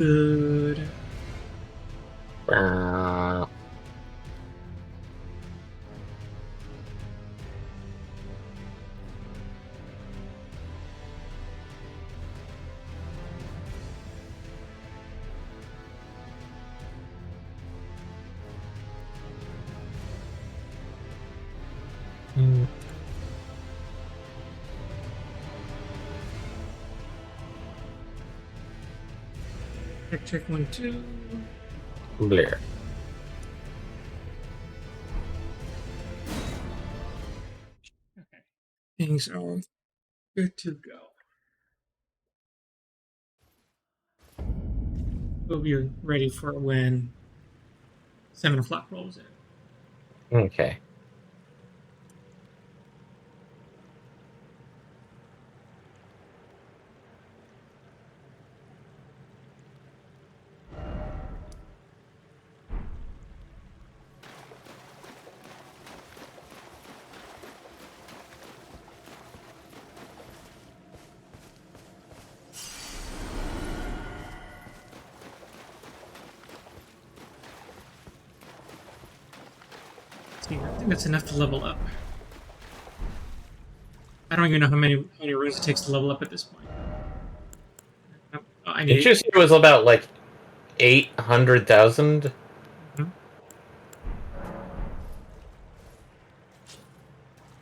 Good. Uh, Mm. Check 1, 2. Blair. Okay. Things are good to go. Hope you're ready for when 7 o'clock rolls in. Okay. See, I think that's enough to level up. I don't even know how many runes it takes to level up at this point. I It need. just was about like 800,000. Mhm.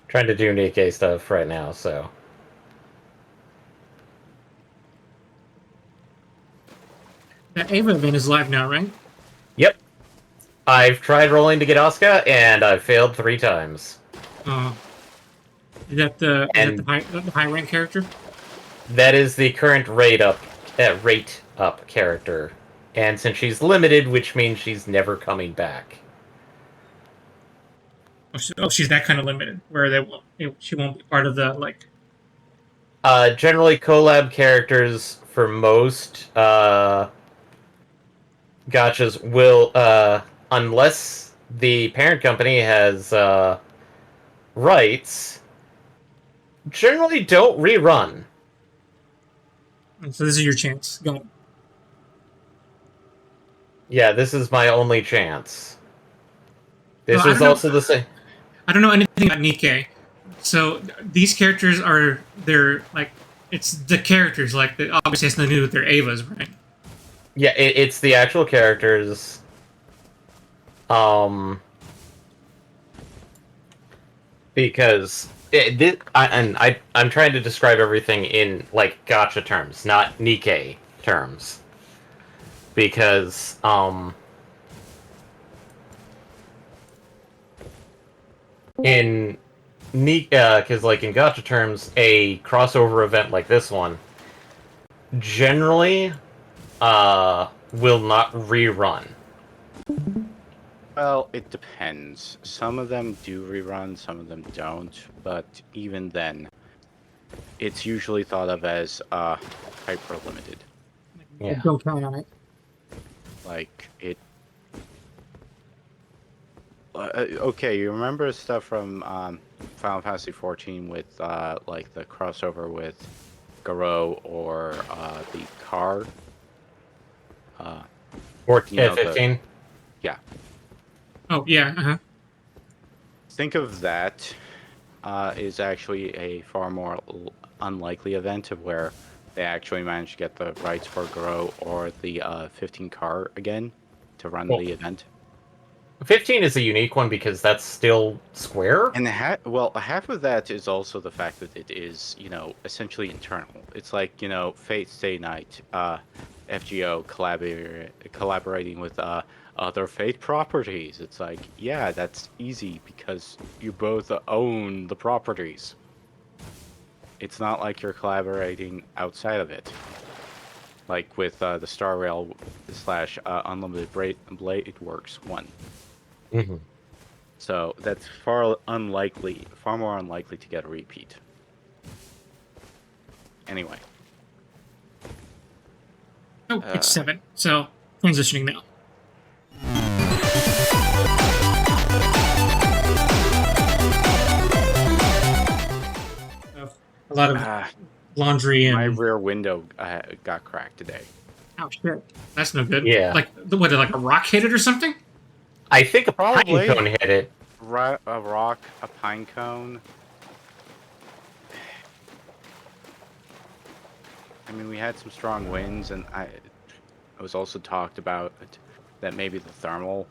Trying to do Nikkei stuff right now, so. That Ava event is live now, right? Yep. I've tried rolling to get Asuka, and I've failed 3 times. Uh, is that And the high rank character? that is the current rate up character. And since she's limited, which means she's never coming back. She's that kind of limited where she won't be part of the like. Generally, collab characters for most gotchas will, unless the parent company has rights, generally don't rerun. So this is your chance. Go. Yeah, this is my only chance. Well, This was also the same. I don't know anything about Nikkei. So these characters they're like it's the characters like obviously it's nothing to do with their Avas, right? Yeah, it's the actual characters. Um, because I'm trying to describe everything in like gotcha terms, not Nikkei terms. Because in because like in gotcha terms, a crossover event like this one generally will not rerun. Well, it depends. Some of them do rerun, some of them don't, but even then, it's usually thought of as hyper limited. Yeah. Don't count on it. Like it. Okay, you remember stuff from Final Fantasy XIV with like the crossover with Garou or the car. 15. Yeah. Oh yeah. Think of that is actually a far more unlikely event of where they actually manage to get the rights for Garou or the 15 car again to run the event. 15 is a unique one because that's still Square. And half of that is also the fact that it is, essentially internal. It's like, Fate Stay Night, FGO collaborating with other Fate properties. It's like, yeah, that's easy because you both own the properties. It's not like you're collaborating outside of it. Like with the Star Rail / Unlimited Blade Works one. Mm-hmm. So that's far more unlikely to get a repeat. Anyway. Oh, it's 7. So transitioning now. A lot of laundry and my rear window got cracked today. Oh shit, that's no good. Yeah. Like what? Like a rock hit it or something? I think a Probably. pine cone hit it. A rock, a pine cone. I mean, we had some strong winds, and it was also talked about that maybe the thermal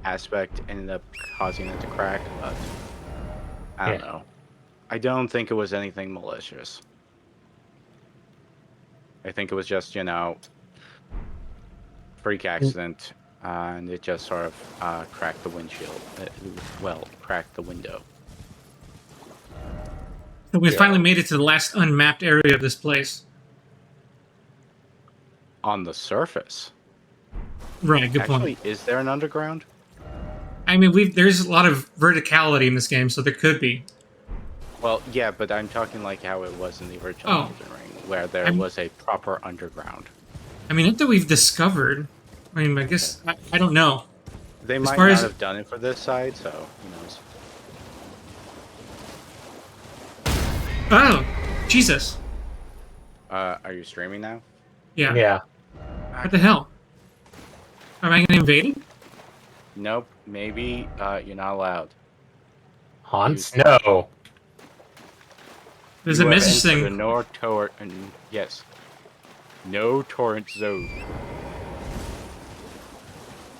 aspect ended up causing it to crack, but I don't know. I don't think it was anything malicious. I think it was just, freak accident, and it just sort of cracked the windshield. Cracked the window. So we finally made it to the last unmapped area of this place. On the surface. Right, good Actually, point. is there an underground? I mean, there's a lot of verticality in this game, so there could be. Well, yeah, but I'm talking like how it was in the original Elden Ring, where there was a proper underground. I mean, not that we've discovered. I mean, I guess I don't know. They As might far not as- have done it for this side, so who knows? Oh, Jesus. Are you streaming now? Yeah. Yeah. What the hell? Am I getting invaded? Nope. Maybe you're not allowed. Haunts? No. There's You a have message entered saying. a yes. No torrent zone.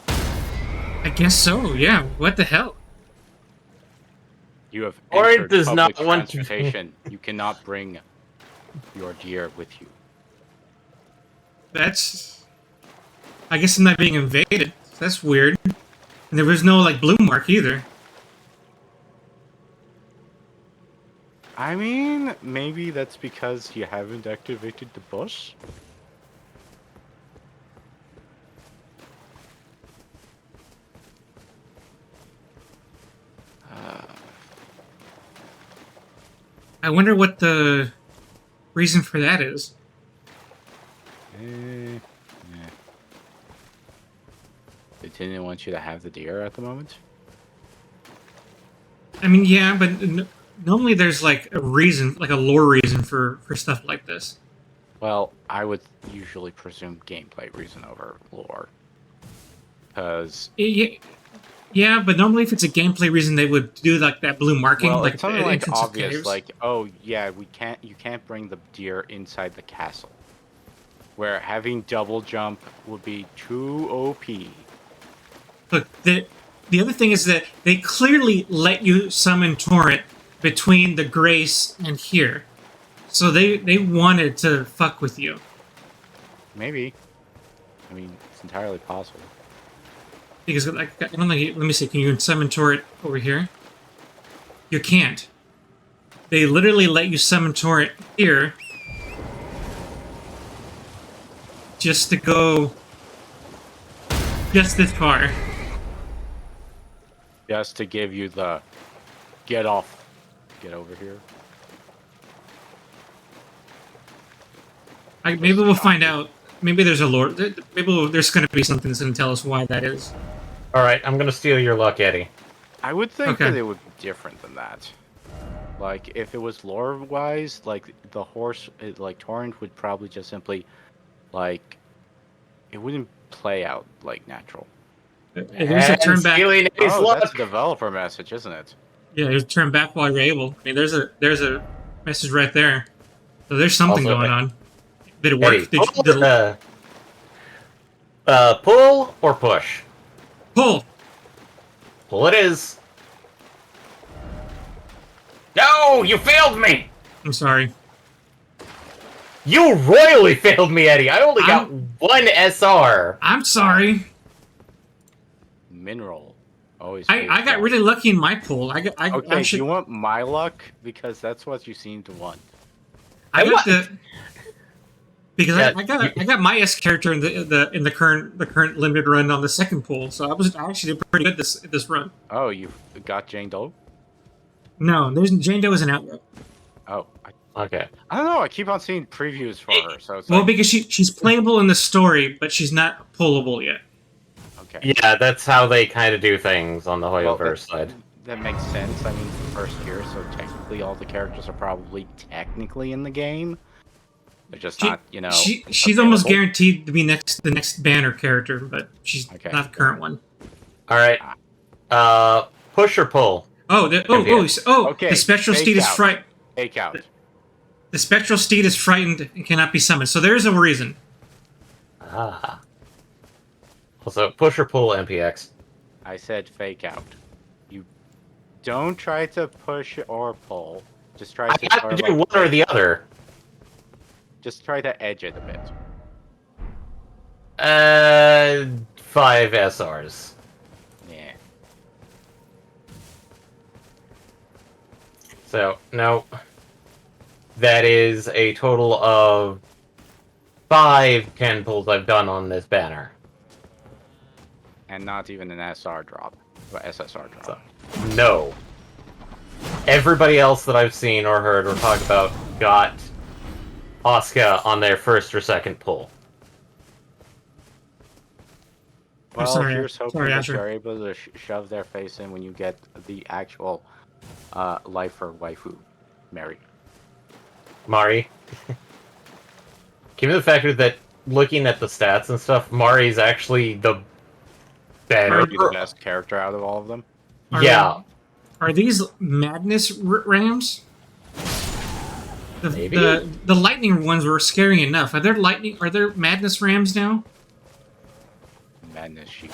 I guess so. Yeah. What the hell? You have Torrent entered does public not want to- transportation. You cannot bring your deer with you. That's. I guess I'm not being invaded. That's weird. And there was no like blue mark either. I mean, maybe that's because you haven't activated the bus. I wonder what the reason for that is. Yeah. They didn't want you to have the deer at the moment. I mean, yeah, but normally there's like a reason, like a lore reason for stuff like this. Well, I would usually presume gameplay reason over lore. Because Yeah, but normally if it's a gameplay reason, they would do like that blue marking, like it's something at the like entrance of obvious, caves. like, oh yeah, you can't bring the deer inside the castle. Where having double jump would be too OP. Look, the other thing is that they clearly let you summon Torrent between the Grace and here, so they wanted to fuck with you. Maybe. I mean, it's entirely possible. Because like, I don't think. Let me see. Can you summon Torrent over here? You can't. They literally let you summon Torrent here, just to go just this far. Just to give you the get over here. Maybe we'll find out. Maybe there's a lore. Maybe there's going to be something that's going to tell us why that is. All right, I'm gonna steal your luck, Eddie. I would think Okay. that it would be different than that. Like, if it was lore-wise, like, the horse, like, Torrent would probably just simply, like, it wouldn't play out, like, natural. It was a turn back. Stealing Eddie's luck. That's a developer message, isn't it? Yeah, it was turn back while you're able. I mean, there's a message right there. So there's something Also, going on. Did it work? Eddie, pull or push? Pull. Pull it is. No, you failed me. I'm sorry. You royally failed me, Eddie. I only got one SR. I'm sorry. Mineral. Always. I got really lucky in my pull. I Okay, should, you want my luck? Because that's what you seem to want. I got what? the because Yeah, I got my S character in the current limited run on the second pull, so I actually did pretty good this run. Oh, you got Jane Doe? No, Jane Doe isn't out yet. Oh, Okay. I don't know. I keep on seeing previews for her, so it's Well, like, because she's playable in the story, but she's not pullable yet. okay. Yeah, that's how they kind of do things on the Well, Hoyoverse side. That makes sense. I mean, first year, so technically all the characters are probably technically in the game. They're just She, not, you know. she's almost available. guaranteed to be the next banner character, but she's Okay. not the current one. All right. Push or pull? MPX. Okay, The spectral fake steed is out. fright. Take out. The spectral steed is frightened and cannot be summoned. So there's a reason. Ah. Also, push or pull MPX? I said fake out. You don't try to push or pull. Just try I to. have sort to of do like one or the other. Just try to edge it a bit. 5 SRs. Yeah. So, no. That is a total of 5 10 pulls I've done on this banner. And not even an SR drop. Or SSR drop. So, no. Everybody else that I've seen or heard or talked about got Oscar on their first or second pull. Well, sorry, here's hoping sorry, that Asher. you're able to shove their face in when you get the actual lifer waifu, Mary. Mari. Given the factor that looking at the stats and stuff, Mari is actually the better. Maybe the best character out of all of them. Yeah. Are these madness rams? Maybe. The lightning ones were scary enough. Are there madness rams now? Madness she.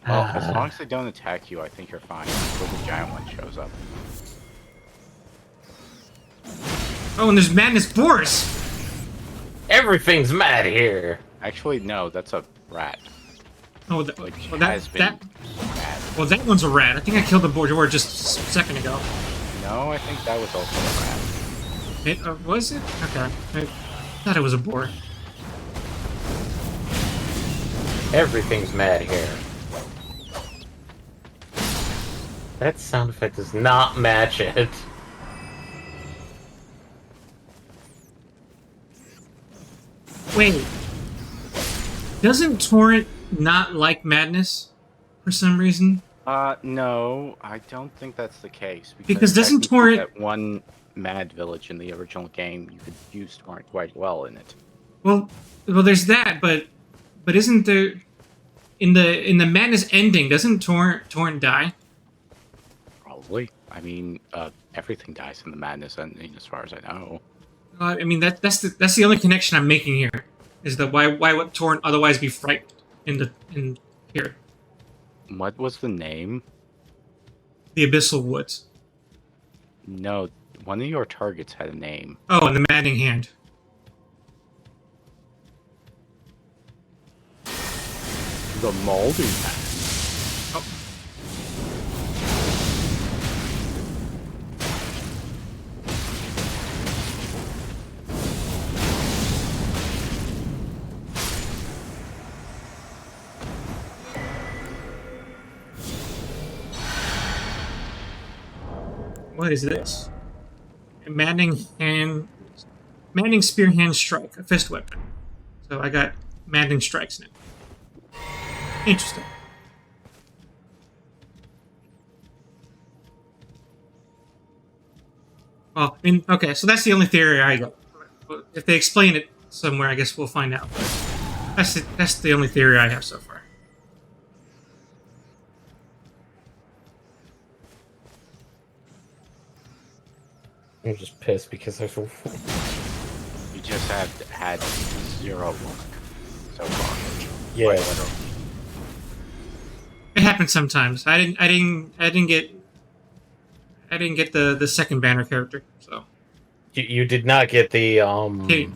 Well, as long as they don't attack you, I think you're fine until the giant one shows up. Oh, and there's madness boars. Everything's mad here. Actually, no, that's a rat. Oh, Which that has been that mad. well, that one's a rat. I think I killed the boar just a second ago. No, I think that was also a rat. Was it? Okay, I thought it was a boar. Everything's mad here. That sound effect does not match it. Wait, doesn't Torrent not like madness for some reason? No, I don't think that's the case. Because doesn't technically Torrent- that one mad village in the original game, you could use Torrent quite well in it. Well, there's that, but isn't there in the madness ending? Doesn't Torrent die? Probably. I mean, everything dies in the madness ending, as far as I know. I mean that's the only connection I'm making here. Is that why would Torrent otherwise be frightened in here? What was the name? The Abyssal Woods. No, one of your targets had a name. Oh, and the Maddening Hand. The Moldy Man. Oh. What is this? A Maddening Spear Hand Strike, a fist weapon. So I got Maddening Strikes now. Interesting. Well, I mean, okay, so that's the only theory I got. If they explain it somewhere, I guess we'll find out. That's the only theory I have so far. I'm just pissed because I've... You just have had 0 luck so far. Yeah. Quite literally. It happens sometimes. I didn't get the second banner character. So You did not get the, Kate,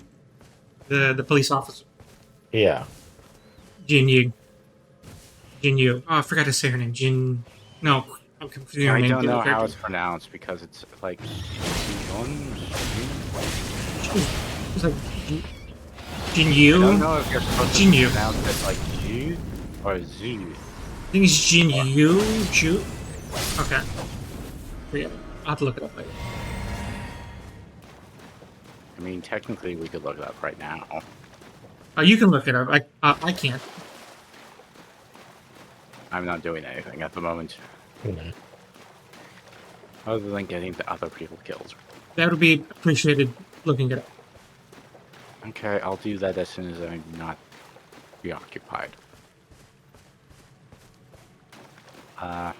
the police officer, Yeah. Jin Yu. Oh, I forgot to say her name. Jin. No, I'm confusing her I name. don't with the know other how character. it's pronounced because it's like It's like Jin I Yu. don't know if you're supposed Jin to Yu. pronounce it like Ju or Zu. I think it's Jin Yu. Okay. Forget it. I'll have to look it up later. I mean, technically, we could look it up right now. Oh, you can look it up. I can't. I'm not doing anything at the moment, Mhm. other than getting the other people killed. That would be appreciated looking it up. Okay, I'll do that as soon as I'm not preoccupied. In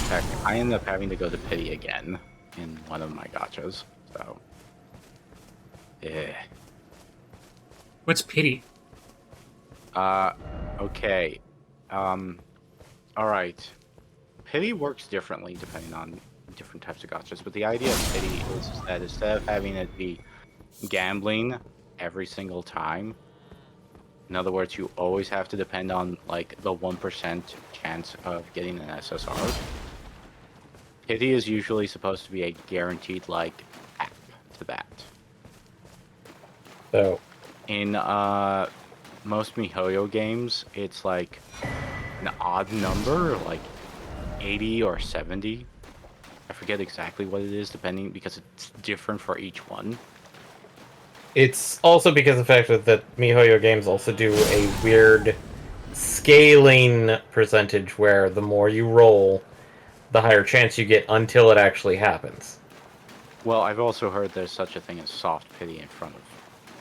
fact, I end up having to go to pity again in one of my gotchas, so... Yeah. What's pity? Okay. Alright. Pity works differently depending on different types of gotchas, but the idea of pity is that instead of having it be gambling every single time, in other words, you always have to depend on, like, the 1% chance of getting an SSR. Pity is usually supposed to be a guaranteed, like, cap to that. So, In, most MiHoYo games, it's, like, an odd number, like 80 or 70. I forget exactly what it is, depending, because it's different for each one. it's also because of the fact that MiHoYo games also do a weird scaling percentage where the more you roll, the higher chance you get until it actually happens. Well, I've also heard there's such a thing as soft pity in front of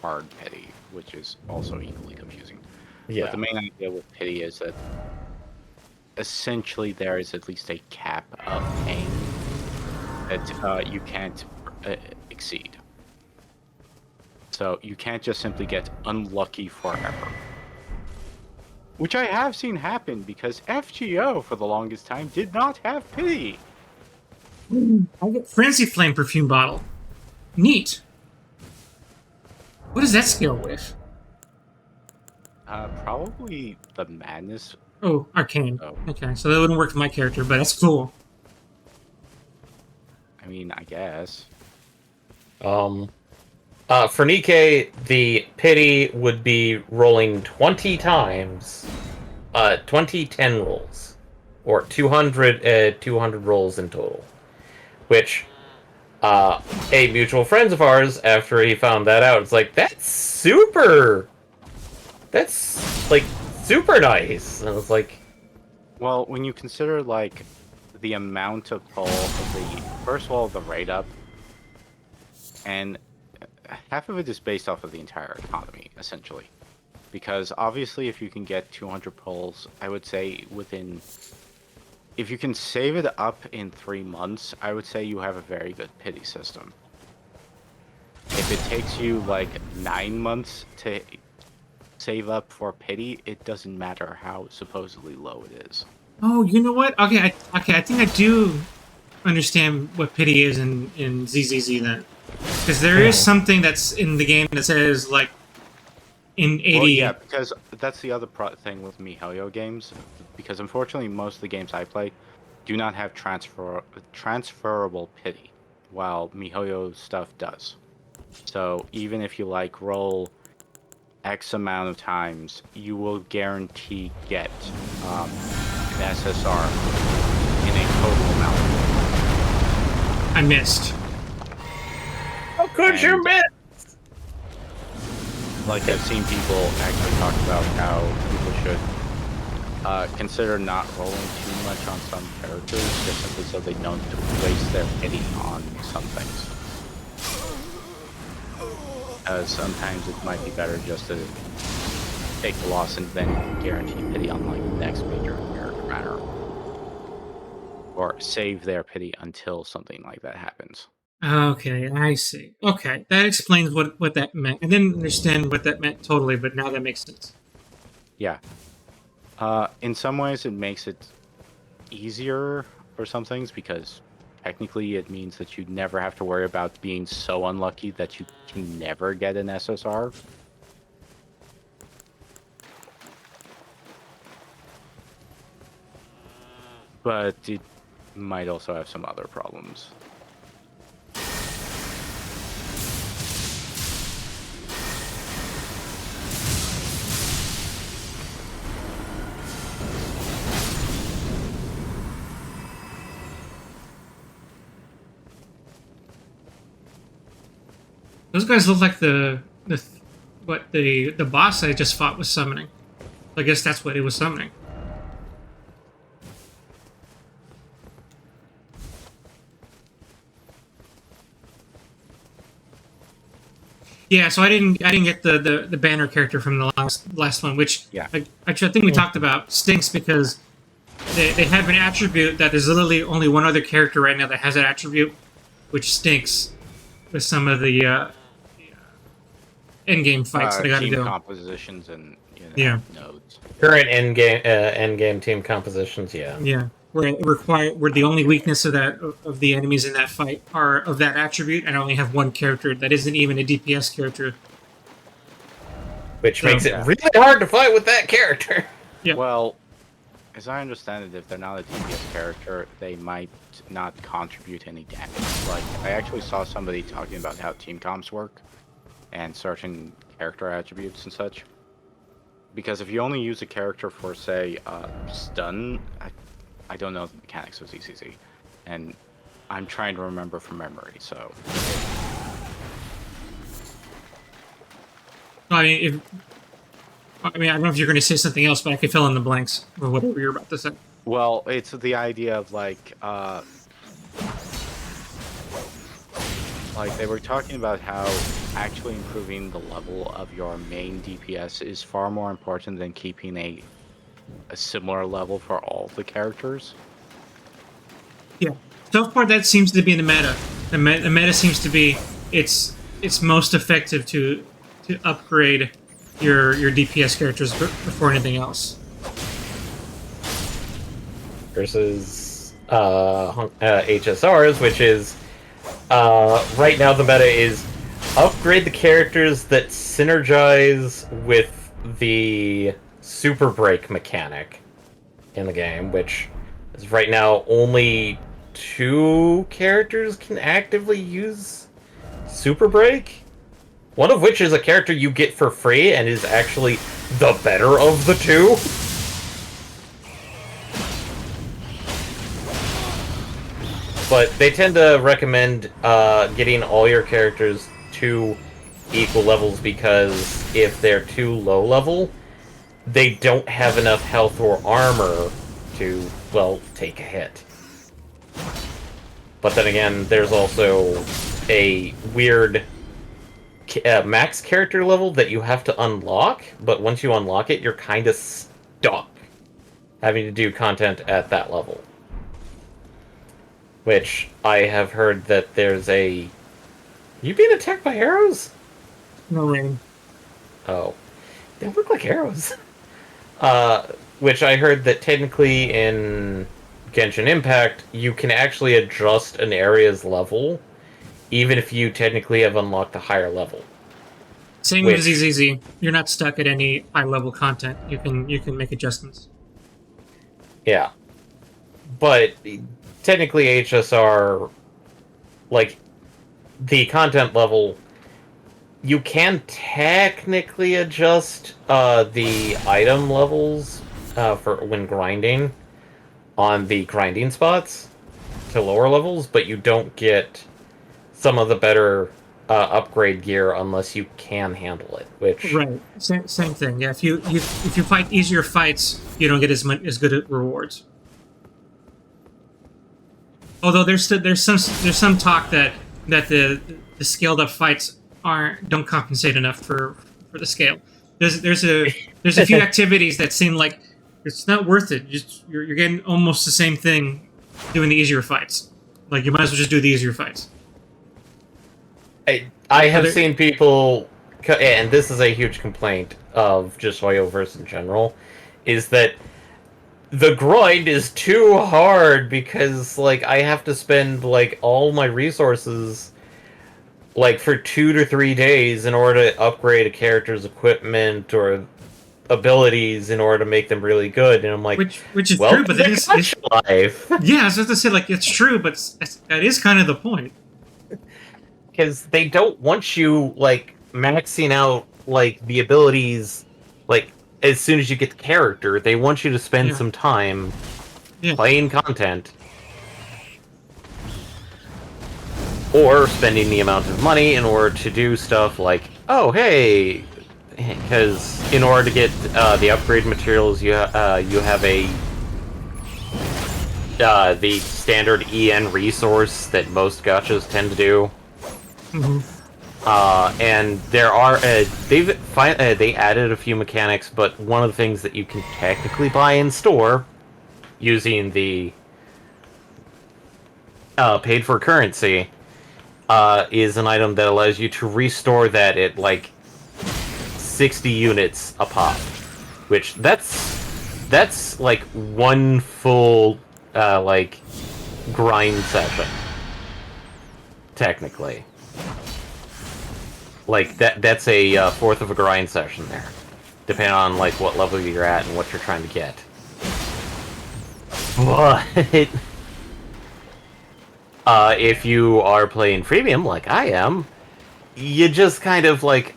hard pity, which is also equally confusing. Yeah. But the main idea with pity is that essentially there is at least a cap of pain that you can't exceed. So you can't just simply get unlucky forever. Which I have seen happen because FGO for the longest time did not have pity. I get Frenzy Flame perfume bottle. Neat. What does that scale with? Probably the madness. Oh, arcane. Oh, Okay, so that wouldn't work with my character, but that's cool. I mean, I guess. For Nikkei, the pity would be rolling 20 times, 20 10 rolls, or 200 rolls in total. Which, a mutual friend of ours, after he found that out, it's like, that's, like, super nice. And I was like, Well, when you consider, like, the amount of pull of the, first of all, the rate up, and half of it is based off of the entire economy, essentially. Because obviously, if you can get 200 pulls, I would say within, if you can save it up in 3 months, I would say you have a very good pity system. If it takes you like 9 months to save up for pity, it doesn't matter how supposedly low it is. Oh, you know what? Okay, I think I do understand what pity is in ZZZ then, because there is something that's in the game that says like in 80. Well, yeah, because that's the other thing with MiHoYo games. Because unfortunately, most of the games I play do not have transferable pity, while MiHoYo stuff does. So even if you like roll X amount of times, you will guarantee get an SSR in a total amount. I missed. how could you And- miss? Like, I've seen people actually talk about how people should consider not rolling too much on some characters, just simply so they don't waste their pity on some things. Sometimes it might be better just to take the loss and then guarantee pity on, like, the next major character matter. Or save their pity until something like that happens. Okay, I see. Okay, that explains what that meant. I didn't understand what that meant totally, but now that makes sense. Yeah. In some ways, it makes it easier for some things because technically it means that you never have to worry about being so unlucky that you can never get an SSR. But it might also have some other problems. Those guys look like the boss I just fought was summoning. I guess that's what it was summoning. Yeah, so I didn't get the banner character from the last one, which Yeah. actually I think we talked about stinks because they have an attribute that there's literally only one other character right now that has that attribute, which stinks with some of the end game fights that I got to Team do. compositions and Yeah. nodes. Current end game team compositions, yeah. Yeah, where the only weakness of of the enemies in that fight are of that attribute, and I only have one character that isn't even a DPS character. Which So- makes it Yeah. really hard to fight with that character. Yeah. Well, as I understand it, if they're not a DPS character, they might not contribute any damage. Like, I actually saw somebody talking about how team comps work and certain character attributes and such. Because if you only use a character for, say, stun, I don't know the mechanics of ZCZ, and I'm trying to remember from memory, so... I don't know if you're going to say something else, but I could fill in the blanks or whatever you're about to say. Well, it's the idea of, like they were talking about how actually improving the level of your main DPS is far more important than keeping a similar level for all the characters. Yeah, so far that seems to be the meta. The meta seems to be it's most effective to upgrade your DPS characters before anything else. Versus HSRs, which is right now the meta is upgrade the characters that synergize with the super break mechanic in the game, which is right now only 2 characters can actively use super break. One of which is a character you get for free and is actually the better of the 2. But they tend to recommend getting all your characters to equal levels because if they're too low level, they don't have enough health or armor to, well, take a hit. But then again, there's also a weird max character level that you have to unlock, but once you unlock it, you're kind of stuck having to do content at that level. Which I have heard that there's a... You being attacked by arrows? No rain. Oh. They look like arrows. Which I heard that technically in Genshin Impact, you can actually adjust an area's level, even if you technically have unlocked a higher level. Same with ZZZ. You're not stuck at any high level content. You can make adjustments. Yeah. But technically HSR, like, the content level, you can technically adjust the item levels for when grinding on the grinding spots to lower levels, but you don't get some of the better upgrade gear unless you can handle it. Which Right, same thing. Yeah, if you fight easier fights, you don't get as good at rewards. Although there's some talk that the scaled up fights don't compensate enough for the scale. There's a few activities that seem like it's not worth it. You're getting almost the same thing doing the easier fights. Like you might as well just do the easier fights. I have seen people, and this is a huge complaint of just Hoyoverse in general, is that the grind is too hard because, like, I have to spend, like, all my resources, like, for 2 to 3 days in order to upgrade a character's equipment or abilities in order to make them really good. And I'm like, which is true, but it's life. Yeah, I was going to say, like, it's true, but that is kind of the point. Because they don't want you, like, maxing out, like, the abilities, like, as soon as you get the character. They want you to spend some time playing content. Or spending the amount of money in order to do stuff like, oh, hey... Because in order to get the upgrade materials, you have the standard EN resource that most gachas tend to do. Mm-hmm. And there are they added a few mechanics, but one of the things that you can technically buy in store using the paid for currency is an item that allows you to restore that at like 60 units a pop, which that's like one full like grind session technically. Like that's a fourth of a grind session there, depending on like what level you're at and what you're trying to get. But if you are playing freemium like I am, you just kind of like,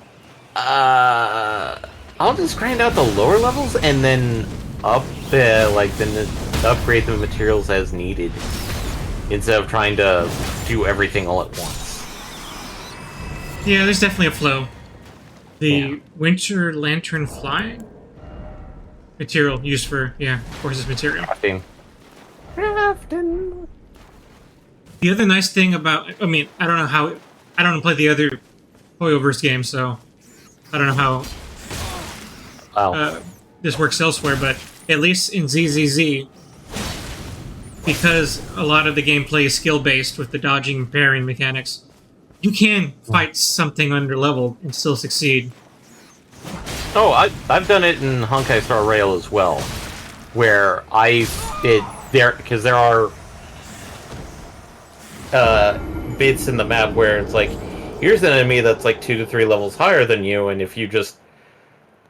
I'll just grind out the lower levels and then then upgrade the materials as needed, instead of trying to do everything all at once. Yeah, there's definitely a flow. The Winter Lantern Fly material used for, Forces material. Crafting. The other nice thing about, I mean, I don't play the other Hoyoverse games, so I don't know how this works elsewhere, but at least in ZZZ, because a lot of the gameplay is skill-based with the dodging and parrying mechanics, you can fight something under level and still succeed. Oh, I've done it in Honkai Star Rail as well, where because there are bits in the map where it's like, here's an enemy that's like 2 to 3 levels higher than you, and if you just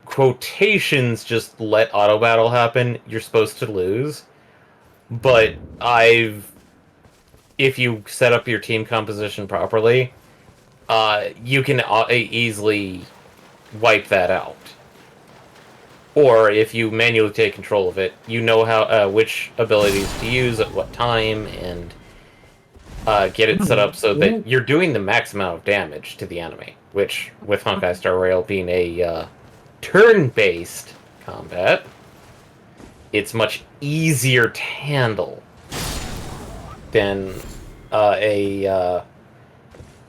quotations just let auto battle happen, you're supposed to lose. But if you set up your team composition properly, you can easily wipe that out. Or if you manually take control of it, you know how which abilities to use at what time, and get it set up so that you're doing the max amount of damage to the enemy. Which, with Honkai Star Rail being a turn-based combat, it's much easier to handle than a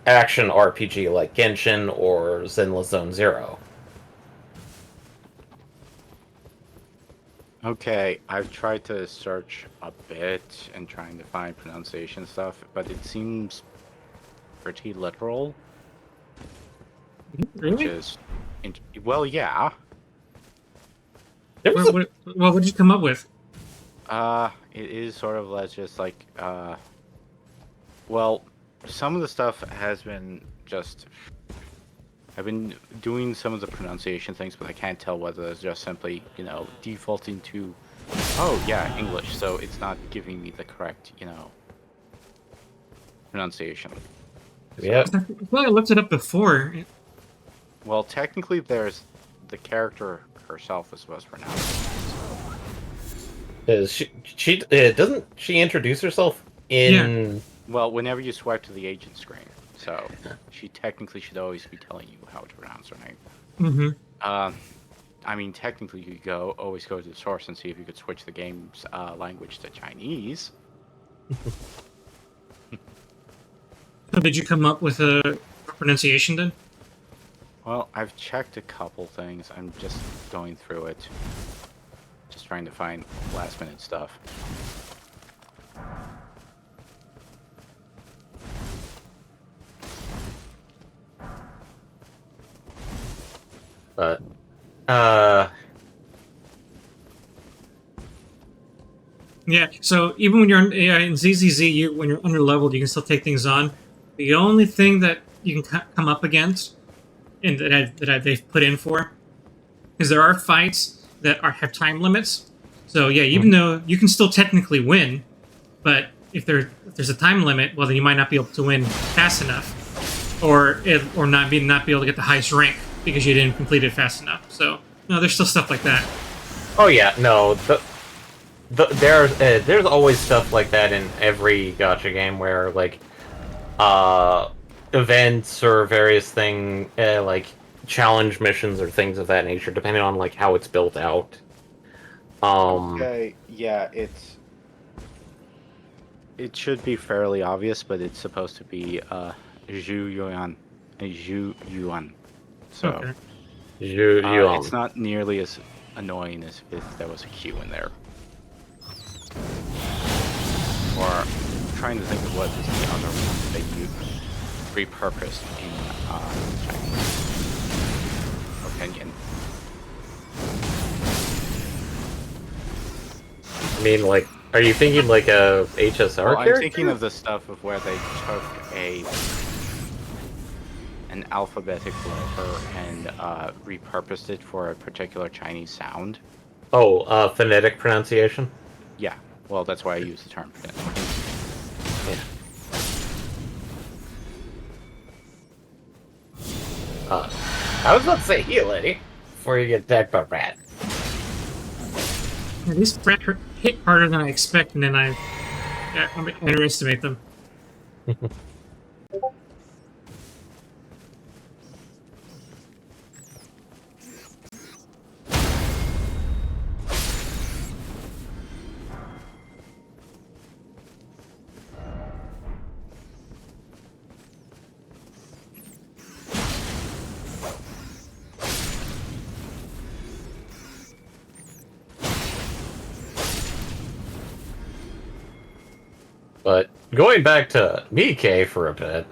action RPG like Genshin or Zenless Zone Zero. Okay, I've tried to search a bit and trying to find pronunciation stuff, but it seems pretty literal. Really? Which is, well, yeah. What did you come up with? It is sort of less just like, well, some of the stuff has been just, I've been doing some of the pronunciation things, but I can't tell whether it's just simply, defaulting to, oh yeah, English, so it's not giving me the correct, pronunciation. Yep. I feel like I looked it up before. Well, technically, there's the character herself is supposed to pronounce it. So. She doesn't she introduce herself in? Yeah. Well, whenever you swipe to the agent screen, so she technically should always be telling you how to pronounce her name. Mm-hmm. I mean, technically, you could always go to the source and see if you could switch the game's language to Chinese. So did you come up with a pronunciation then? Well, I've checked a couple things. I'm just going through it. Just trying to find last-minute stuff. But, Yeah, so even when you're in ZZZ, when you're under-leveled, you can still take things on. The only thing that you can come up against, and they've put in for, is there are fights that have time limits. So yeah, even though you can still technically win, but if there's a time limit, well, then you might not be able to win fast enough, or not be able to get the highest rank because you didn't complete it fast enough. So no, there's still stuff like that. oh yeah, no, there's always stuff like that in every gacha game where like events or various thing like challenge missions or things of that nature, depending on like how it's built out. Okay, yeah, it should be fairly obvious, but it's supposed to be Zhu Yuan. Yuan. So Okay. Yuan. it's not nearly as annoying as if there was a Q in there. Or I'm trying to think of what is the other one that you repurposed in Chinese. Opinion. I mean, like, are you thinking like a HSR Well, character? I'm thinking of the stuff of where they took an alphabetic letter and repurposed it for a particular Chinese sound. Oh, phonetic pronunciation? Yeah, well, that's why I use the term. Yeah. I was about to say heal, Eddie, before you get attacked by a rat. Yeah, these threat hit harder than I expect, and then I underestimate them. But going back to Nikkei for a bit,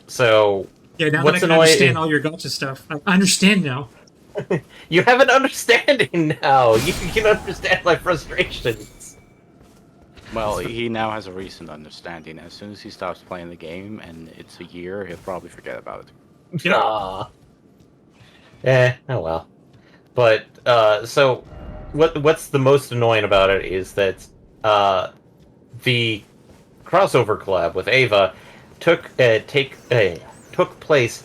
so Yeah, now that I what's can annoying? understand all your gotcha stuff, I understand now. You have an understanding now. You can understand my frustrations. Well, he now has a recent understanding. As soon as he stops playing the game, and it's a year, he'll probably forget about it. Yep. Ah. Oh well. But so what's the most annoying about it is that the crossover collab with Ava took place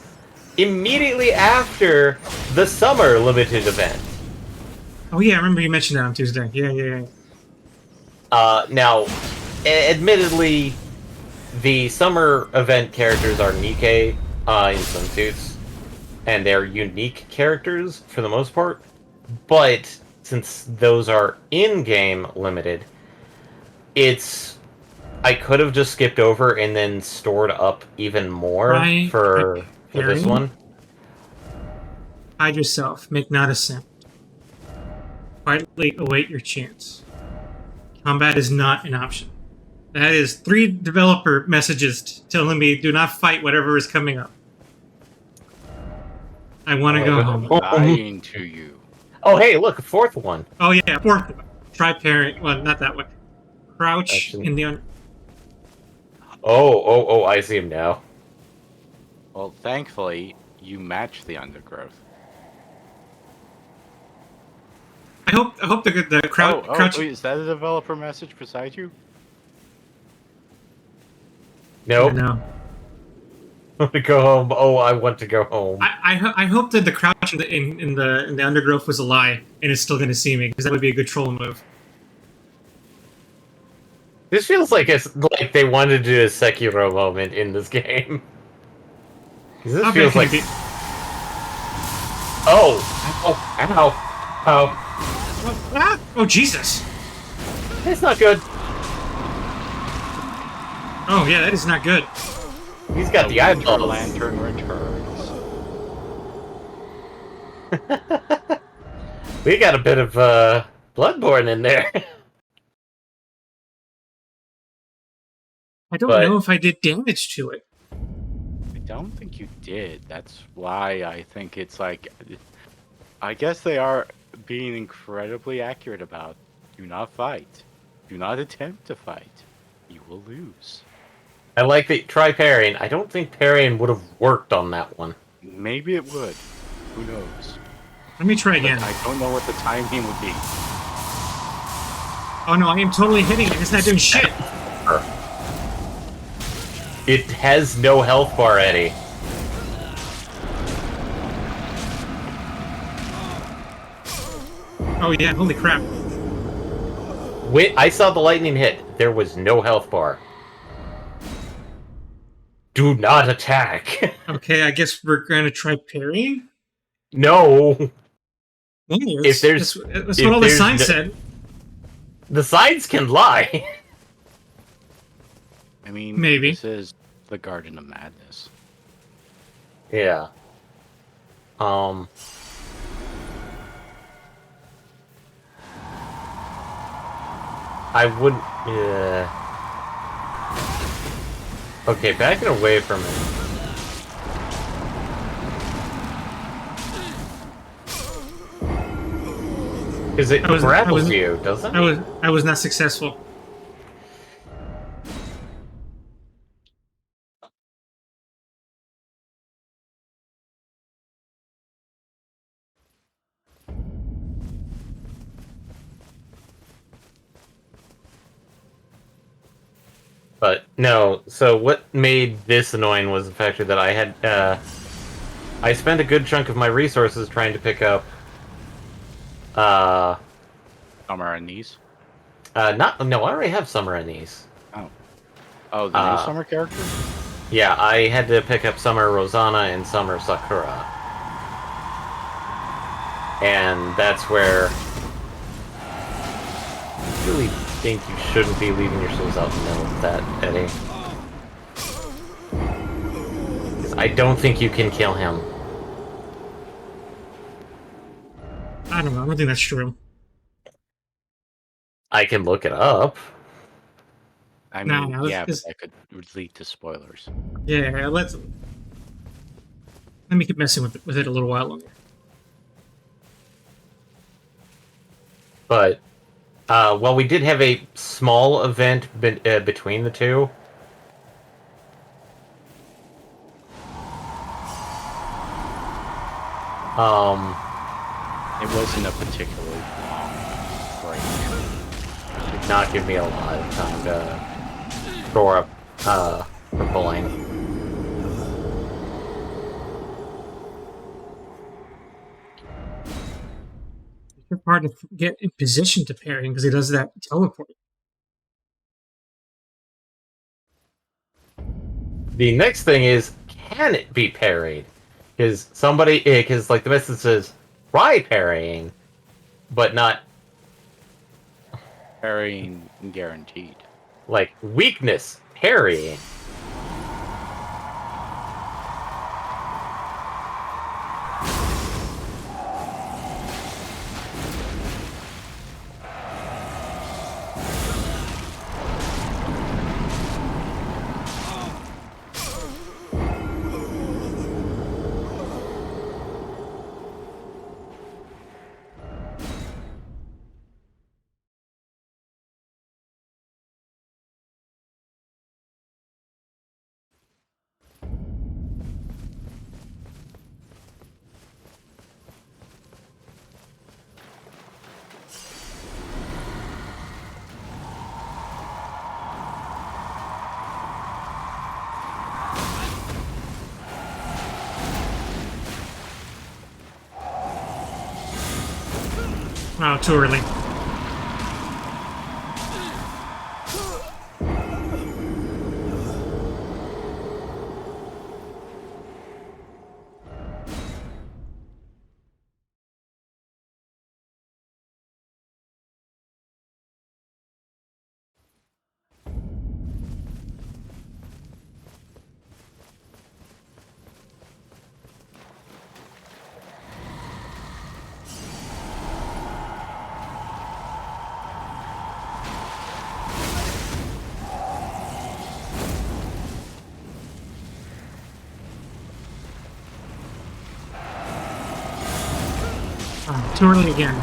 immediately after the summer limited event. Oh yeah, I remember you mentioned that on Tuesday. Yeah. Now, admittedly, the summer event characters are Nikkei in swimsuits, and they're unique characters for the most part. But since those are in-game limited, I could have just skipped over and then stored up even more for this one. Hide yourself. Make not a sound. Quietly await your chance. Combat is not an option. That is 3 developer messages telling me do not fight whatever is coming up. I want to go home. Lying to you. Oh, hey, look, a fourth one. Oh yeah, 4th one. Try parry. Well, not that one. Crouch in the Oh, I see him now. Well, thankfully, you match the undergrowth. I hope the crouch. Wait, is that a developer message beside you? Nope. No. I want to go home. Oh, I want to go home. I hope that the crouch in the undergrowth was a lie and it's still going to see me, because that would be a good troll move. This feels like they wanted to do a Sekiro moment in this game. This feels like. Oh, ow. Oh Jesus! It's not good. Oh yeah, that is not good. He's got the Winter eyeballs. Lantern returns. We got a bit of Bloodborne in there. I don't know if I did damage to it. I don't think you did. That's why I think it's like... I guess they are being incredibly accurate about do not fight. Do not attempt to fight. You will lose. I like the try parrying. I don't think parrying would have worked on that one. Maybe it would. Who knows? Let me try again. But I don't know what the timing would be. Oh no, I am totally hitting it. It's not doing shit. It has no health bar, Eddie. Oh yeah, holy crap. I saw the lightning hit. There was no health bar. Do not attack. Okay, I guess we're gonna try parrying? No. That's what all the signs said. The signs can lie. I mean, Maybe. this is The Garden of Madness. Yeah. I wouldn't. Yeah. Okay, backing away from it. Because it grapples you, doesn't it? I was not successful. But no, so what made this annoying was the fact that I had, I spent a good chunk of my resources trying to pick up, Summer and Knees? no, I already have Summer and these. Oh, the new Summer character? Yeah, I had to pick up Summer Rosanna and Summer Sakura. And that's where I really think you shouldn't be leaving your souls out in the middle of that, Eddie. Because I don't think you can kill him. I don't know. I don't think that's true. I can look it up. I mean, No, yeah, but that could lead to spoilers. Yeah, let me keep messing with it a little while longer. But, well, we did have a small event between the two. It wasn't a particularly long break. Did not give me a lot of time to store up, for pulling. It's hard to get in position to parry because he does that teleport. The next thing is, can it be parried? Because because like the message says, try parrying, but not Parrying guaranteed. like weakness parrying. Wow, too early. Too early again.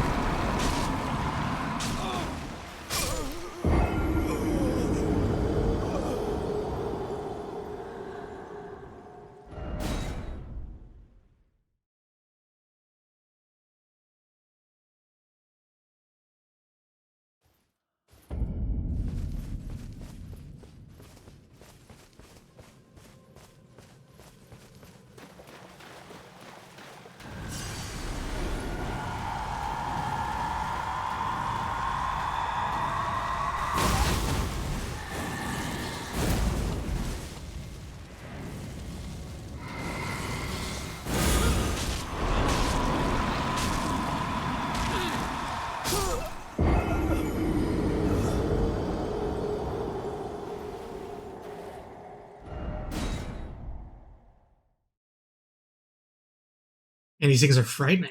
And these things are frightening.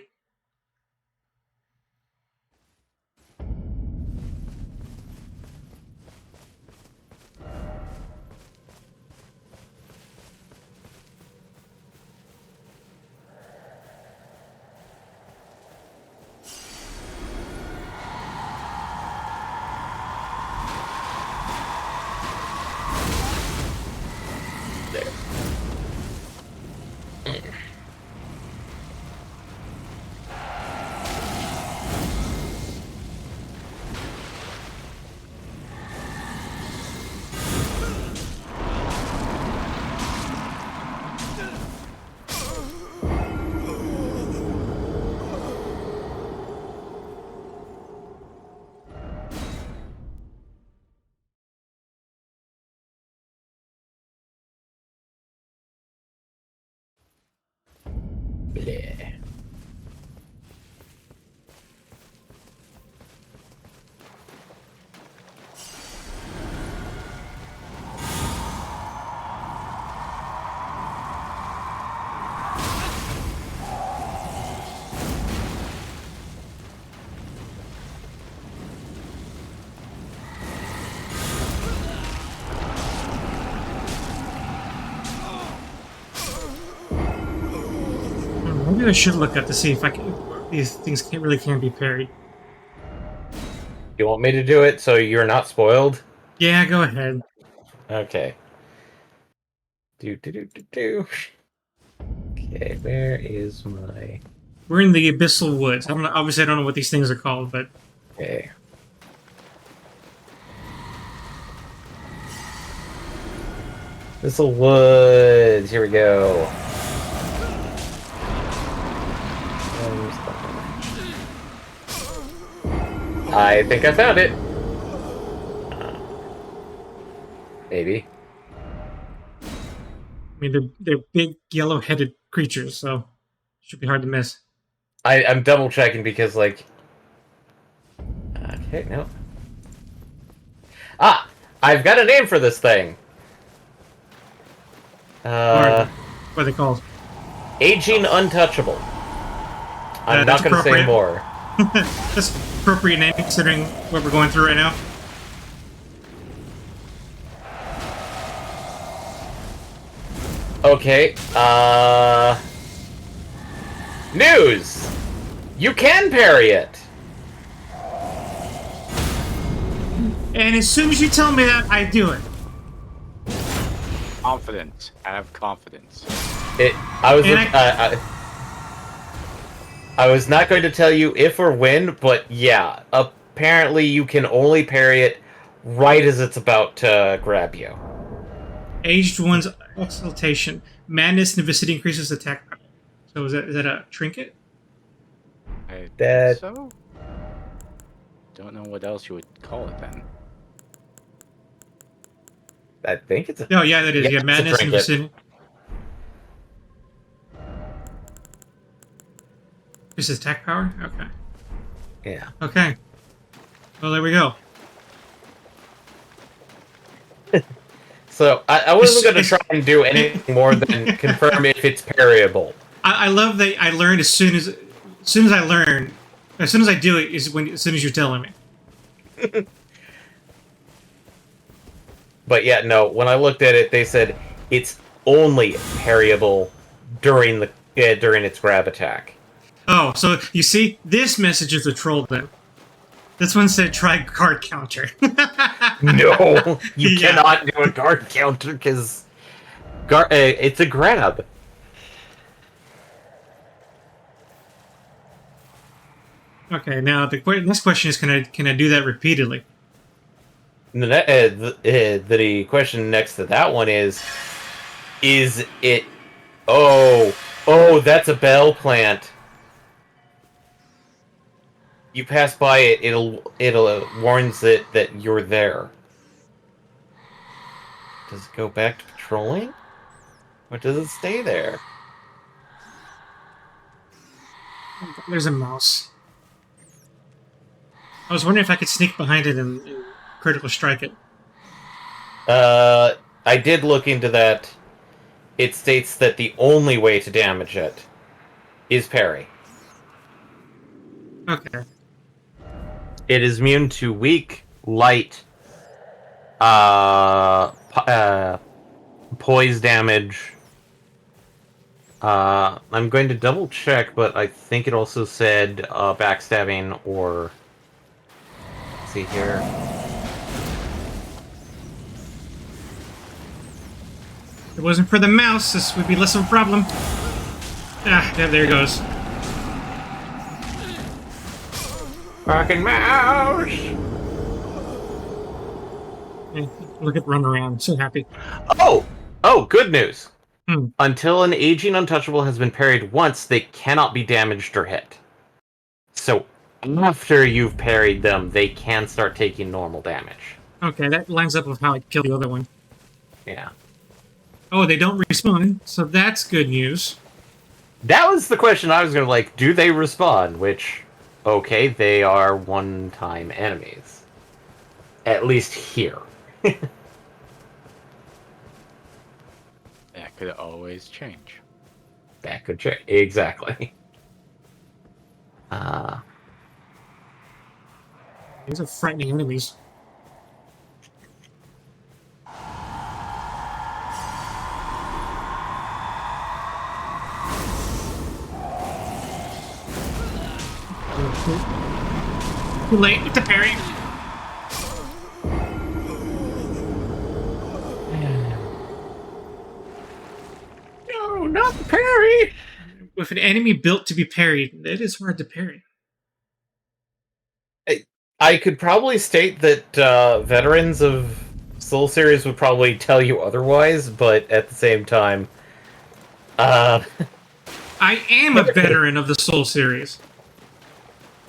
Bleh. Maybe I should look up to see if these things really can be parried. You want me to do it so you're not spoiled? Yeah, go ahead. Okay. Do. Okay, where is my... We're in the Abyssal Woods. I don't know, obviously, I don't know what these things are called, but Okay. Thistle Woods. Here we go. I think I found it. Maybe. I mean, they're big, yellow-headed creatures, so should be hard to miss. I'm double checking because, like... Okay, no. Ah! I've got a name for this thing! What are they called? Aging Untouchable. I'm That's not going to say appropriate. more. That's appropriate name considering what we're going through right now. Okay, news! You can parry it! And as soon as you tell me that, I do it. Confidence. I have confidence. I was not going to tell you if or when, but yeah, apparently you can only parry it right as it's about to grab you. Aged one's exaltation. Madness in the vicinity increases attack power. So is that a trinket? I That- think so? Don't know what else you would call it then. I think it's a... Oh, yeah, that is. Yeah, Yeah, it's a madness in the trinket. vicinity. This is attack power? Okay. Yeah. Okay. Well, there we go. So, I wasn't going to It's- try and do anything more than confirm if it's parryable. I love that I learned as soon as I learn, as soon as I do it is as soon as you're telling me. But yeah, no, when I looked at it, they said it's only parryable during its grab attack. Oh, so you see, this message is a troll then. This one said try card counter. No, you Yeah. cannot do a guard counter because it's a grab. Okay, now the next question is, can I do that repeatedly? The question next to that one is it? Oh, that's a bell plant. You pass by it, it'll warns it that you're there. Does it go back to patrolling? Or does it stay there? There's a mouse. I was wondering if I could sneak behind it and critical strike it. I did look into that. It states that the only way to damage it is parry. Okay. It is immune to weak, light, poise damage. I'm going to double check, but I think it also said backstabbing or. Let's see here. If it wasn't for the mouse, this would be less of a problem. Ah, yeah, there it goes. Fucking mouse! Yeah, look at run around, so happy. Oh! Oh, good news! Hmm. Until an aging untouchable has been parried once, they cannot be damaged or hit. So, after you've parried them, they can start taking normal damage. Okay, that lines up with how I killed the other one. Yeah. Oh, they don't respawn, so that's good news. That was the question I was gonna like, do they respawn? Which, okay, they are one-time enemies. At least here. That could always change. That could change. Exactly. These are frightening enemies. Too late with the parry. No, not the parry! With an enemy built to be parried, it is hard to parry. I could probably state that veterans of Soul series would probably tell you otherwise, but at the same time, I am a veteran of the Soul series.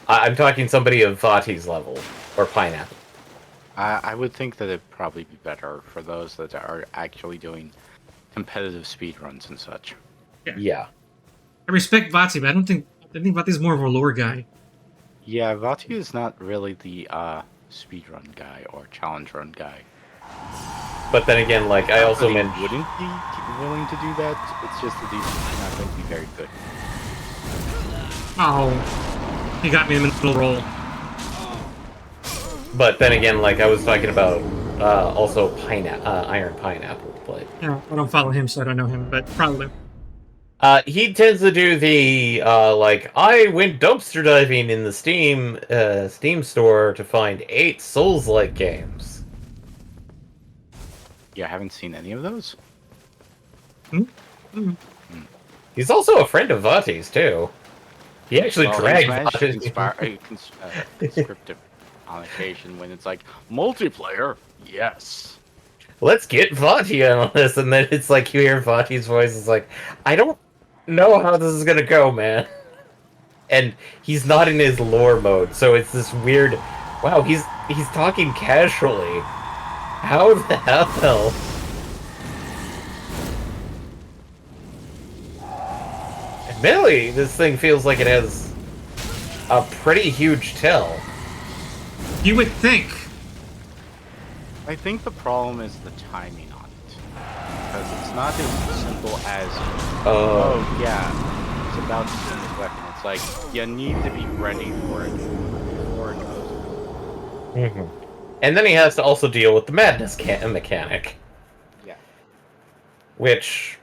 I'm talking somebody of Vati's level, or Pineapple. I would think that it'd probably be better for those that are actually doing competitive speedruns and such. Yeah. I respect Vati, but I think Vati's more of a lore guy. Yeah, Vati is not really the speedrun guy or challenge run guy. But then again, like, I also He meant... wouldn't be willing to do that. It's just that he's not going to be very good. Oh, he got me in the middle roll. But then again, like, I was talking about also Iron Pineapple, but... Yeah, I don't follow him, so I don't know him, but probably. He tends to do the, like, I went dumpster diving in the Steam store to find 8 Souls-like games. Yeah, I haven't seen any of those. He's also a friend of Vati's, too. He actually Well, dragged he's managed to Vati. conscript it on occasion when it's like, multiplayer? Yes. Let's get Vati on this, and then it's like you hear Vati's voice, it's like, I don't know how this is gonna go, man. And he's not in his lore mode, so it's this weird, wow, he's talking casually. How the hell? Admittedly, this thing feels like it has a pretty huge tail. You would think. I think the problem is the timing on it. Because it's not as simple as, oh yeah, it's about to send this weapon. It's like, you need to be ready for it before it goes. And then he has to also deal with the madness mechanic. Yeah. Which,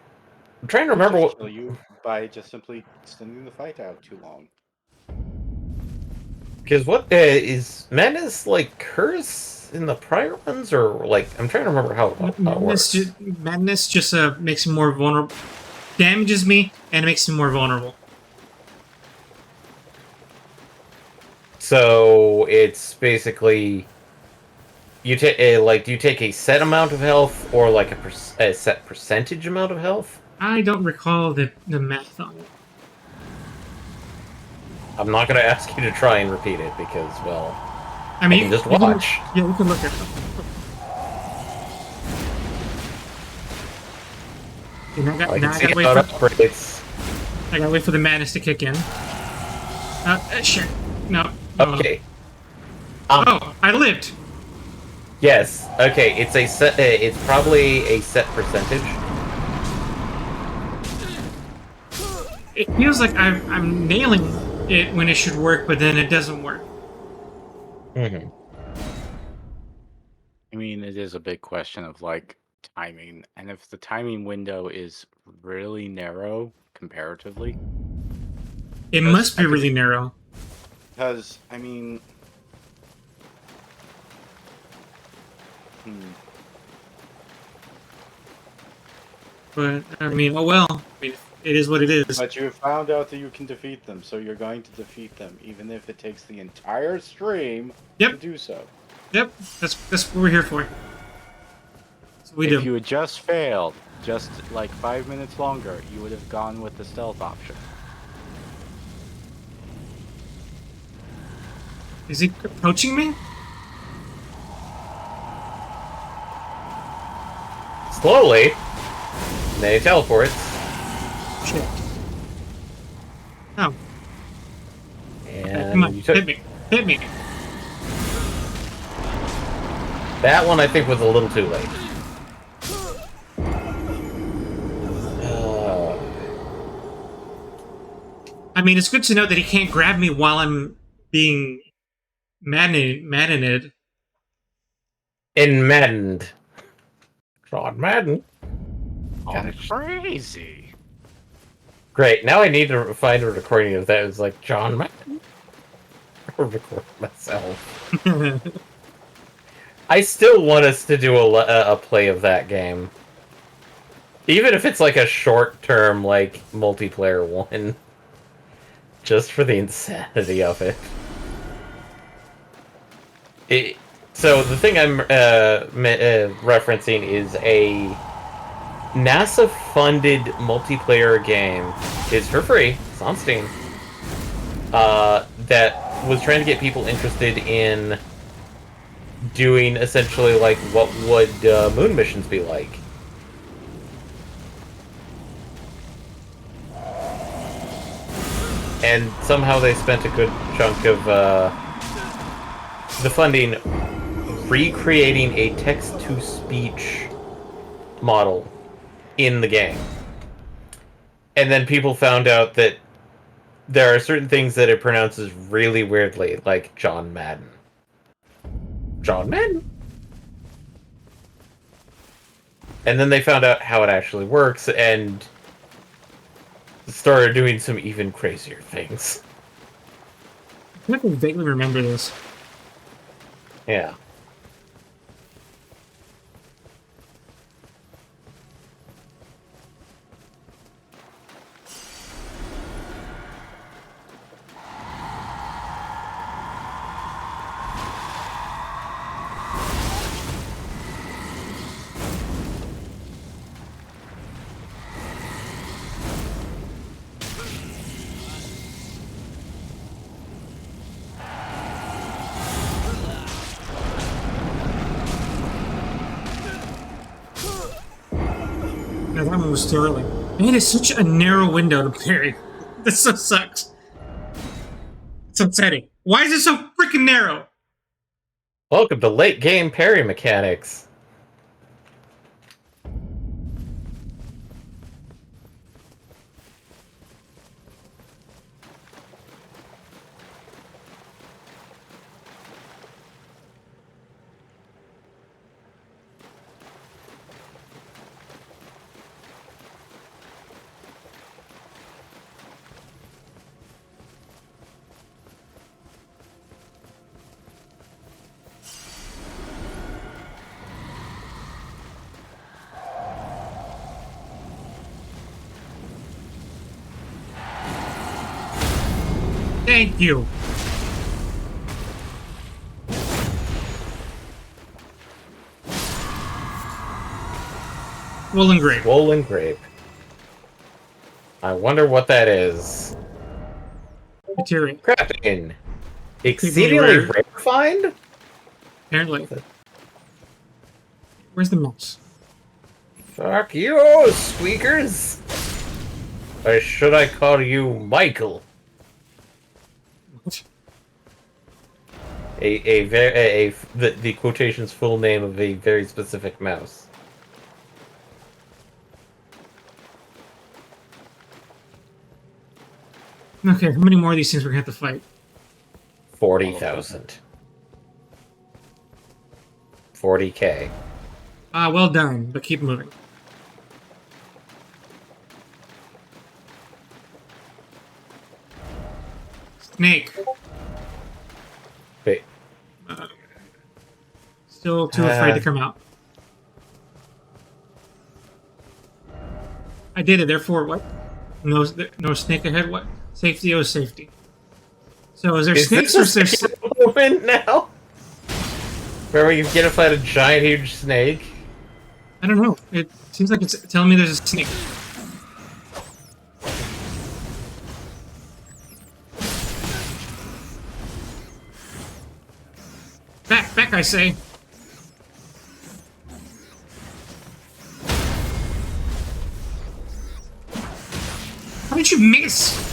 I'm trying to remember what... Kill you by just simply extending the fight out too long. Because what is madness like curse in the prior ones, or like I'm trying to remember how it works. Madness just makes him more vulnerable, damages me, and it makes him more vulnerable. So it's basically you take like, do you take a set amount of health or like a set percentage amount of health? I don't recall the math on it. I'm not going to ask you to try and repeat it because, well, I mean, you can just watch. Yeah, we can look at it. Okay, I now can I see gotta how wait it for operates. I gotta wait for the madness to kick in. Shit. No. Okay. Oh, I lived. Yes. Okay. It's a set. It's probably a set percentage. it feels like I'm nailing it when it should work, but then it doesn't work. Mm-hmm. I mean, it is a big question of like timing, and if the timing window is really narrow comparatively, It because must be really narrow. I mean, hmm, But I mean, oh well. I mean, it is what it is. but you found out that you can defeat them, so you're going to defeat them, even if it takes the entire stream to Yep, do so. yep. That's what we're here for. That's what we If do. you had just failed, just like 5 minutes longer, you would have gone with the stealth option. Is he approaching me? Slowly. And then he teleports. Shit. Oh, And come on, you took hit me, hit me. that one. I think was a little too late. I mean, it's good to know that he can't grab me while I'm being maddened. In Madden. John Madden. Oh, crazy! Great. Now I need to find a recording of that. It was like John Madden. Or record myself. I still want us to do a play of that game. Even if it's like a short-term, like, multiplayer one. Just for the insanity of it. So the thing I'm referencing is a NASA-funded multiplayer game. It's for free. It's on Steam. That was trying to get people interested in doing essentially like what would moon missions be like. And somehow they spent a good chunk of the funding recreating a text-to-speech model in the game. And then people found out that there are certain things that it pronounces really weirdly, like John Madden. John Madden? And then they found out how it actually works, and started doing some even crazier things. I can vaguely remember this. Yeah. No, that one was too early. Man, it's such a narrow window to parry. This so sucks. It's upsetting. Why is it so freaking narrow? Welcome to late game parry mechanics. Thank you. Swollen grape. Swollen grape. I wonder what that is. Material. Crafting. Exceedingly rare. rare find? Apparently. Where's the mouse? Fuck you, squeakers! Or should I call you Michael? What? The quotation's full name of a very specific mouse. Okay, how many more of these things we're gonna have to fight? 40,000. 40K. Ah, well done, but keep moving. Snake. Wait. Still too afraid to come out. I did it, therefore what? No snake ahead, what? Safety, oh safety. So is there Is snakes this or a is there... moment now? Where you get to fight a giant, huge snake? I don't know. It seems like it's telling me there's a snake. Back, I say. How did you miss?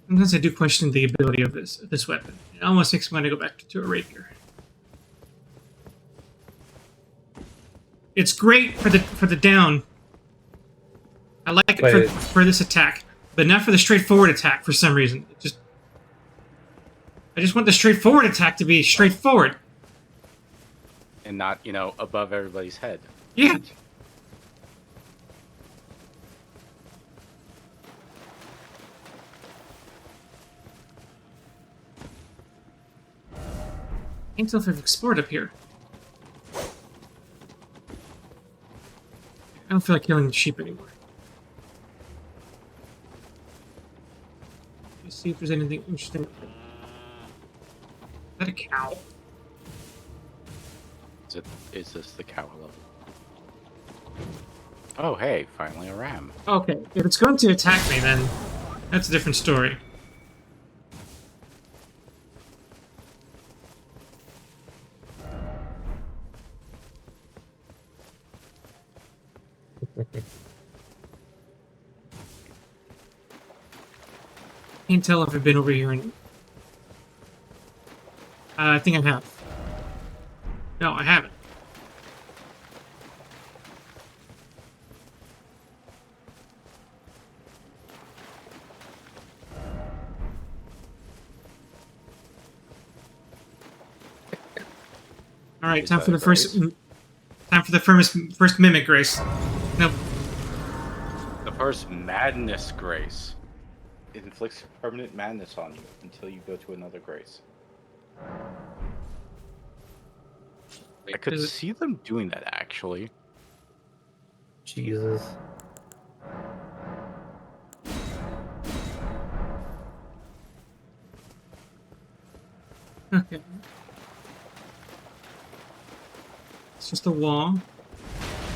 Sometimes I do question the ability of this weapon. It almost makes me want to go back to a rapier. It's great for the down. I like it for this attack, but not for the straightforward attack for some reason. I just want the straightforward attack to be straightforward. And not, you know, above everybody's head. Yeah. Can't tell if I've explored up here. I don't feel like killing the sheep anymore. Let's see if there's anything interesting. Is that a cow? Is this the cow level? Oh, hey, finally a ram. Okay, if it's going to attack me, then that's a different story. Can't tell if I've been over here. I think I have. No, I haven't. All right, time for the first mimic grace. Nope. The first madness grace. It inflicts permanent madness on you until you go to another grace. I could see them doing that, actually. Jesus. Okay. It's just a wall.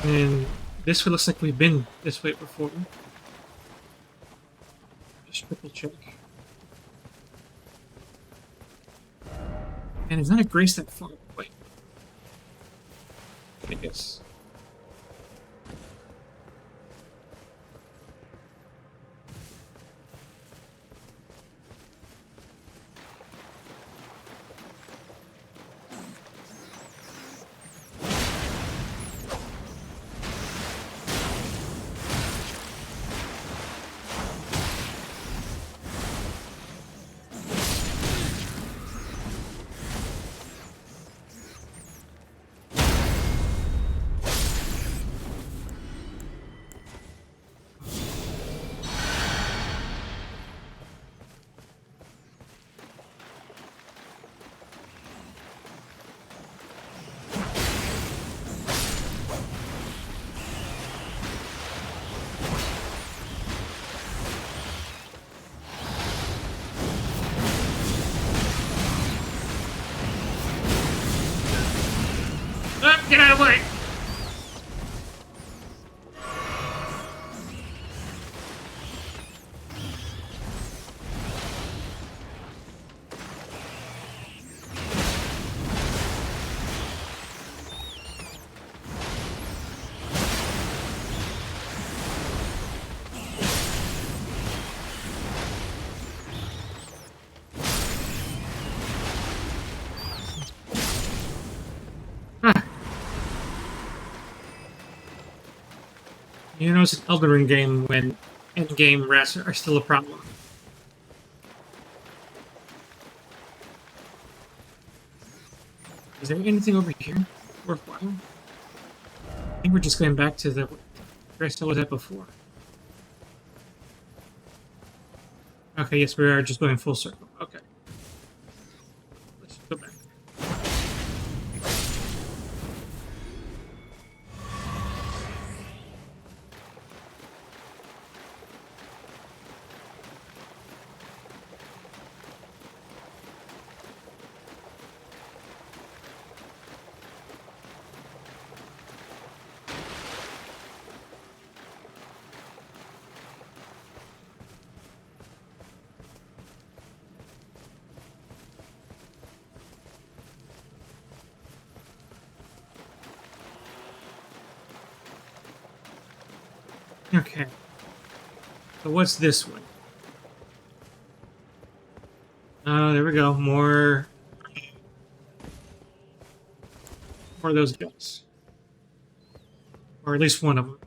And this way looks like we've been this way before. Just triple check. And it's not a grace that far away. I guess. You know, it's an Elden Ring game when end-game rats are still a problem. Is there anything over here worthwhile? I think we're just going back to the where I still was at before. Okay, yes, we are just going full circle. Okay. Let's go back. Okay. So what's this one? Oh, there we go. More of those guys. Or at least one of them.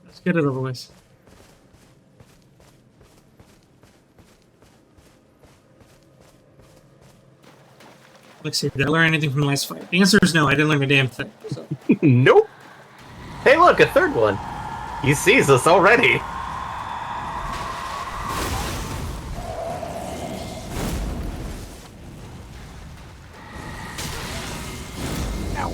Let's get it over with. Let's see, did I learn anything from the last fight? The answer is no, I didn't learn a damn thing. So. Nope. Hey, look, a third one. He sees us already. Ow.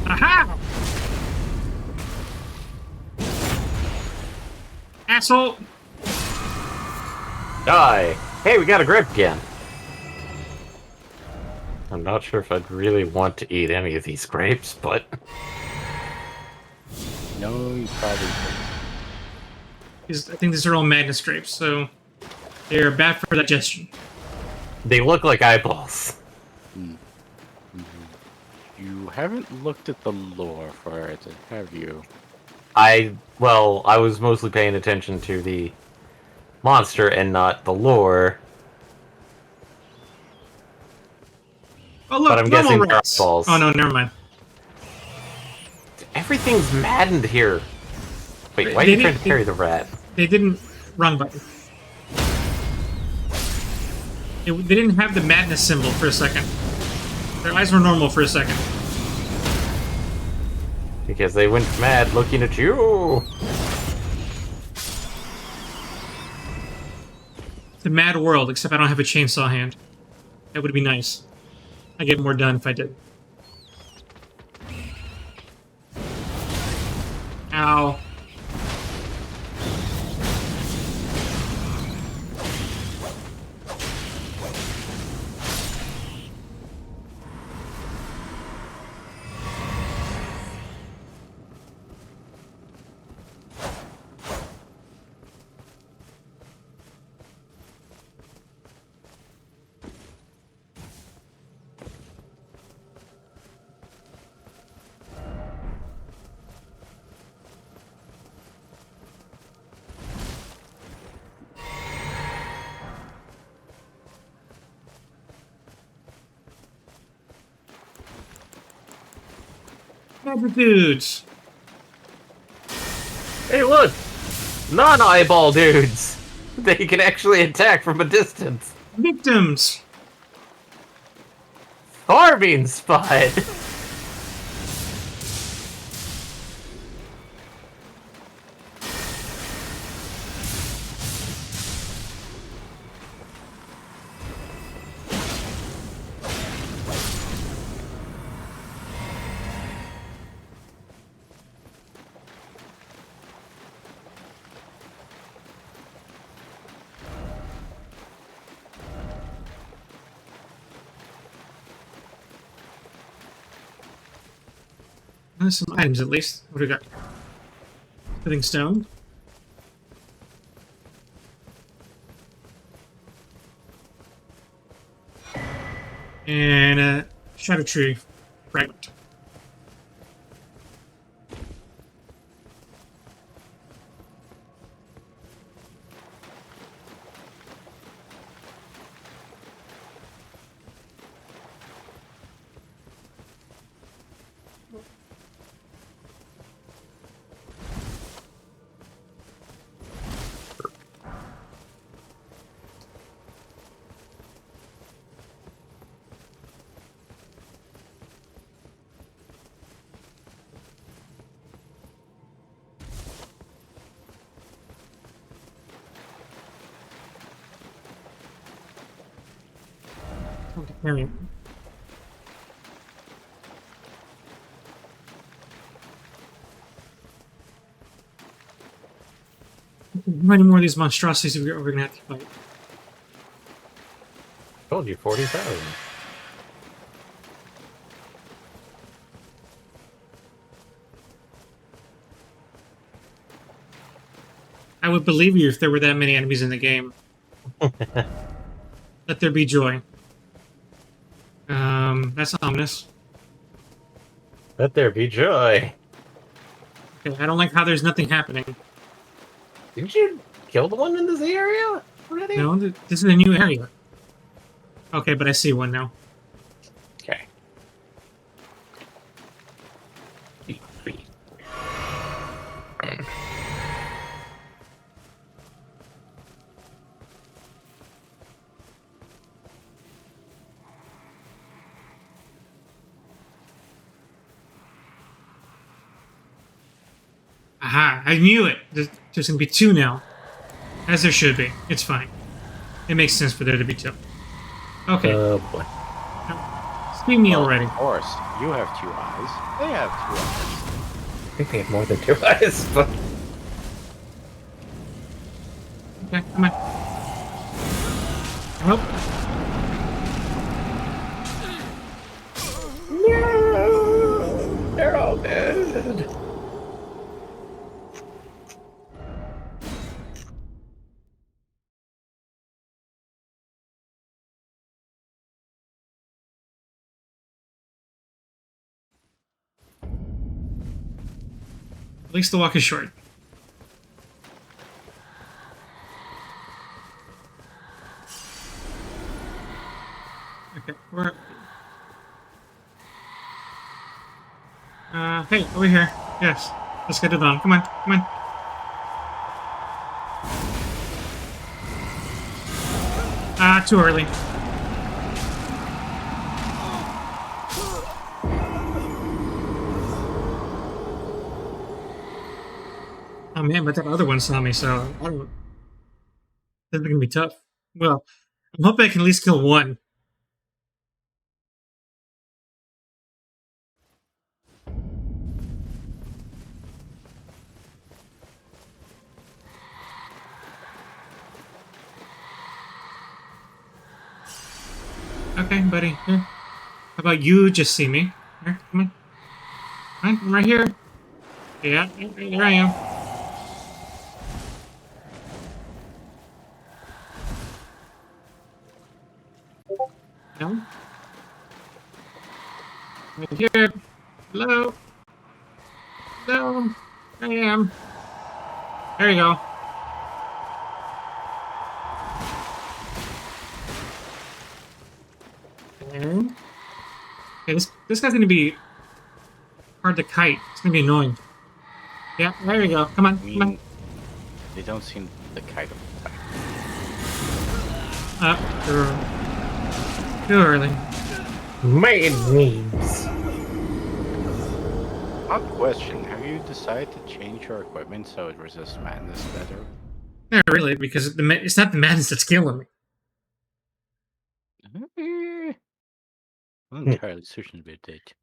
Aha! Asshole! Die. Hey, we got a grip again. I'm not sure if I'd really want to eat any of these grapes, but... No, you probably I think these are all madness grapes, so they're bad for digestion. they look like eyeballs. You haven't looked at the lore for it, have you? Well, I was mostly paying attention to the monster and not the lore. Oh look, But I'm normal guessing they're rats. eyeballs. Oh no, never mind. Everything's maddened here. Wait, why are They you trying didn't- to carry the rat? They didn't... Wrong button. They didn't have the madness symbol for a second. Their eyes were normal for a second. Because they went mad looking at you. It's a mad world, except I don't have a chainsaw hand. That would be nice. I'd get more done if I did. Ow. Magic dudes. Hey, look! Non-eyeball dudes! They can actually attack from a distance. Victims. Farming spot! There's some items at least. What do we got? Putting stone. And a shadow tree fragment. want to carry it. How many more of these monstrosities we're going to have to fight? Told you 40,000. I would believe you if there were that many enemies in the game. Let there be joy. That's ominous. Let there be joy. Okay, I don't like how there's nothing happening. Didn't you kill the one in this area already? No, this is a new area. Okay, but I see one now. Okay. Aha, I knew it. There's going to be two now. As there should be. It's fine. It makes sense for there to be two. Okay. Oh boy. See me already. Of course, you have 2 eyes. They have 2 eyes. I think they have more than 2 eyes, but... Okay, come on. Help. No! They're all dead. At least the walk is short. Okay, we're... hey, over here. Yes, let's get it on. Come on, come on. Too early. Oh man, but that other one saw me, so I don't... This is gonna be tough. Well, I'm hoping I can at least kill one. Okay, buddy. Here. How about you just see me? Here, come on. Come on, I'm right here. Yeah, here I am. No? Right here. Hello? Hello? There I am. There you go. Okay, this guy's gonna be hard to kite. It's gonna be annoying. Yeah, there you go. Come on, come on. They don't seem the kind of type. Too early. Made memes. Odd question. Have you decided to change your equipment so it resists madness better? Not really, because it's not the madness that's killing me. I'm not entirely certain about that.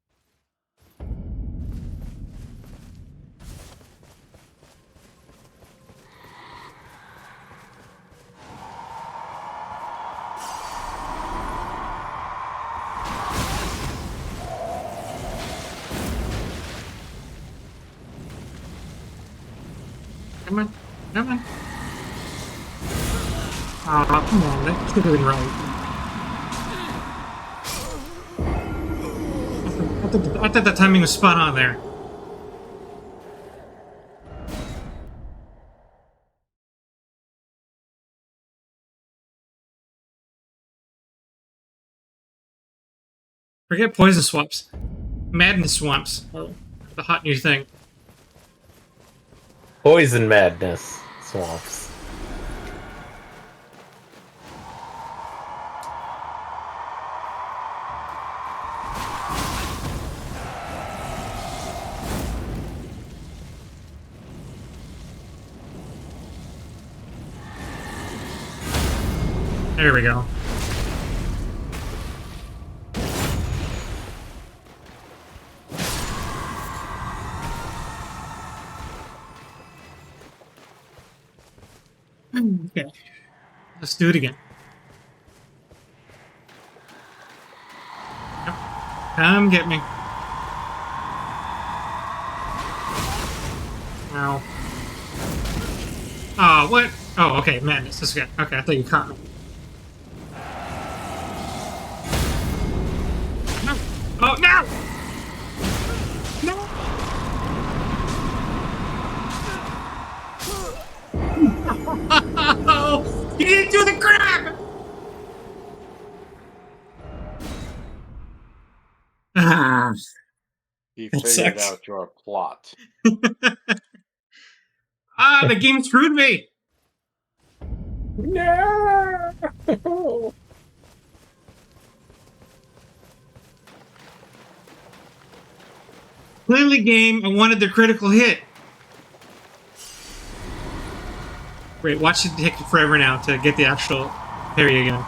Come on, come on. Oh, come on, that's doing right. I thought the timing was spot on there. Forget poison swamps. Madness swamps. Oh, the hot new thing. Poison madness swamps. There we go. Okay, let's do it again. Yep. Come get me. Ow. Oh, what? Oh, okay, madness. That's good. Okay, I thought you caught me. No. Oh, no! No! Oh, you didn't do the grab! Ah, He that figured sucks. out your plot. Ah, the game screwed me! No. Clearly, game, I wanted the critical hit. Wait, watch it take forever now to get the actual parry again.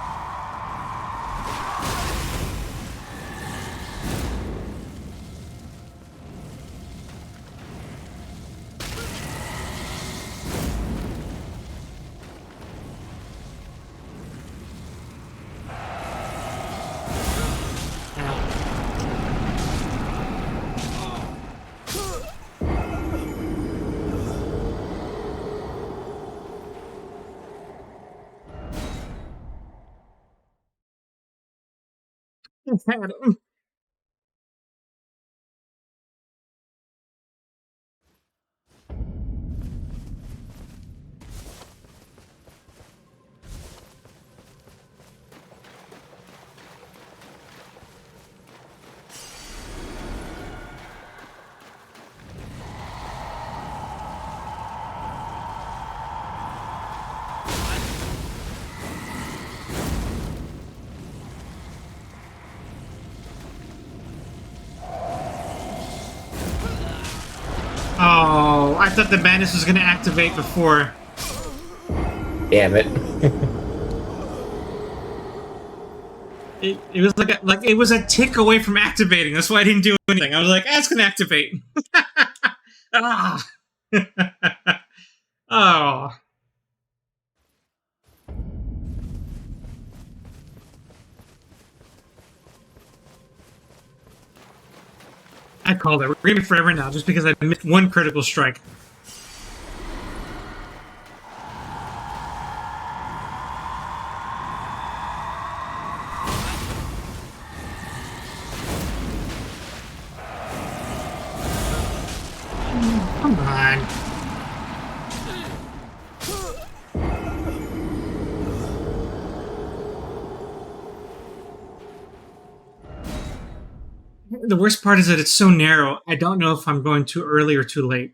Oh, I thought the madness was going to activate before. Damn it. It was like it was a tick away from activating. That's why I didn't do anything. I was like, it's going to activate. Ah. Oh. I called it. We're going to be forever now just because I missed one critical strike. Come on. The worst part is that it's so narrow. I don't know if I'm going too early or too late.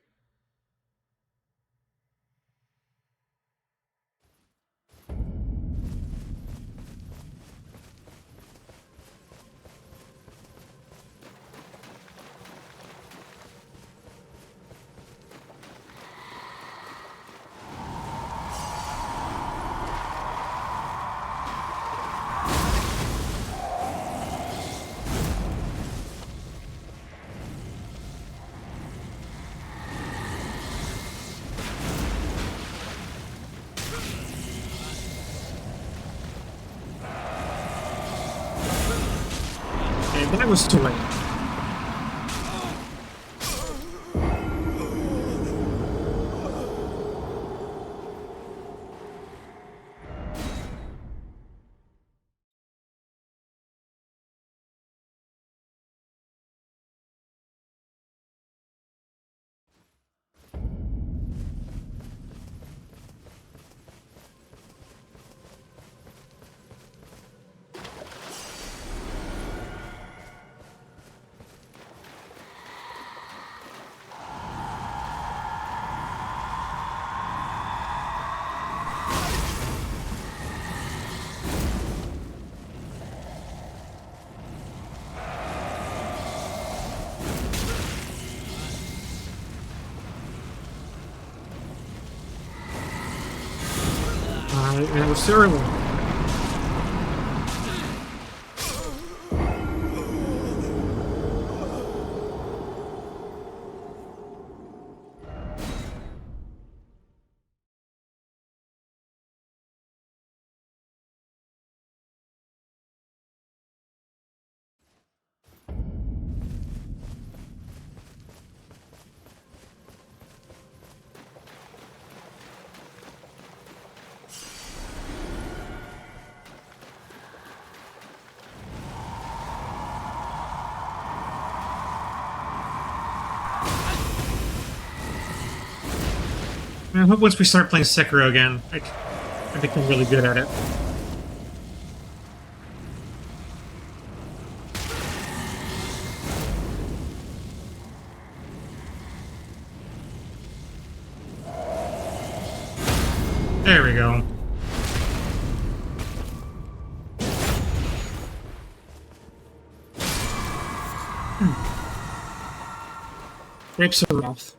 And that was too late. It was too early. I hope once we start playing Sekiro again, I become really good at it. There we go. Grapes of Wrath.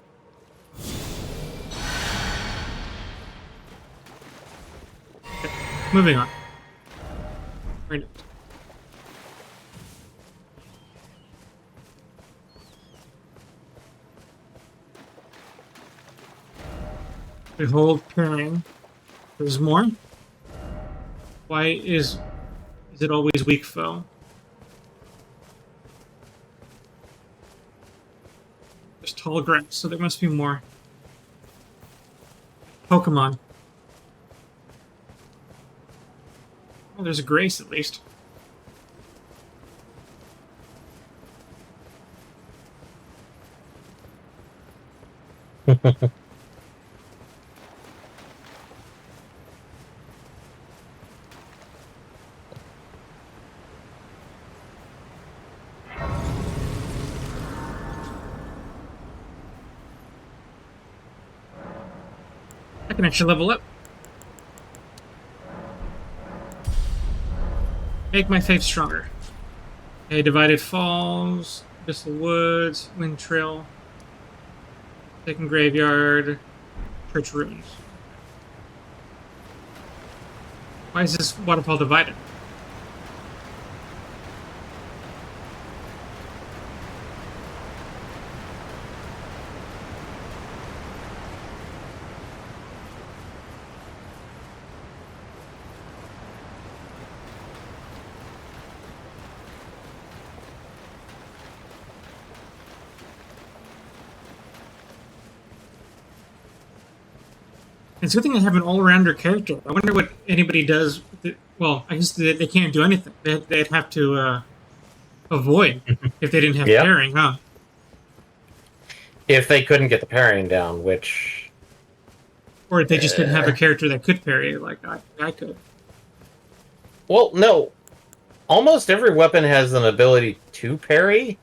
Okay, moving on. Right. Behold pairing. There's more. Why is it always weak foe? There's tall grass, so there must be more. Pokemon. Oh, there's a Grace at least. I can actually level up. Make my faith stronger. Okay, Divided Falls, Abyssal Woods, Wind Trail, Second Graveyard, Church Ruins. Why is this waterfall divided? It's a good thing they have an all-rounder character. I wonder what anybody does. Well, I guess they can't do anything. They'd have to avoid if they didn't have Yep. pairing, huh? If they couldn't get the parrying down, which... Or if they just didn't have a character that could parry, like I could. Well, no. Almost every weapon has an ability to parry.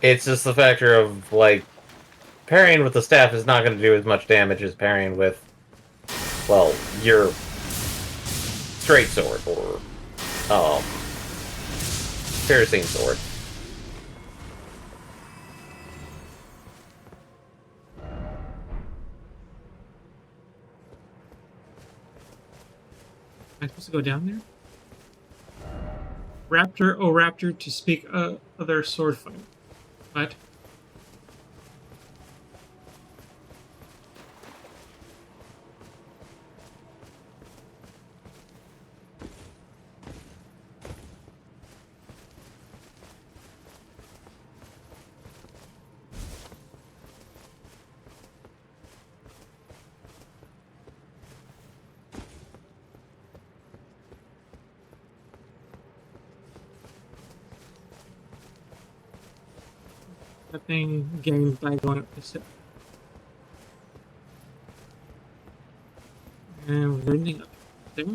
It's just the factor of, like, parrying with the staff is not going to do as much damage as parrying with, well, your straight sword or piercing sword. Am I supposed to go down there? Raptor, oh Raptor, to speak other sword fight. What? Nothing gained by going up this hill. And we're ending up there.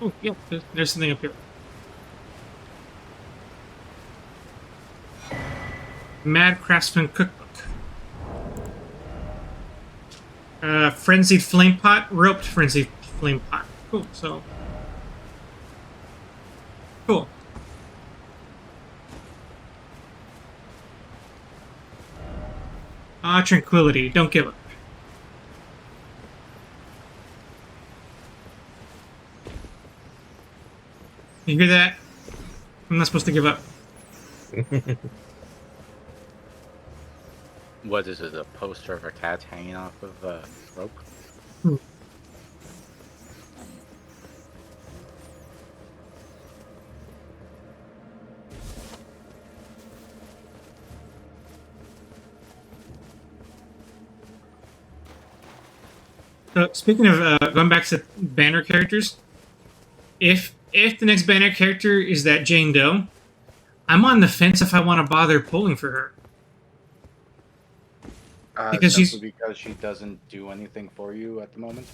Oh, yeah, there's something up here. Mad Craftsman Cookbook. Frenzied Flame Pot, Roped Frenzied Flame Pot. Cool, so... Cool. Tranquility, don't give up. You hear that? I'm not supposed to give up. What is it? A poster of a cat hanging off of a rope? Hmm. So speaking of going back to banner characters, if the next banner character is that Jane Doe, I'm on the fence if I want to bother pulling for her because Simply because she doesn't do anything for you at the moment.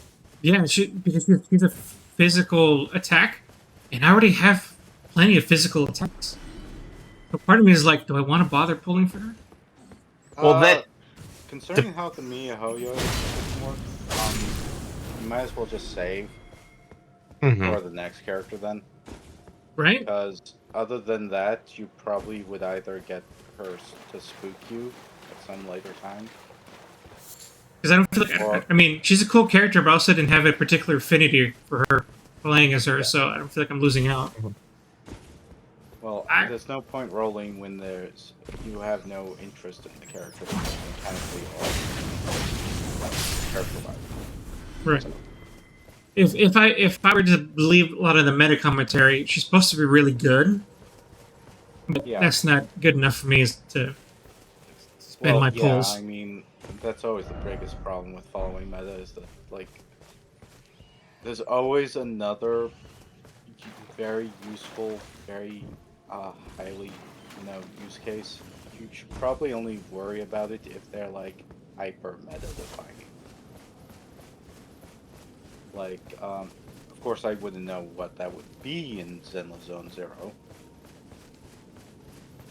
because she's a physical attack, and I already have plenty of physical attacks. So part of me is like, do I want to bother pulling for her? Well, that- Concerning how the Miyahoyo system works, you might as well just save for the next character then. Right? Because other than that, you probably would either get her to spook you at some later time. Because I don't feel like I mean, she's a cool character, but I also didn't have a particular affinity for her playing as her, so I don't feel like I'm losing out. Well, there's no point rolling when you have no interest in the character mechanically or character-wise. Right. If I were to believe a lot of the meta commentary, she's supposed to be really good. But that's not good enough for me to spend my pulls. I mean, that's always the biggest problem with following meta is that, like, there's always another very useful, very highly, use case. You should probably only worry about it if they're, like, hyper meta defining. Like, of course I wouldn't know what that would be in Zenless Zone Zero.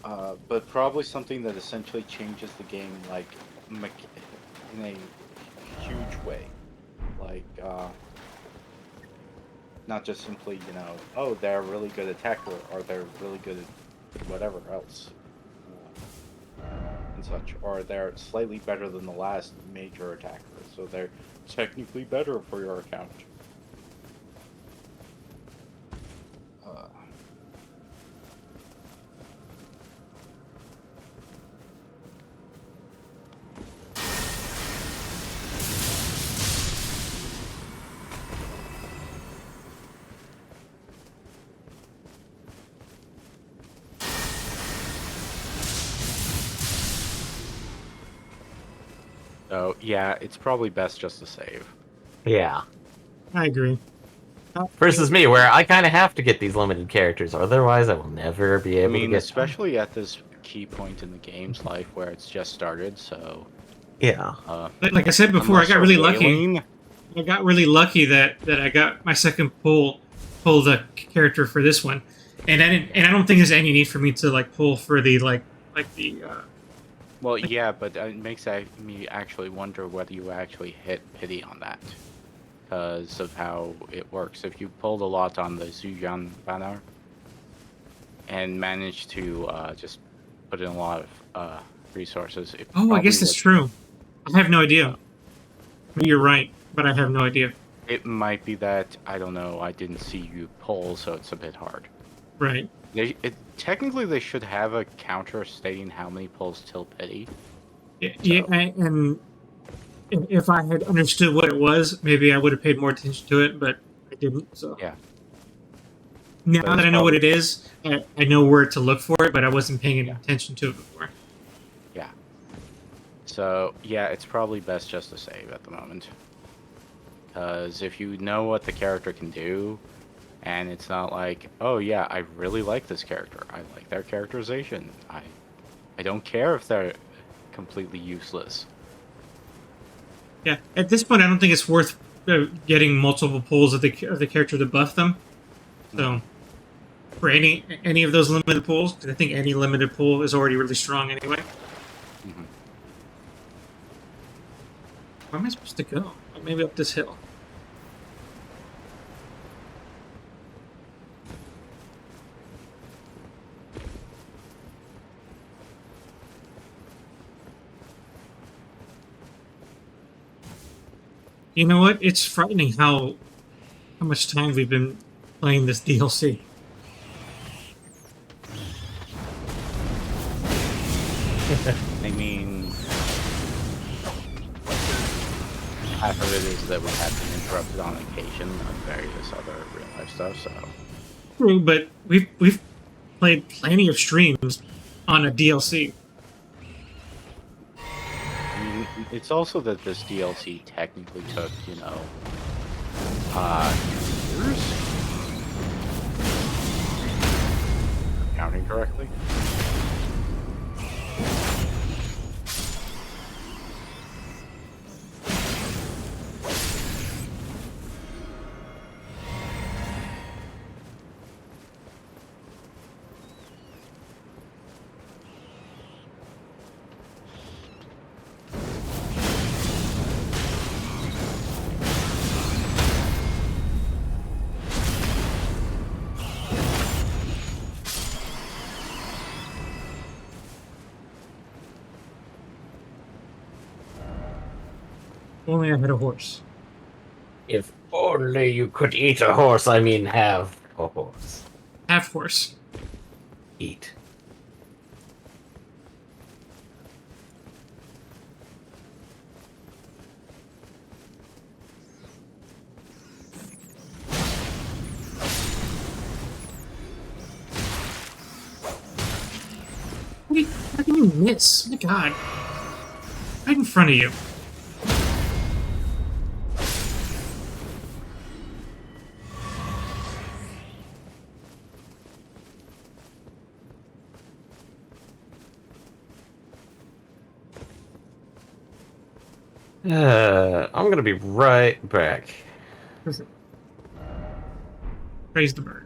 But probably something that essentially changes the game, like, in a huge way. Like, not just simply, oh, they're a really good attacker, or they're really good at whatever else. And such. Or they're slightly better than the last major attacker, so they're technically better for your account. So, yeah, it's probably best just to save. Yeah. I agree. Versus me, where I kind of have to get these limited characters, otherwise I will never be able to get especially at this key point in the game's life where it's just started, so... Yeah. Like I said before, I got really lucky. I got really lucky that I got my second pull the character for this one, and I don't think there's any need for me to like pull for the Well, yeah, but it makes me actually wonder whether you actually hit pity on that, because of how it works. If you pulled a lot on the Zhujian banner and managed to just put in a lot of resources, I guess that's true. I have no idea. You're right, but I have no idea. It might be that, I don't know, I didn't see you pull, so it's a bit hard. Right. Technically, they should have a counter stating how many pulls till pity. Yeah, and if I had understood what it was, maybe I would have paid more attention to it, but I didn't. So yeah. Now that I know what it is, I know where to look for it, but I wasn't paying attention to it before. Yeah. So yeah, it's probably best just to save at the moment, because if you know what the character can do. And it's not like, oh yeah, I really like this character. I like their characterization. I don't care if they're completely useless. Yeah, at this point, I don't think it's worth getting multiple pulls of the character to buff them. So, for any of those limited pulls, because I think any limited pull is already really strong anyway. Mm-hmm. Where am I supposed to go? Maybe up this hill. You know what? It's frightening how much time we've been playing this DLC. I mean, half of it is that we have been interrupted on occasion on various other real life stuff. So true, but we've played plenty of streams on a DLC. it's also that this DLC technically took, years? Counting correctly? Only I had a horse. If only you could eat a horse, I mean have a horse. Half horse. Eat. How can you miss? Oh my god. Right in front of you. I'm gonna be right back. Praise the bird.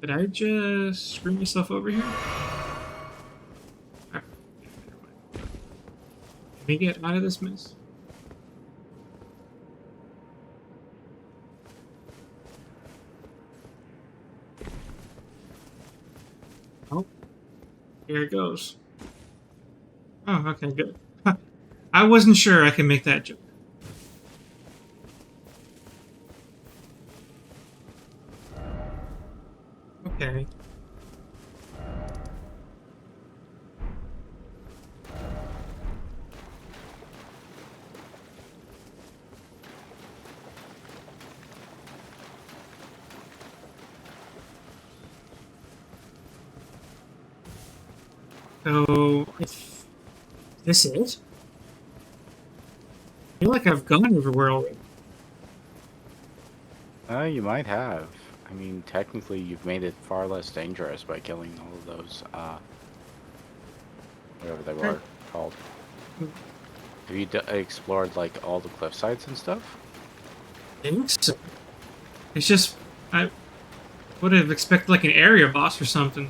Did I just screw myself over here? Ah, never mind. Can we get out of this mess? Oh, here it goes. Oh, okay, good. I wasn't sure I could make that jump. Okay. So, if this is? I feel like I've gone everywhere already. You might have. I mean, technically, you've made it far less dangerous by killing all of those, whatever they were called. Have you explored, like, all the cliff sides and stuff? I think so. It's just, I would have expected like an area boss or something.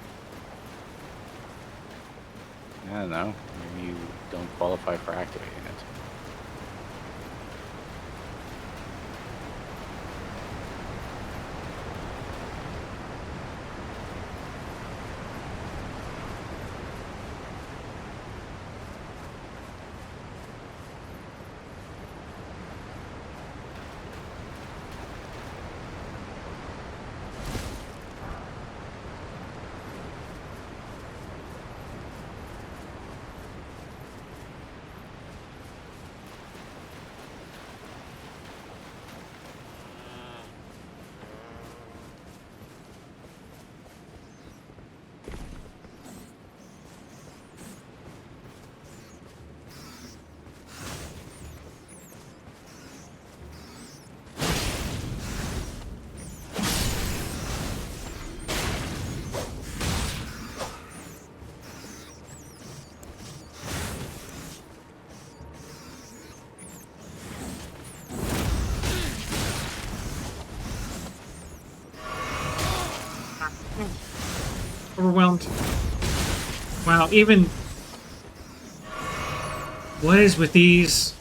I don't know. Maybe you don't qualify for activating it. Overwhelmed. Wow, even... What is with these?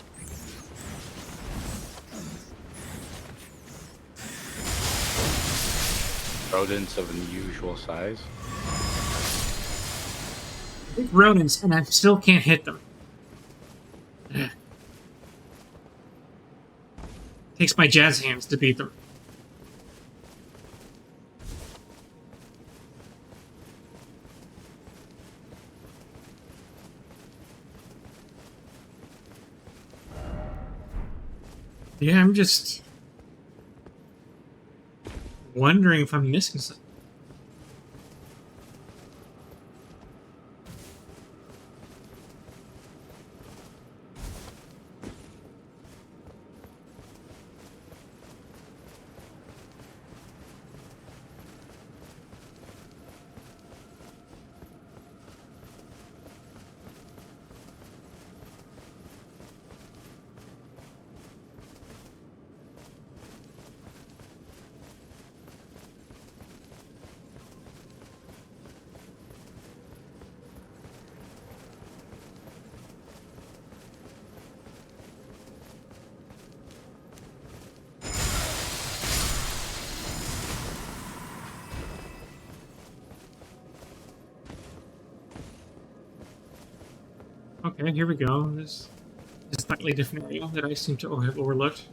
Rodents of unusual size. Big rodents, and I still can't hit them. Ugh. Takes my jazz hands to beat them. Yeah, I'm just wondering if I'm missing something. Okay, here we go. This is a slightly different area that I seem to have overlooked.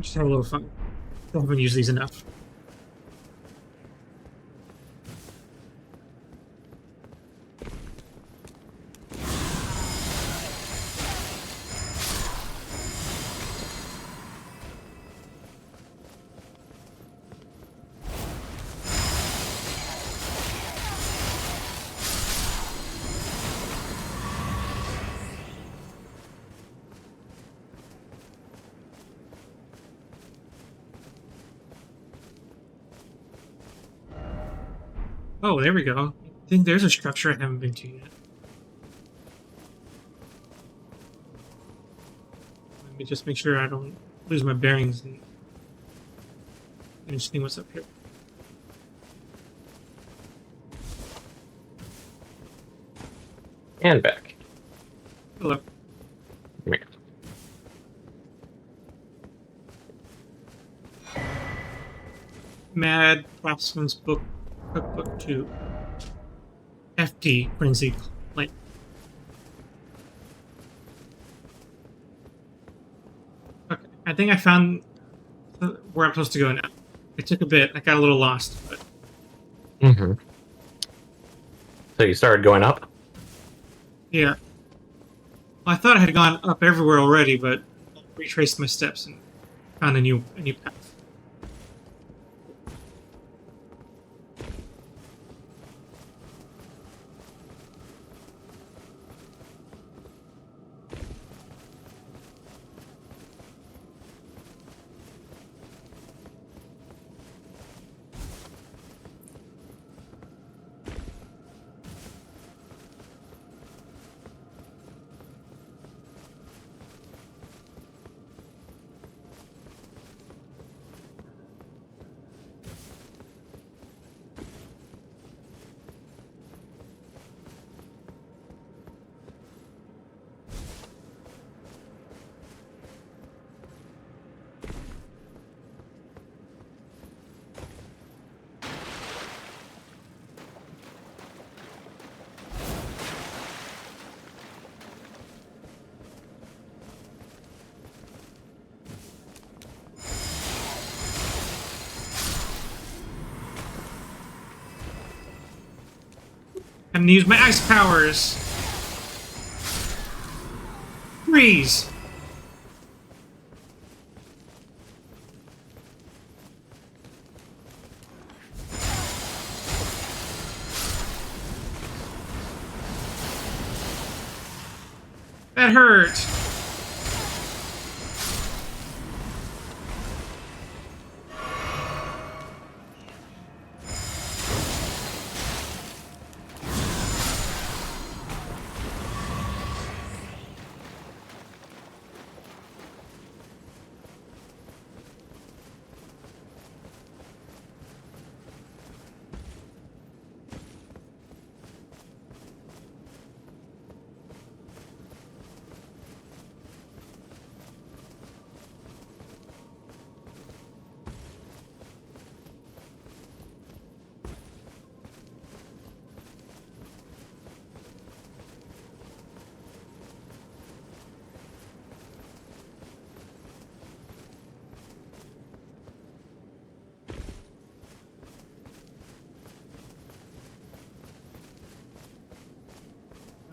Just have a little fun. Don't haven't used these enough. Oh, there we go. I think there's a structure I haven't been to yet. Let me just make sure I don't lose my bearings and finish seeing what's up here. And back. Hello. Come here. Mad Craftsman's Book Cookbook 2. FD Frenzy Link. Okay, I think I found where I'm supposed to go now. It took a bit. I got a little lost, but Mm-hmm. So you started going up? yeah. Well, I thought I had gone up everywhere already, but I retraced my steps and found a new path. I'm gonna use my ice powers. Freeze. That hurt.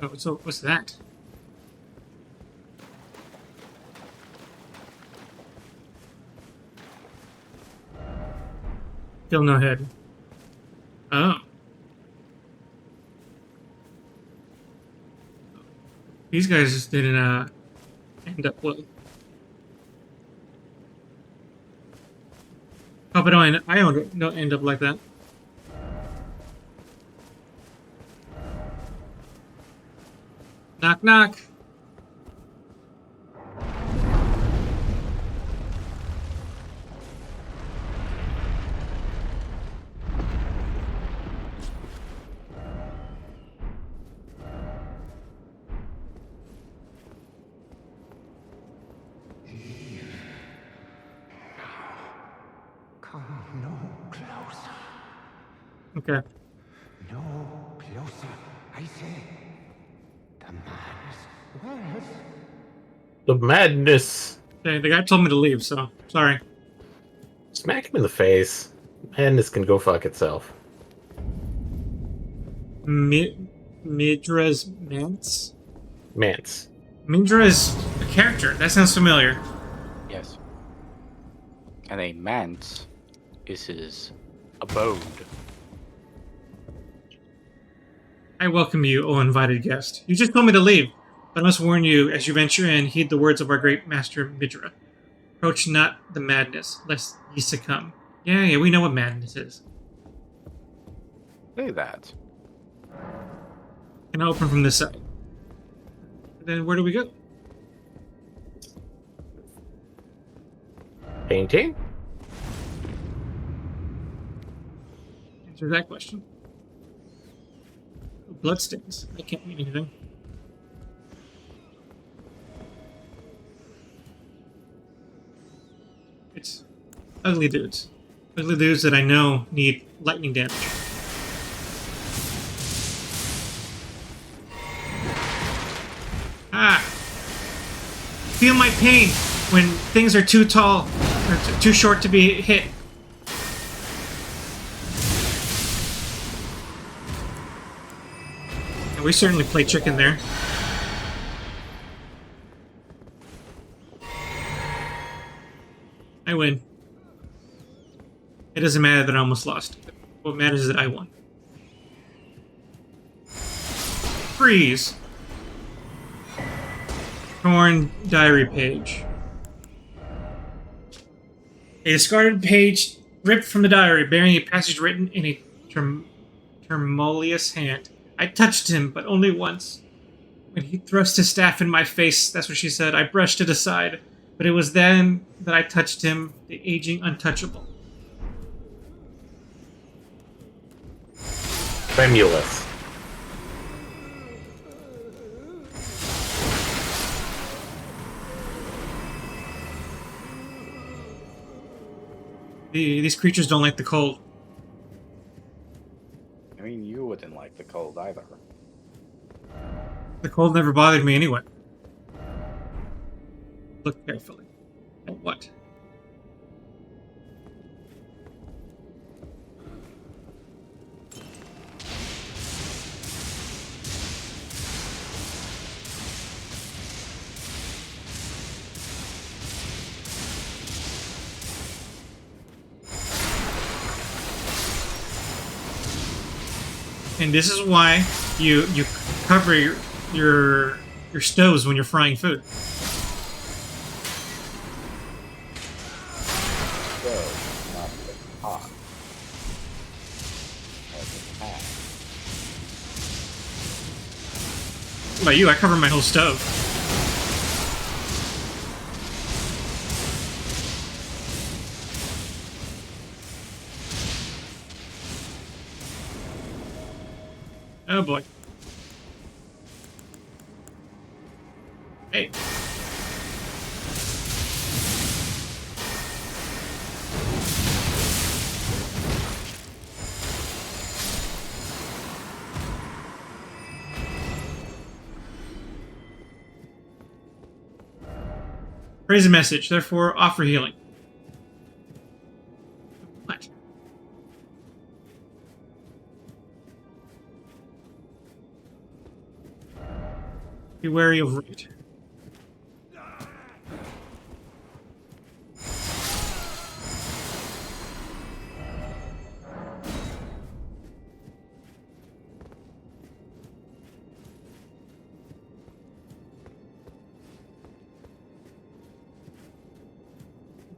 Oh, so what's that? Still no head. Oh. These guys just didn't end up well. Oh, but I don't end up like that. Knock, knock. Come no closer. Okay. No closer, I say. The man's wealth. The madness. Okay, the guy told me to leave, so sorry. Smack him in the face. Madness can go fuck itself. Midra's Mance? Mance. Mindra is a character. That sounds familiar. Yes. And a manse is his abode. I welcome you, O invited guest. You just told me to leave, but I must warn you, as you venture in, heed the words of our great master Midra. Approach not the madness, lest ye succumb. Yeah, we know what madness is. Say that. Can I open from this side? Then where do we go? Painting? Answer that question. Bloodstains. I can't mean anything. It's ugly dudes. Ugly dudes that I know need lightning damage. Ah! Feel my pain when things are too tall or too short to be hit. And we certainly play chicken there. I win. It doesn't matter that I almost lost. What matters is that I won. Freeze! Torn diary page. A discarded page ripped from the diary, bearing a passage written in a tremulous hand. I touched him, but only once. When he thrust his staff in my face, that's what she said, I brushed it aside. But it was then that I touched him, the aging untouchable. Tremulous. These creatures don't like the cold. I mean, you wouldn't like the cold either. The cold never bothered me anyway. Look carefully. At what? And this is why you cover your stoves when you're frying food. So, not the pot. Or the pan. What about you? I cover my whole stove. Oh boy. Hey. Praise the message, therefore offer healing. What? Be wary of right.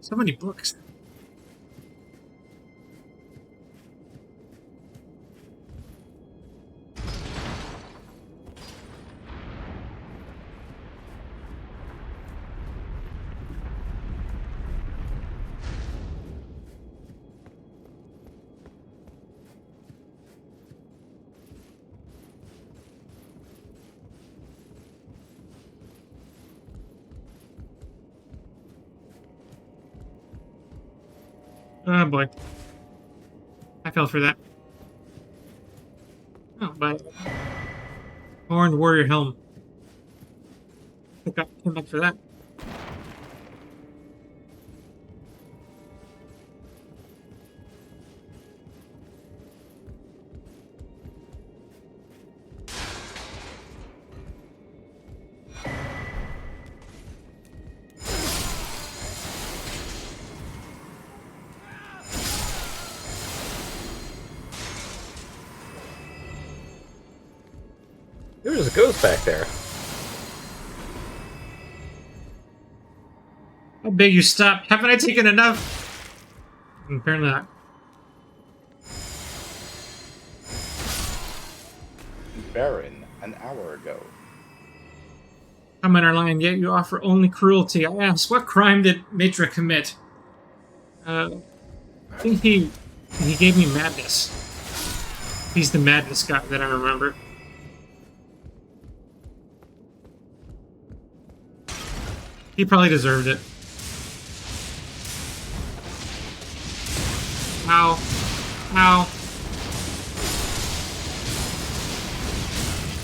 So many books. Oh boy. I fell for that. Oh, but Horned Warrior Helm. I got came back for that. There's a ghost back there. How big you stop? Haven't I taken enough? Apparently not. Baron, an hour ago. I'm in our line, yet you offer only cruelty. I ask, what crime did Mitra commit? I think he gave me madness. He's the madness guy that I remember. He probably deserved it. Ow. Ow.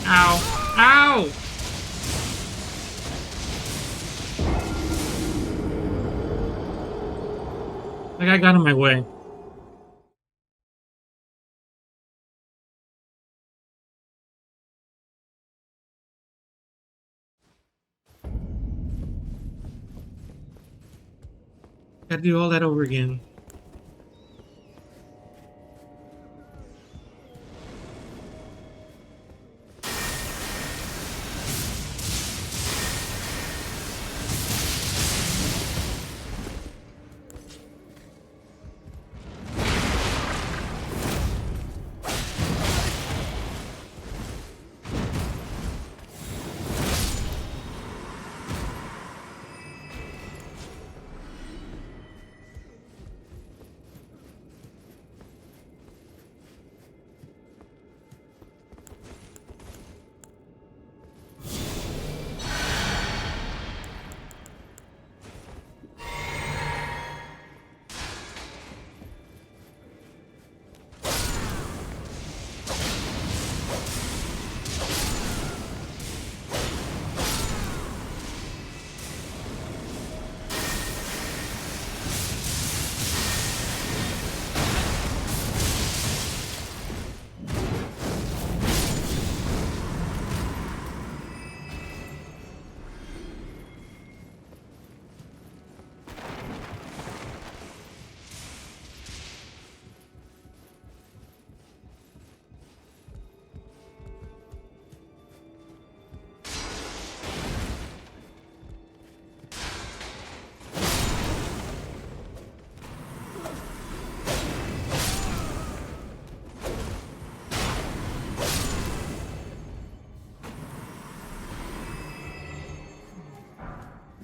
Ow. Ow! That guy got in my way. Gotta do all that over again.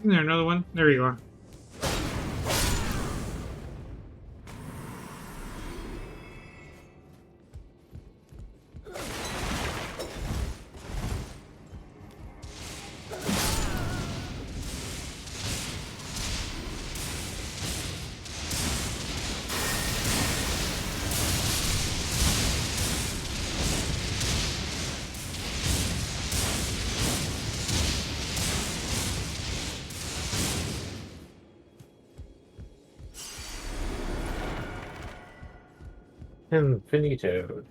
Isn't there another one? There you are. Infinito.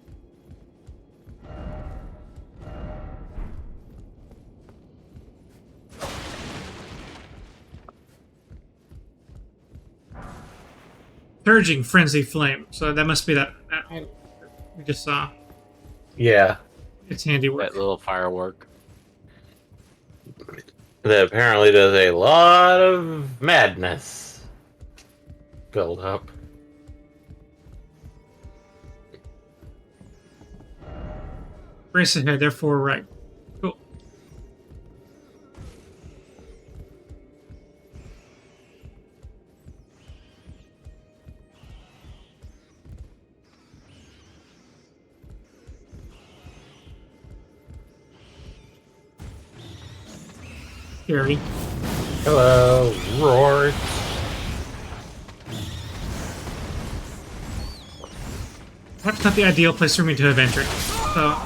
Surging Frenzy Flame. So that must be that item we just saw. Yeah. It's handiwork. That little firework. That apparently does a lot of madness build up. Race ahead, therefore right. Cool. Scary. Hello, roar. Perhaps not the ideal place for me to have entered. So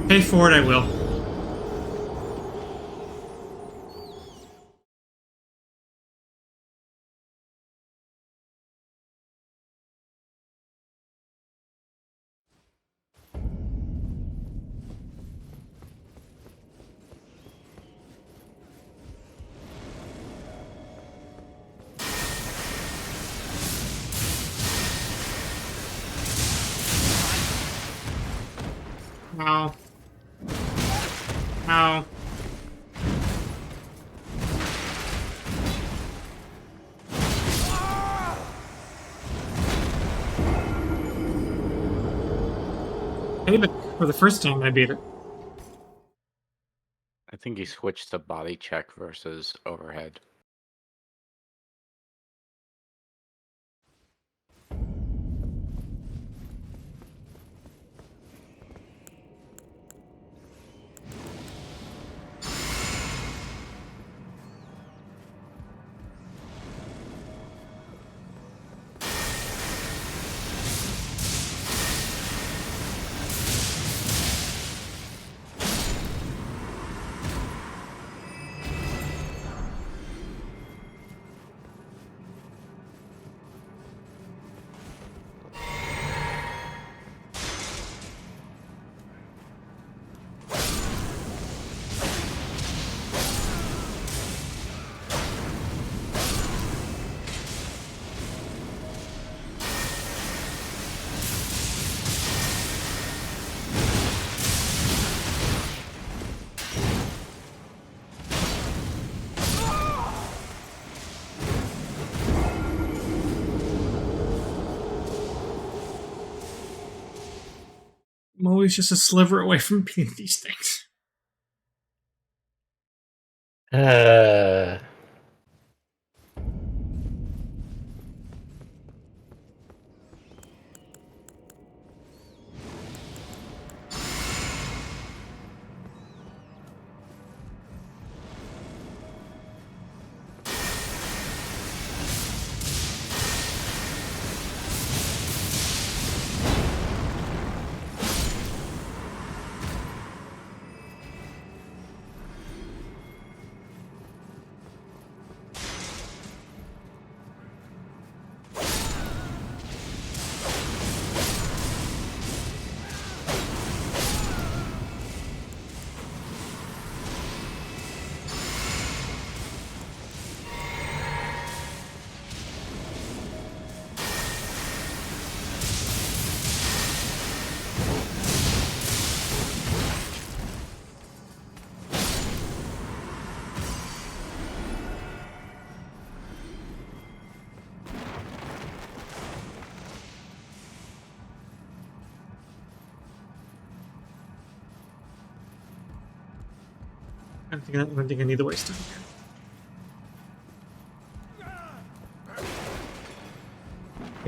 pay for it, I will. Ow. Ow. Payback for the first time I beat it. I think he switched to body check versus overhead. I'm always just a sliver away from beating these things. Uh, I don't think I need to waste time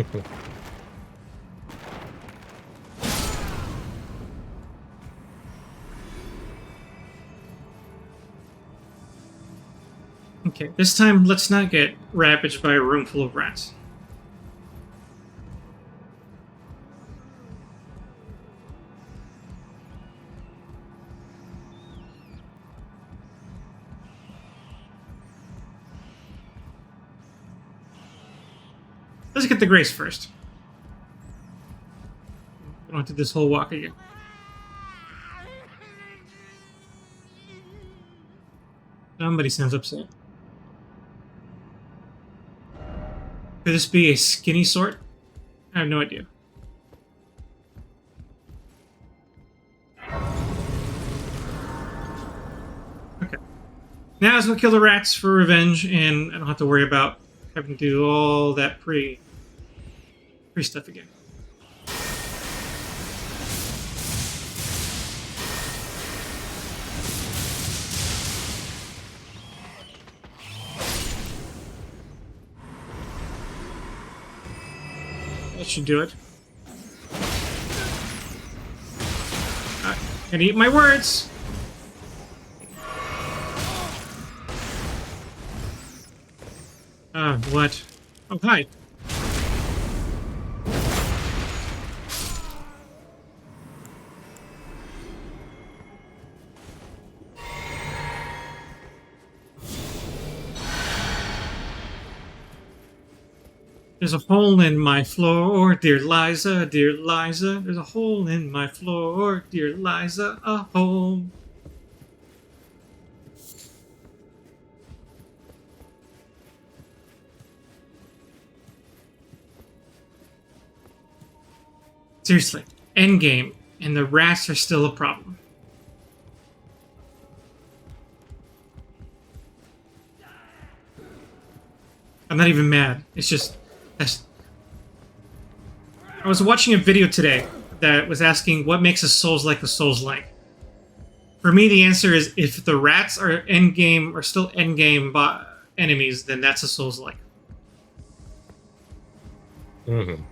here. Okay, this time let's not get ravaged by a room full of rats. Let's get the grace first. I don't do this whole walk again. Somebody sounds upset. Could this be a skinny sort? I have no idea. Okay. Now let's go kill the rats for revenge, and I don't have to worry about having to do all that pre stuff again. That should do it. I can eat my words. What? Oh, hi. There's a hole in my floor, dear Liza, dear Liza. There's a hole in my floor, dear Liza, a hole. Seriously, endgame, and the rats are still a problem. I'm not even mad. It's just that's. I was watching a video today that was asking what makes a Souls-like a Souls-like. For me, the answer is if the rats are endgame or still endgame enemies, then that's a Souls-like. Mm-hmm.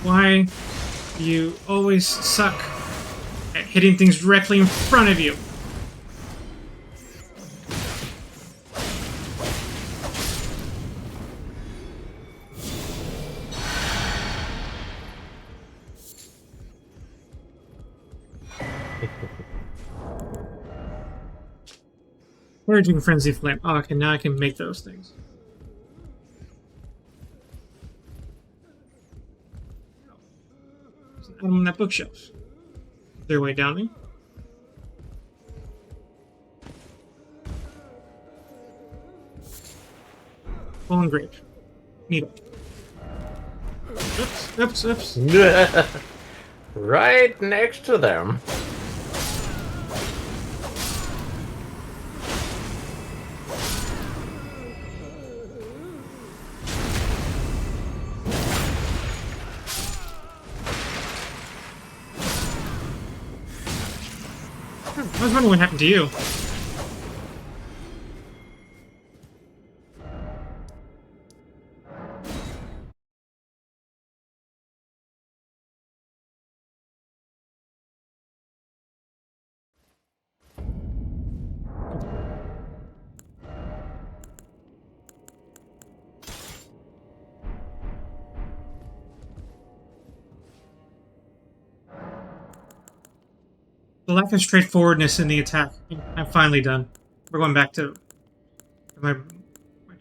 Why do you always suck at hitting things directly in front of you? Purging Frenzy Flame. Oh, okay, now I can make those things. There's an item on that bookshelf. Their way down me. Fallen Grape. Needle. Oops, oops, oops. Right next to them. I was wondering what happened to you. The lack of straightforwardness in the attack. I'm finally done. We're going back to my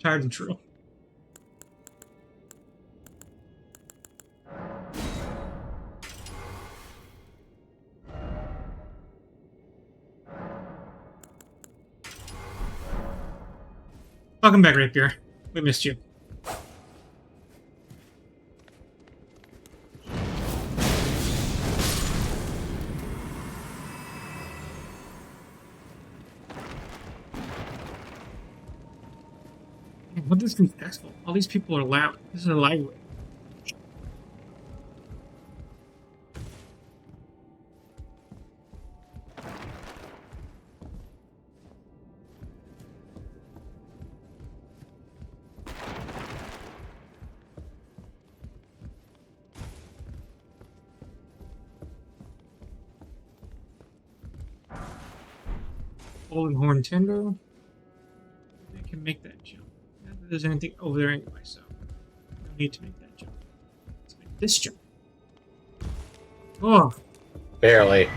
tired and true. Welcome back, Rapier. We missed you. Man, what is this festival? All these people are loud. This is a library. Golden Horn Tender. I can make that jump. Not that there's anything over there anyway, so no need to make that jump. Let's make this jump. Oh, Barely.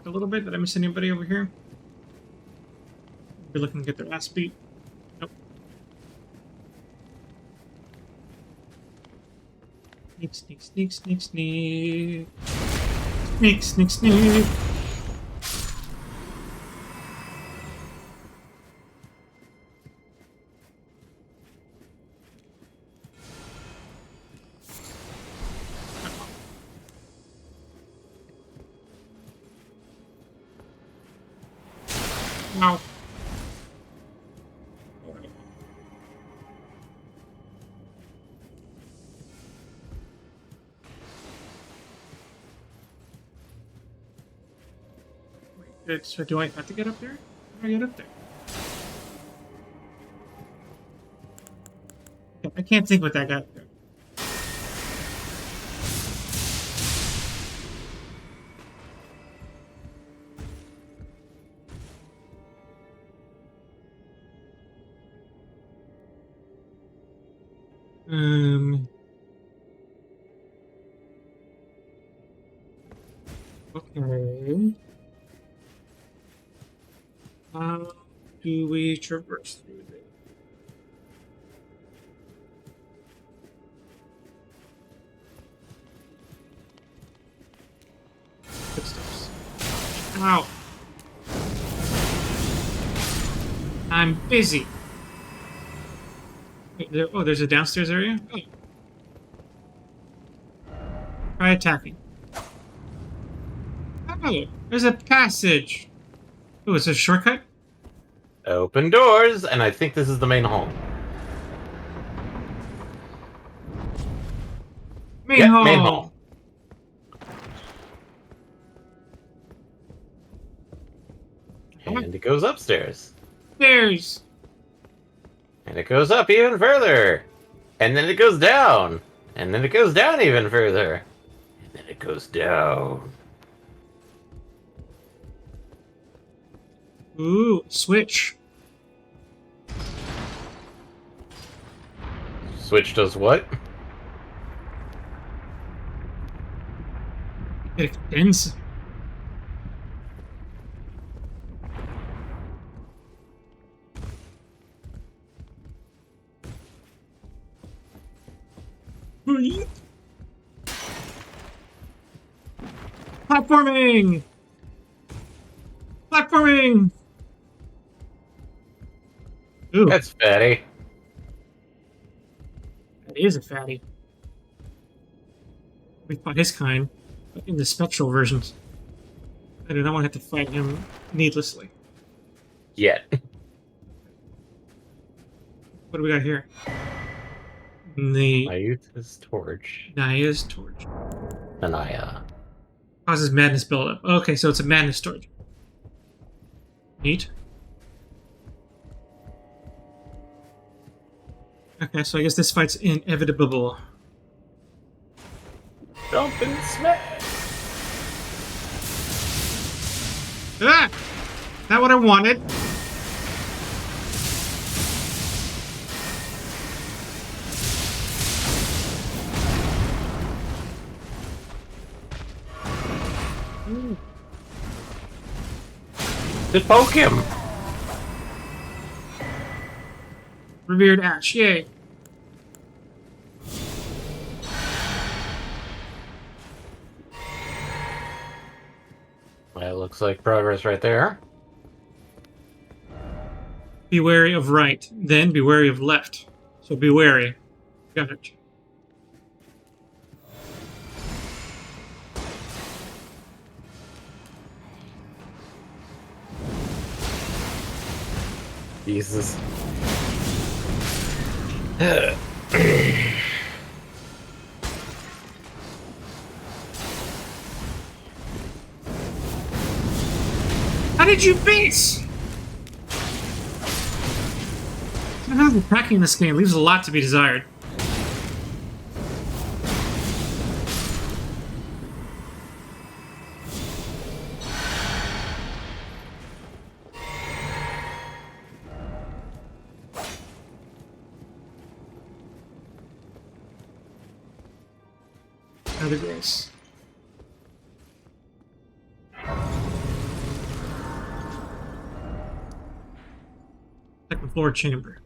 back a little bit. Did I miss anybody over here? We're looking to get their last beat. Nope. Sneak, sneak, sneak, sneak, sneak. Sneak, sneak, sneak. Wow. Wait, so do I have to get up there? How do I get up there? I can't think what that got there. Okay. How do we traverse through this? Footsteps. Ow. I'm busy. Wait, there's a downstairs area? Oh. Try attacking. Oh, there's a passage. Oh, it's a shortcut? Open doors, and I think this is the main hall. Main hall. Main hall. And it goes upstairs. Stairs. And it goes up even further. And then it goes down. And then it goes down even further. And then it goes down. Ooh, switch. Switch does what? It extends. Platforming! Platforming! Ooh, That's fatty. that is a fatty. We fought his kind in the spectral versions. I do not want to have to fight him needlessly. Yet. What do we got here? The Ayutha's torch. Naya's torch. Anaya. Causes madness buildup. Okay, so it's a madness torch. Neat. Okay, so I guess this fight's inevitable. Jump and smash! Ah! Not what I wanted. Ooh. Just poke him! Revered Ash, yay. Well, looks like progress right there. Be wary of right, then be wary of left. So be wary. Got it. Jesus. did you miss? Somehow the tracking in this game leaves a lot to be desired. Another grace. Second floor chamber.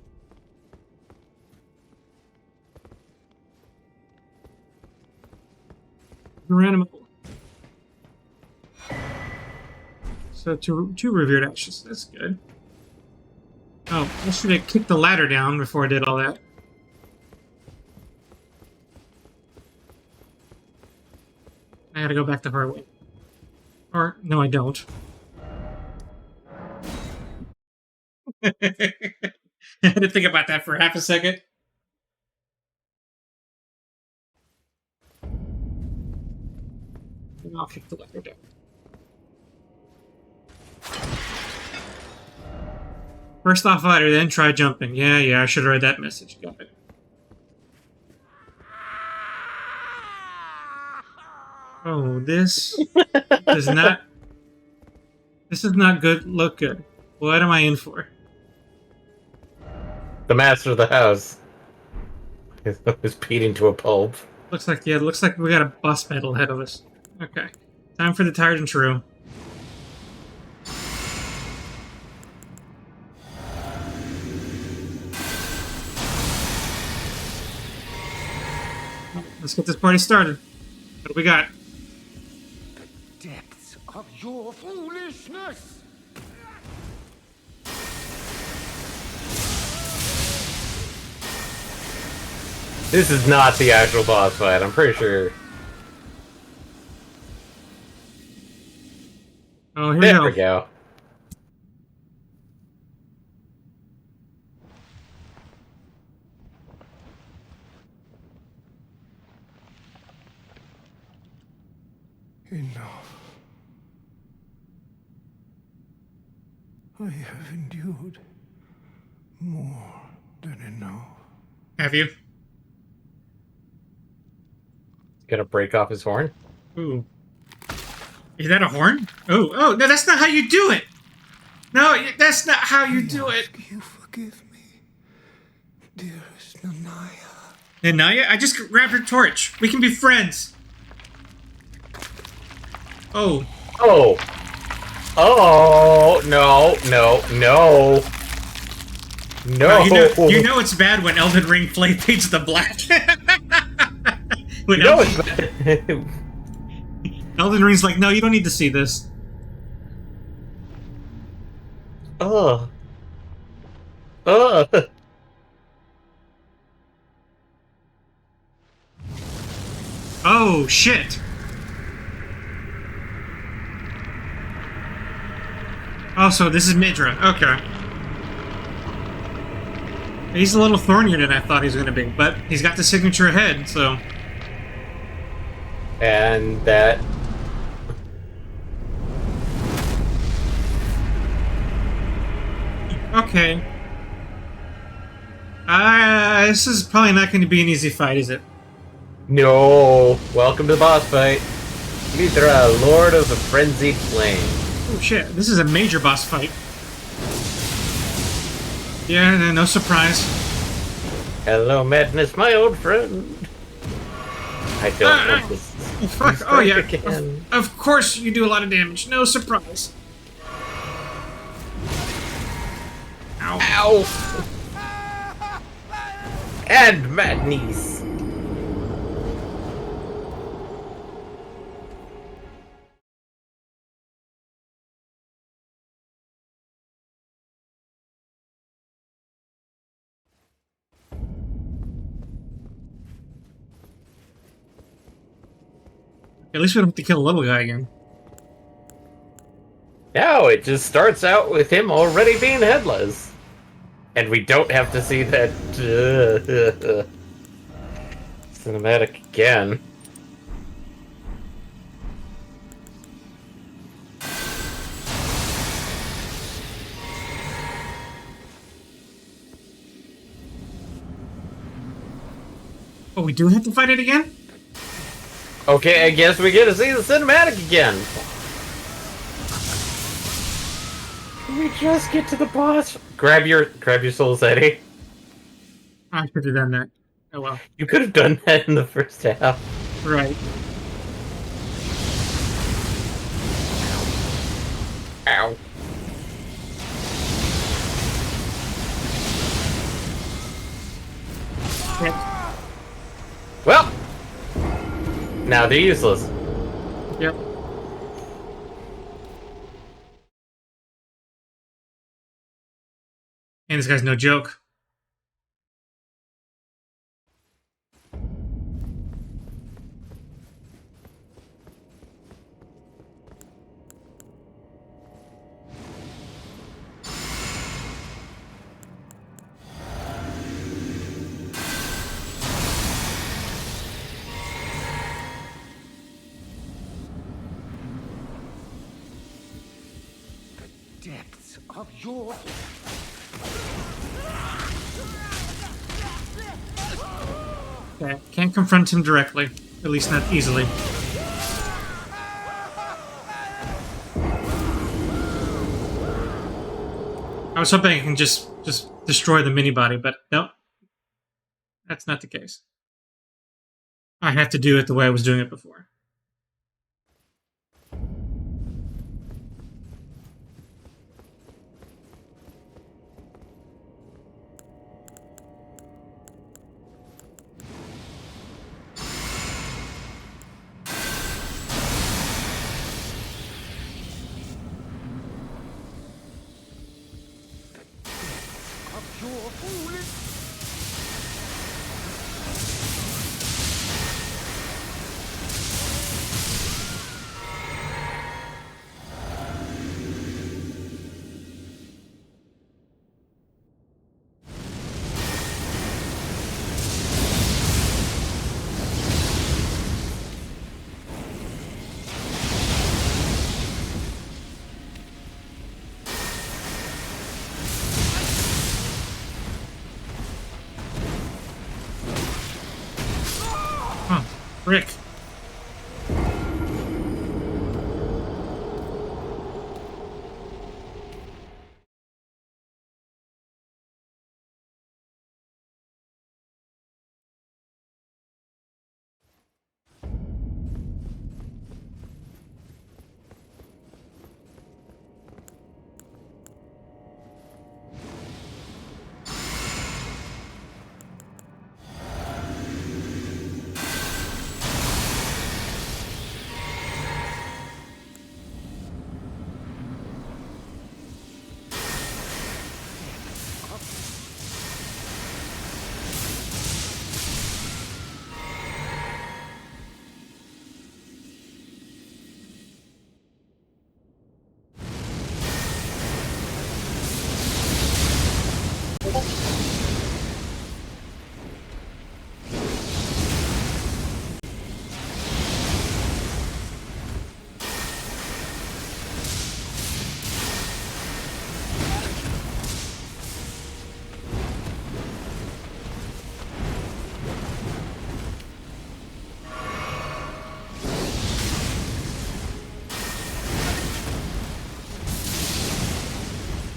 Random. So two revered ashes. That's good. Oh, I should have kicked the ladder down before I did all that. I gotta go back the hard way. Or, no, I don't. I had to think about that for half a second. And I'll kick the ladder down. First off ladder, then try jumping. Yeah, I should have read that message. Got it. Oh, this does not... This is not good. Look good. What am I in for? The master of the house is beating to a pulp. Looks like we got a boss battle ahead of us. Okay. Time for the tired and true. Let's get this party started. What do we got? Depths of your foolishness! This is not the actual boss fight, I'm pretty sure. Oh, here There we we go. go. Enough. I have endured more than enough. Have you? Gonna break off his horn? Ooh. Is that a horn? Oh, no, that's not how you do it! No, that's not how you do it! You forgive me, dearest Nanaya. And Naya, I just grabbed her torch. We can be friends. Oh. Oh! Oh! No! No! You know it's bad when Elden Ring fades the black. When No, Elden, it's Elden Ring's like, no, you don't need to see this. Ugh. Ugh. Oh, shit. Oh, so this is Midra. Okay. He's a little thornier than I thought he was going to be, but he's got the signature head, so... And that... Okay. This is probably not going to be an easy fight, is it? No! Welcome to the boss fight. Mithra, Lord of the Frenzied Flame. Oh shit, this is a major boss fight. Yeah, no surprise. Hello, Madness, my old friend. I don't want this. Oh, fuck. to Oh, yeah. strike again. Of course you do a lot of damage. No surprise. Ow. Ow! And Madness. At least we don't have to kill a little guy again. No, it just starts out with him already being headless. And we don't have to see that cinematic again. Oh, we do have to fight it again? Okay, I guess we get to see the cinematic again. Can we just get to the boss? Grab your souls, Eddie. I should have done that. Oh well. You could have done that in the first half. Right. Ow. Yep. Well, now they're useless. Yep. And this guy's no joke. Depths of your... Okay. Can't confront him directly. At least not easily. I was hoping I can just destroy the mini body, but nope. That's not the case. I have to do it the way I was doing it before. of your foolish... Oh, frick.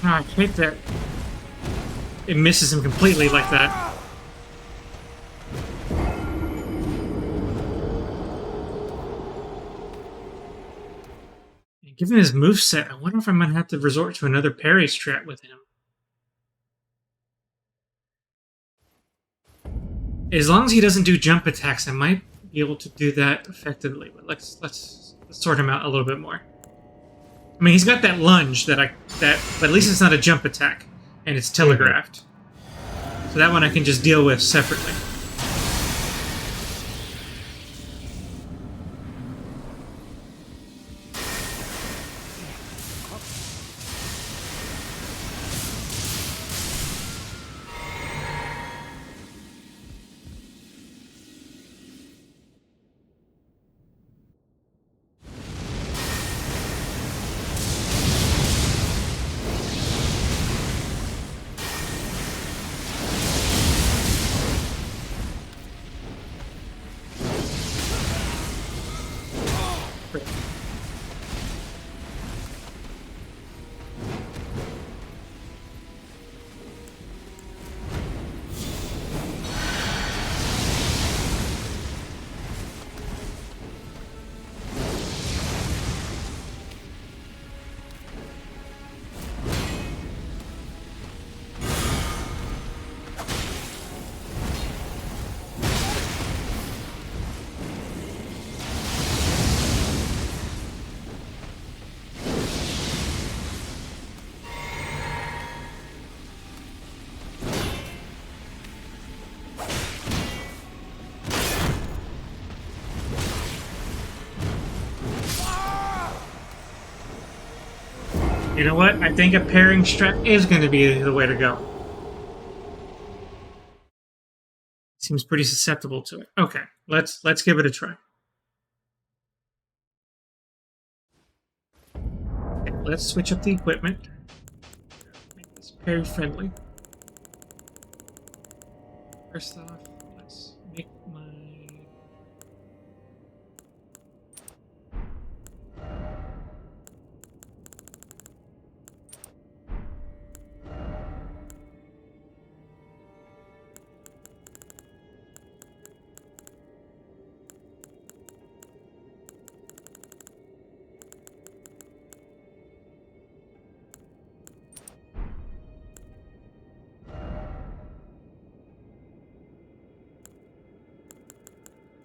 Oh, I hate that it misses him completely like that. And given his moveset, I wonder if I might have to resort to another parry strat with him. As long as he doesn't do jump attacks, I might be able to do that effectively. But let's sort him out a little bit more. I mean, he's got that lunge but at least it's not a jump attack, and it's telegraphed. So that one I can just deal with separately. Great. You know what? I think a pairing strat is going to be the way to go. Seems pretty susceptible to it. Okay, let's give it a try. Okay, let's switch up the equipment. Make this parry friendly. First off, let's make my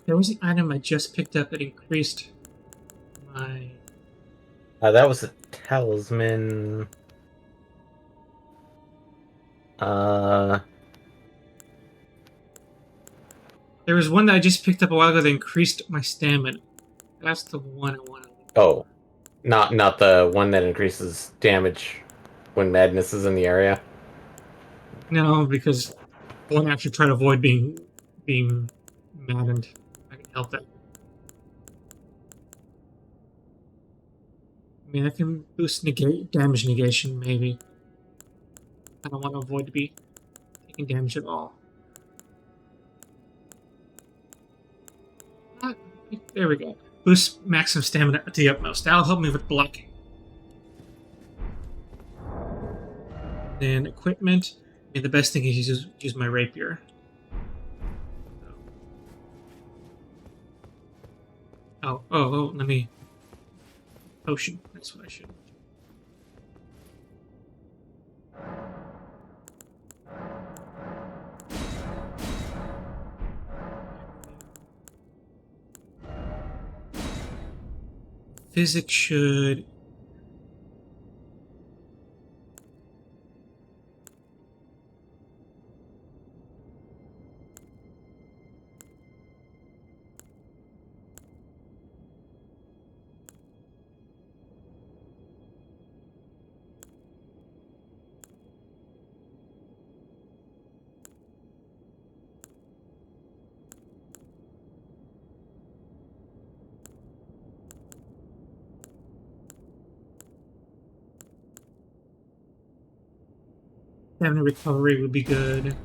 there was an item I just picked up that increased my That was a talisman. There was one that I just picked up a while ago that increased my stamina. That's the one I want to. Oh, not the one that increases damage when madness is in the area. No, because I want to actually try to avoid being maddened. I can help that. I mean, I can boost damage negation, maybe. I don't want to avoid to be taking damage at all. Ah, there we go. Boost maximum stamina to the utmost. That'll help me with blocking. Then equipment. I mean, the best thing is use my rapier. Oh, let me... Potion. That's what I should. Physics should... Stamina recovery would be good.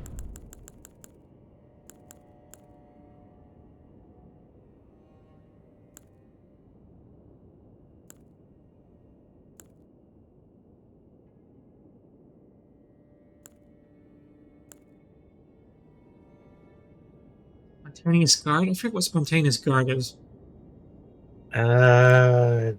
Spontaneous guard? I forget what spontaneous guard is. Hmm.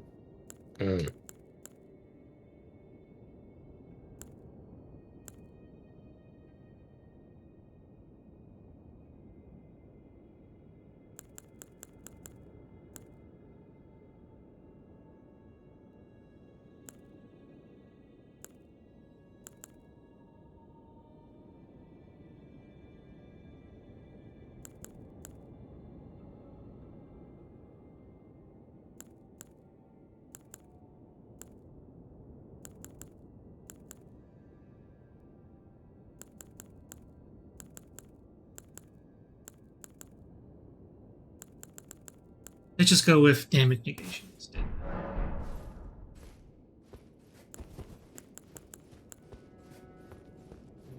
Let's just go with damage negation instead.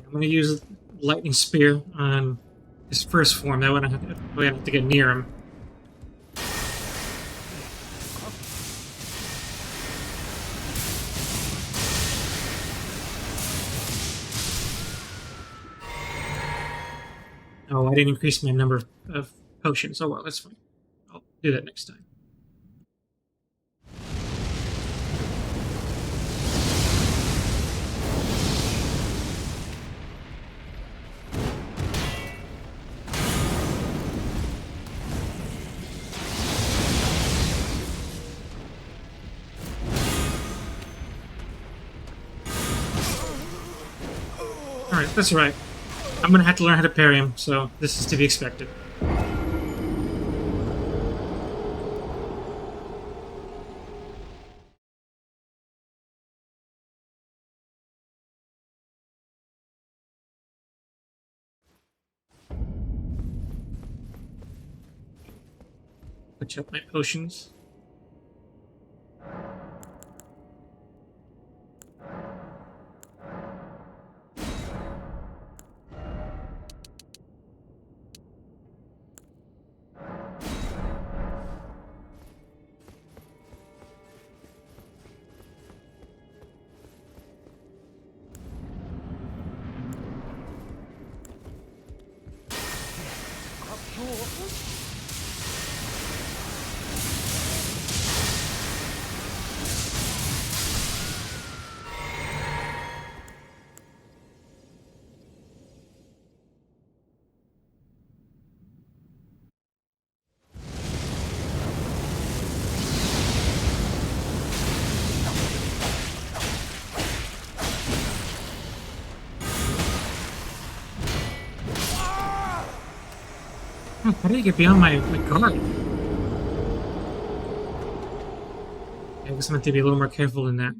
I'm going to use lightning spear on his first form. That way I don't have to get near him. Oh, I didn't increase my number of potions. Oh well, that's fine. I'll do that next time. Alright, that's right. I'm gonna have to learn how to parry him, so this is to be expected. Switch up my potions. Of your Oh, how did I get beyond my guard? I guess I'm meant to be a little more careful than that.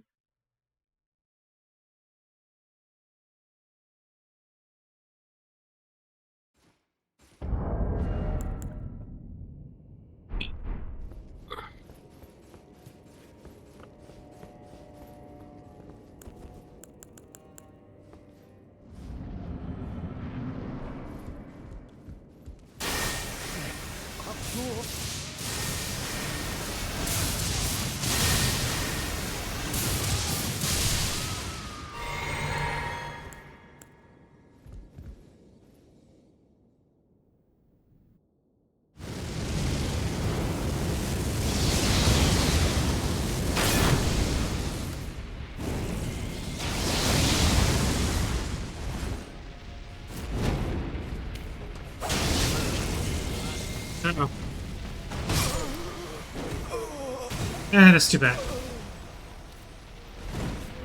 of your Uh-oh. That's too bad.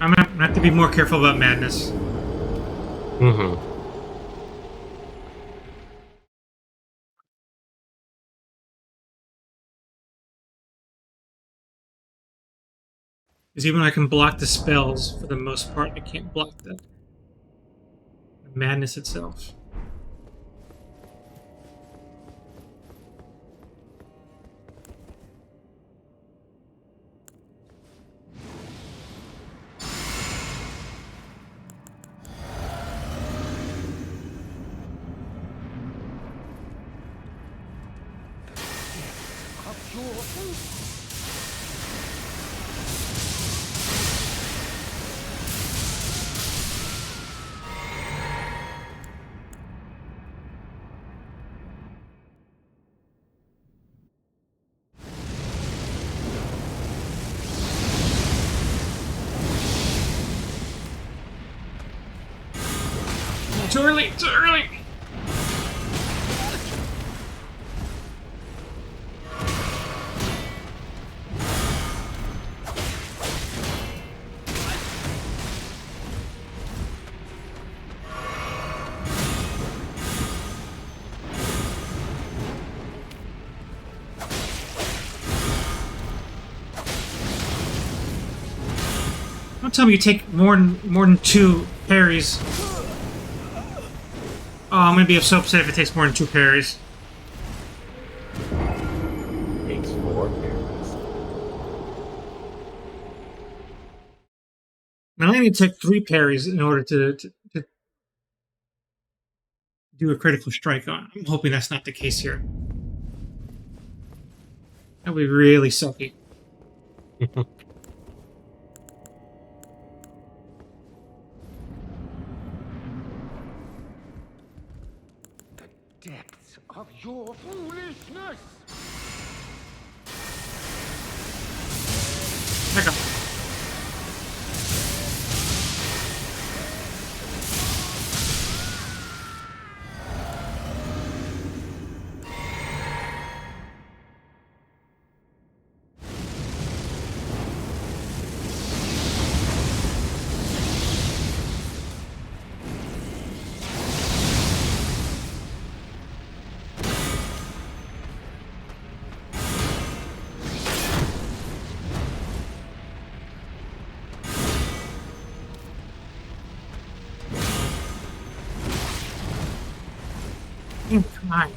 I'm gonna have to be more careful about madness. Mm-hmm. Because even though I can block the spells, for the most part, I can't block the madness itself. of your Too early! Too early! Don't tell me you take more than 2 parries. Oh, I'm gonna be so upset if it takes more than 2 parries. Takes 4 parries. Now I need to take 3 parries in order to do a critical strike on. I'm hoping that's not the case here. That would be really sucky. death Your foolishness! Back up. Come on.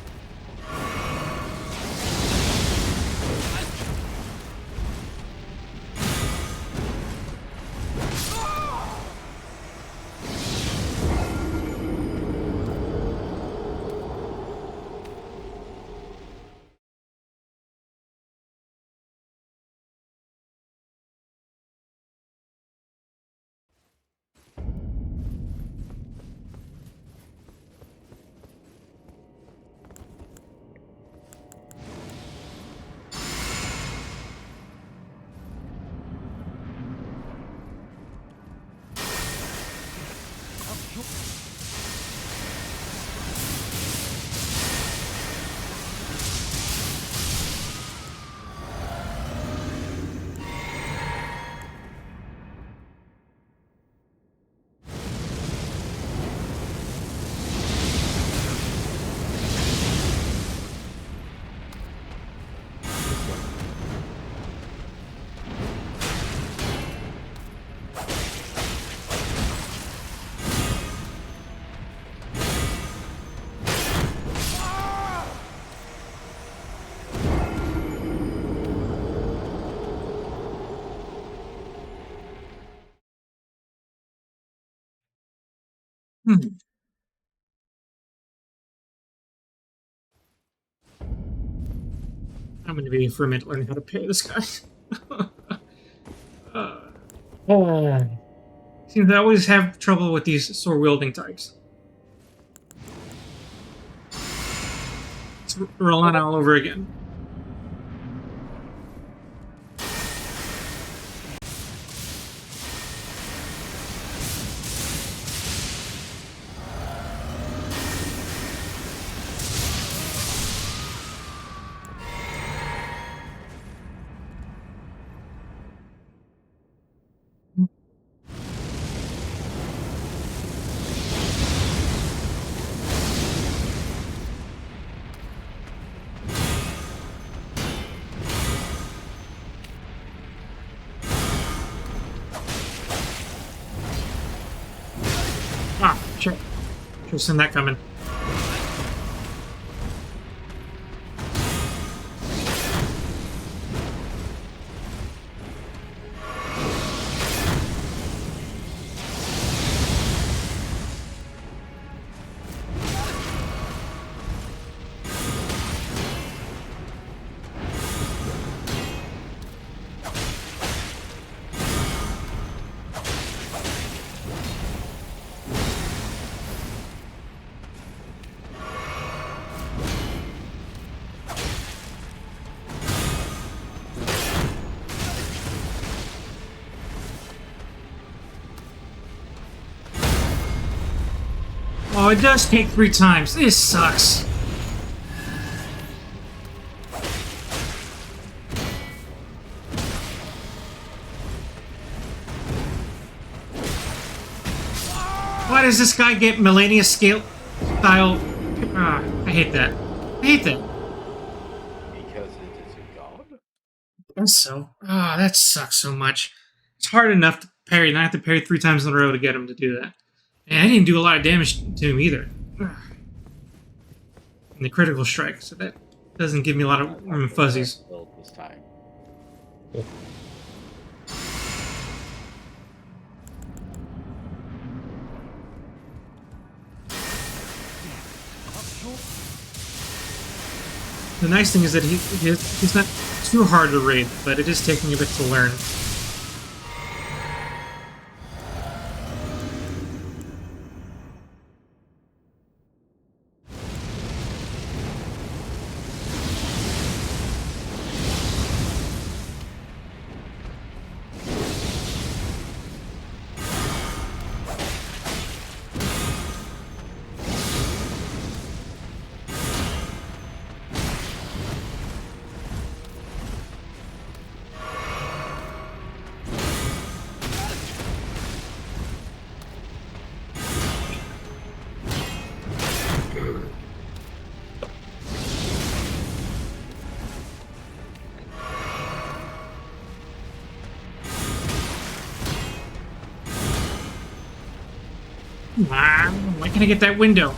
Hmm. I'm going to be for a minute learning how to pay this guy. Seems I always have trouble with these sword wielding types. It's rolling all over again. Ah, shit. Should have seen that coming. Oh, it does take 3 times. This sucks. Why does this guy get Millennia scale style? Ah, I hate that. I hate that. Because it is a god. Guess so. Ah, that sucks so much. It's hard enough to parry, and I have to parry 3 times in a row to get him to do that. And I didn't do a lot of damage to him either. And the critical strike, so that doesn't give me a lot of warm and fuzzies. Build this time. The nice thing is that he's not too hard to raid, but it is taking a bit to learn. Why can't I get that window?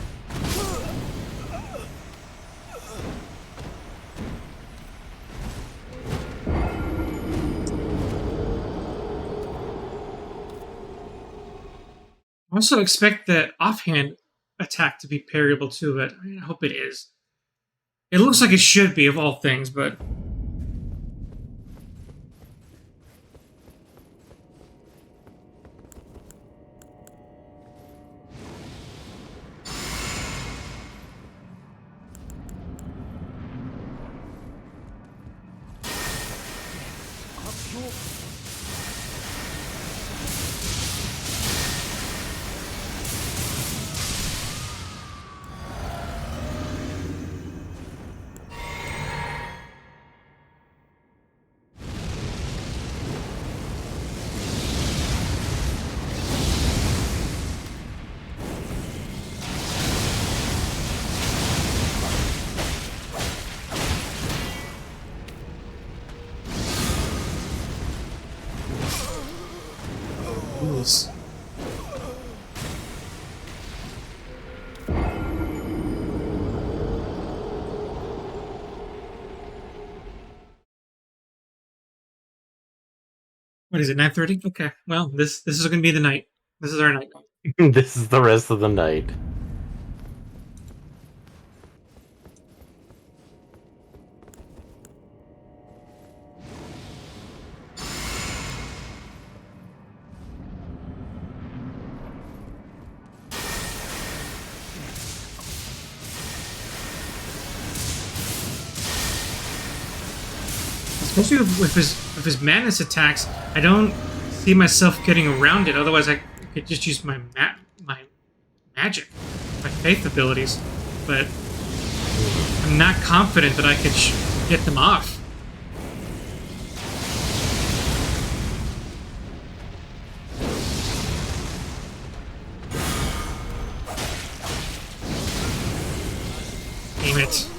I also expect the offhand attack to be parryable too, but I hope it is. It looks like it should be, of all things, but... Rules. What is it, 9:30? Okay, well, this is going to be the night. This is our night. This is the rest of the night. Especially with his madness attacks, I don't see myself getting around it. Otherwise, I could just use my magic, my faith abilities. But I'm not confident that I could get them off. Damn it.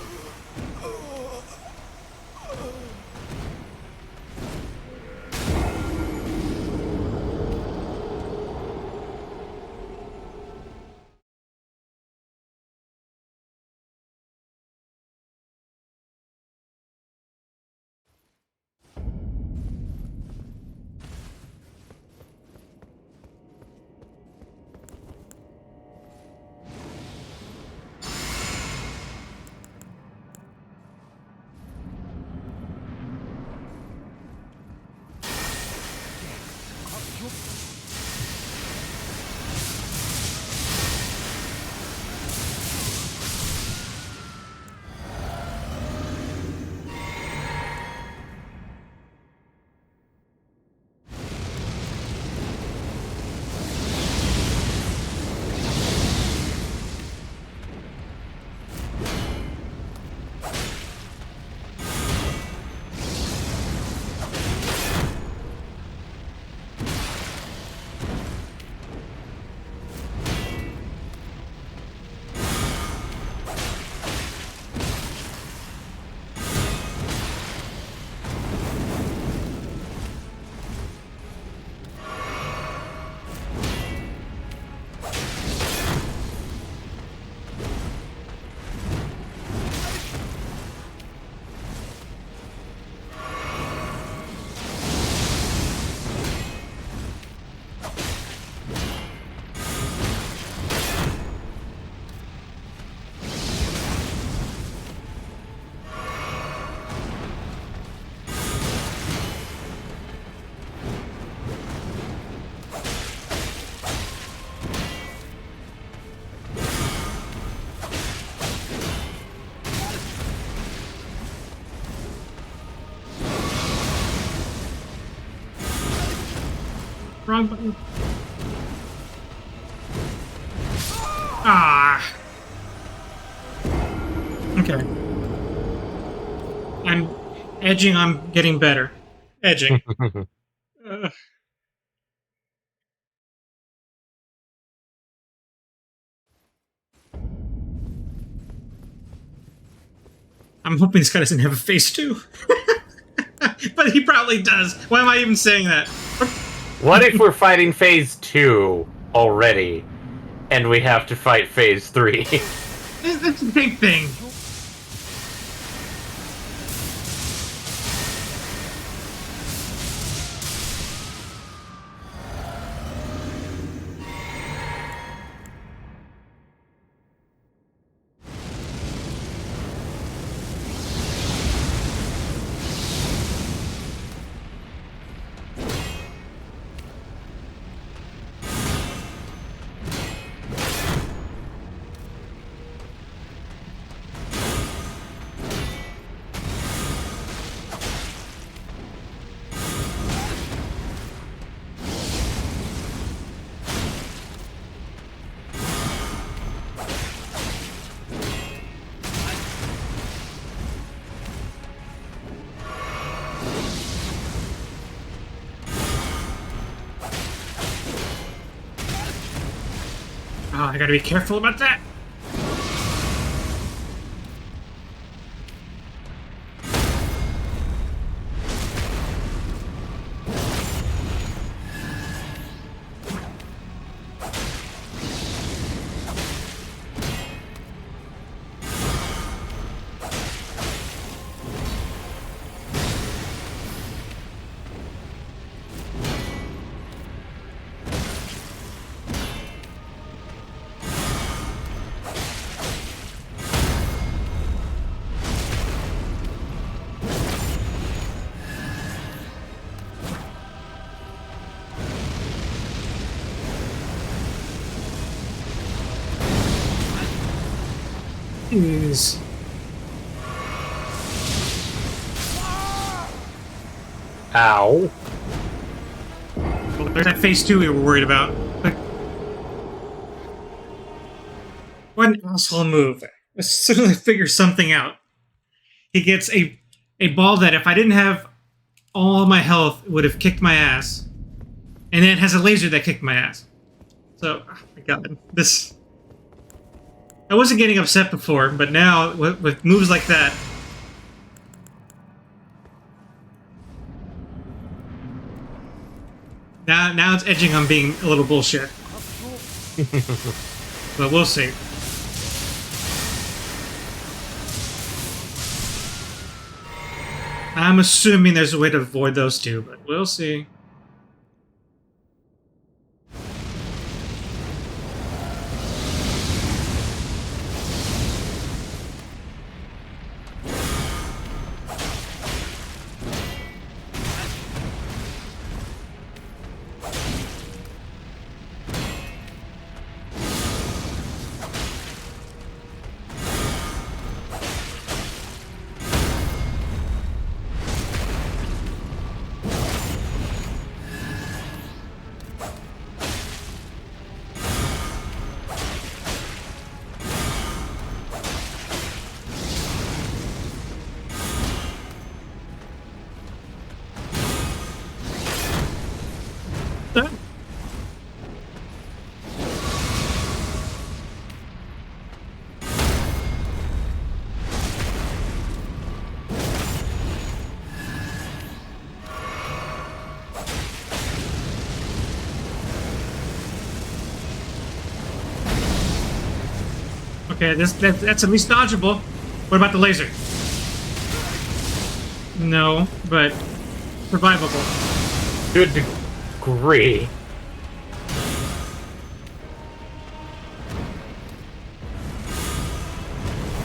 Wrong button. Ah. Okay. I'm edging on getting better. Edging. I'm hoping this guy doesn't have a face too. But he probably does. Why am I even saying that? What if we're fighting phase 2 already? and we have to fight Phase 3. It's a big thing. Oh, I gotta be careful about that. Jeez. Ow. Well, there's that phase 2 we were worried about. Like, what an asshole move. As soon as I figure something out, he gets a ball that if I didn't have all my health, would have kicked my ass. And then it has a laser that kicked my ass. So, oh my god, this... I wasn't getting upset before, but now, with moves like that... Now it's edging on being a little bullshit. But we'll see. I'm assuming there's a way to avoid those two, but we'll see. Okay, that's at least dodgeable. What about the laser? No, but survivable. To a degree.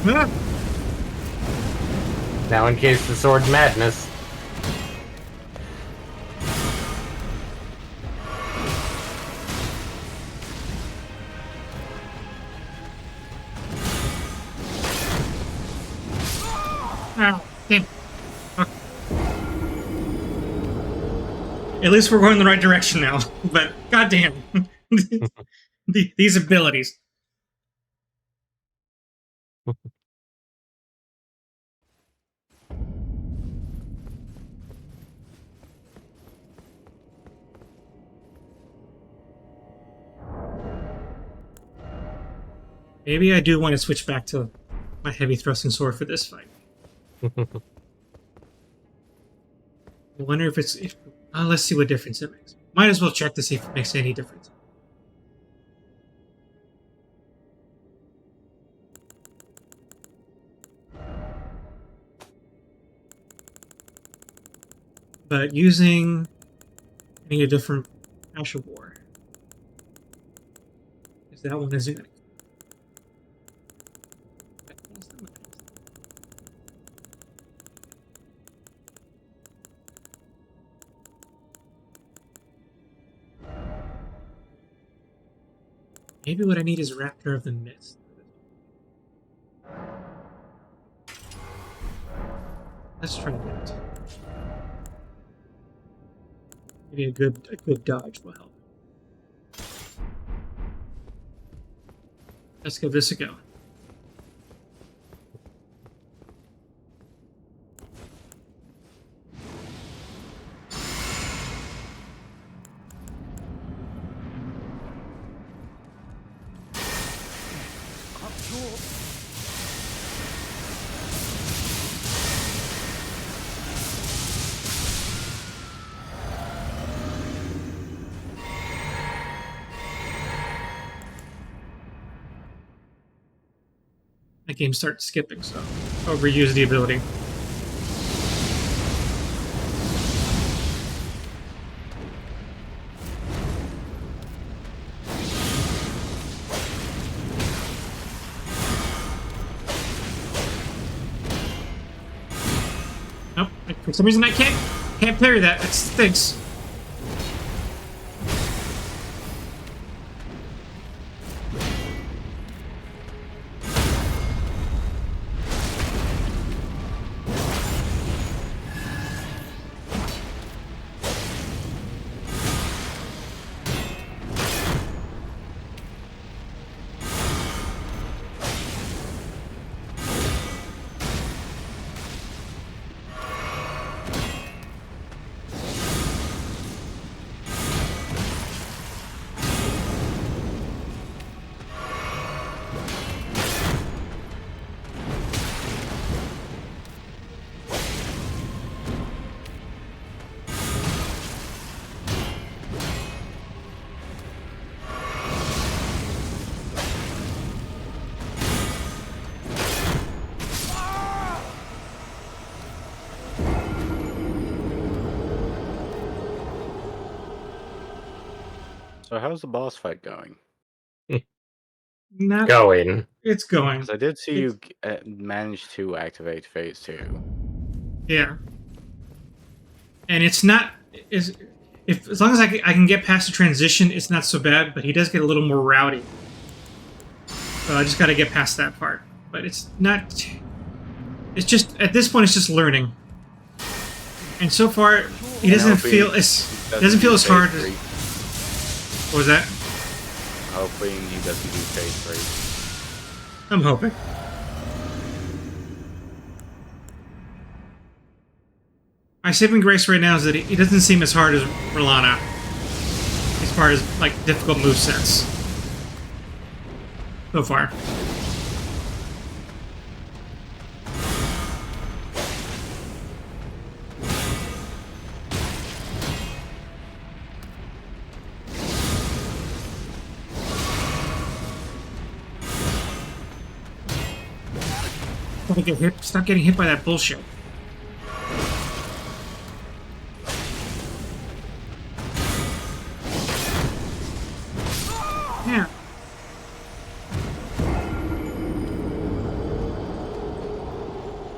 Ah! Now in case the sword's madness. Oh, damn. Okay. At least we're going in the right direction now. But goddamn, these abilities. Maybe I do want to switch back to my heavy thrusting sword for this fight. I wonder if it's... let's see what difference it makes. Might as well check to see if it makes any difference. But using a different Ash of War. Because that one isn't going to. Maybe what I need is Raptor of the Mist. Let's try that. Maybe a good dodge will help. Let's give this a go. The game starts skipping, so I'll reuse the ability. Nope, for some reason I can't parry that. That stinks. So how's the boss fight going? Not Going. It's going. Because I did see you manage to activate phase 2. Yeah. And it's not is if as long as I can get past the transition, it's not so bad. But he does get a little more rowdy. So I just got to get past that part. But it's not. It's just at this point, it's just learning. And so far, he doesn't feel as hard as. What was that? Hopefully he doesn't do phase 3. I'm hoping. My saving grace right now is that he doesn't seem as hard as Rolana. As far as, like, difficult movesets. So far. Gotta get hit. Stop getting hit by that bullshit. Yeah.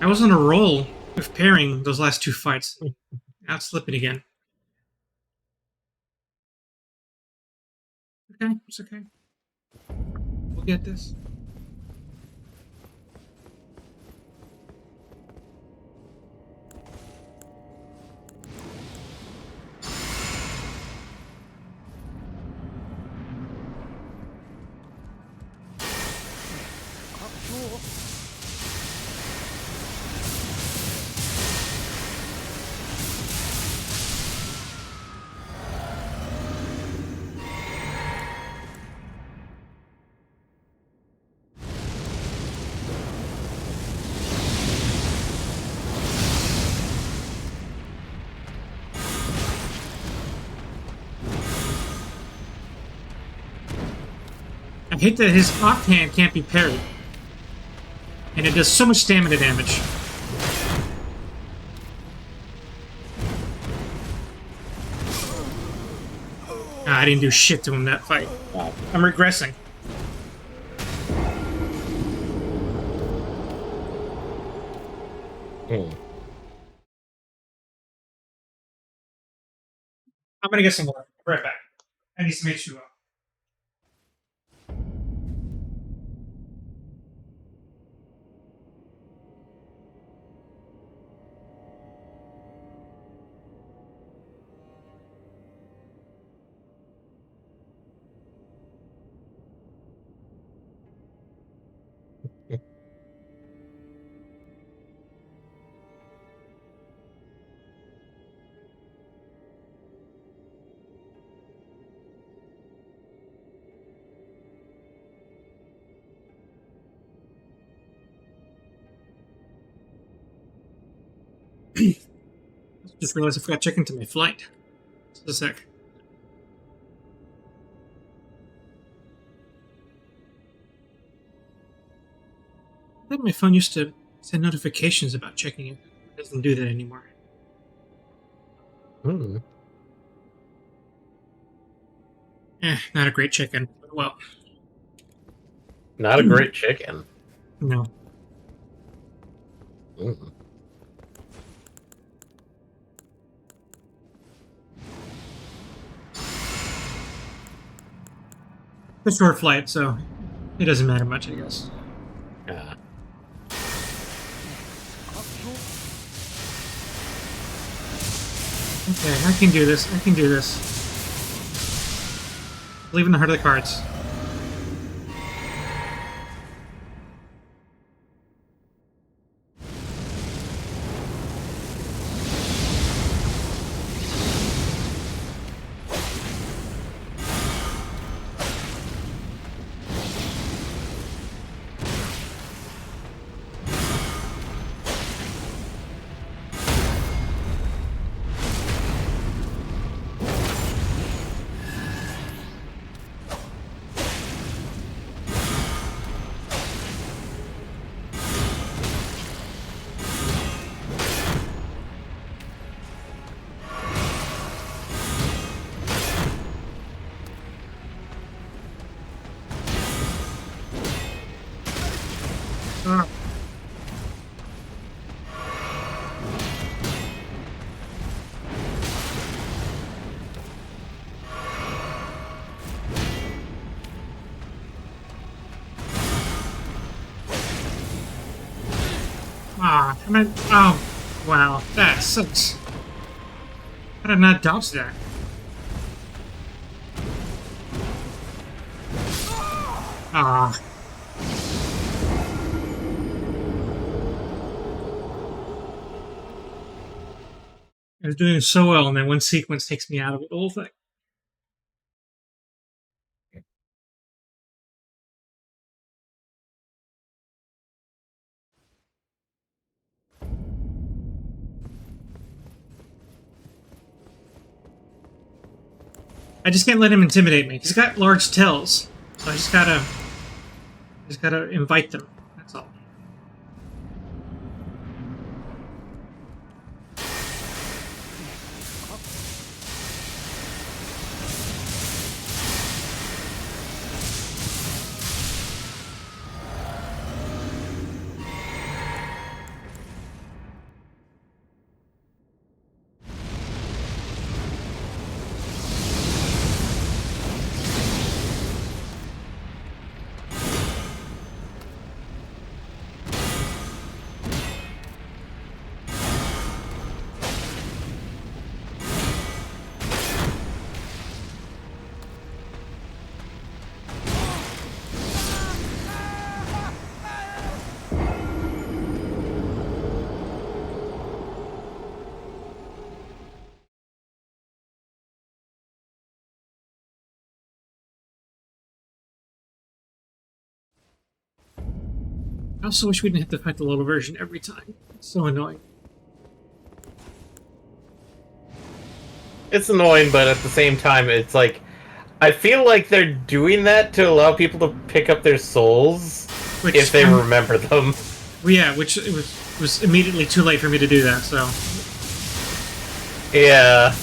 I was on a roll with pairing those last two fights. Now it's slipping again. Okay, it's okay. We'll get this. I hate that his offhand can't be parried. And it does so much stamina damage. I didn't do shit to him that fight. I'm regressing. Hmm. I'm gonna get some water. Be right back. I need some H2O. Just realized I forgot to check into my flight. Just a sec. I thought my phone used to send notifications about checking it. It doesn't do that anymore. Hmm. Not a great check-in. But well, Not a great chicken. no. Mm. It's a short flight, so it doesn't matter much, I guess. Ah. Okay, I can do this. I can do this. Believe in the heart of the cards. Ah. Ah, I mean, oh, wow, that sucks. How did I not dodge that? Ah. I was doing so well, and then one sequence takes me out of it, the whole thing. I just can't let him intimidate me. He's got large tells, so I just gotta invite them. That's all. I also wish we didn't have to fight the little version every time. It's so annoying. It's annoying, but at the same time, it's like I feel like they're doing that to allow people to pick up their souls Which if they remember them. Well, yeah, which it was immediately too late for me to do that. So Yeah.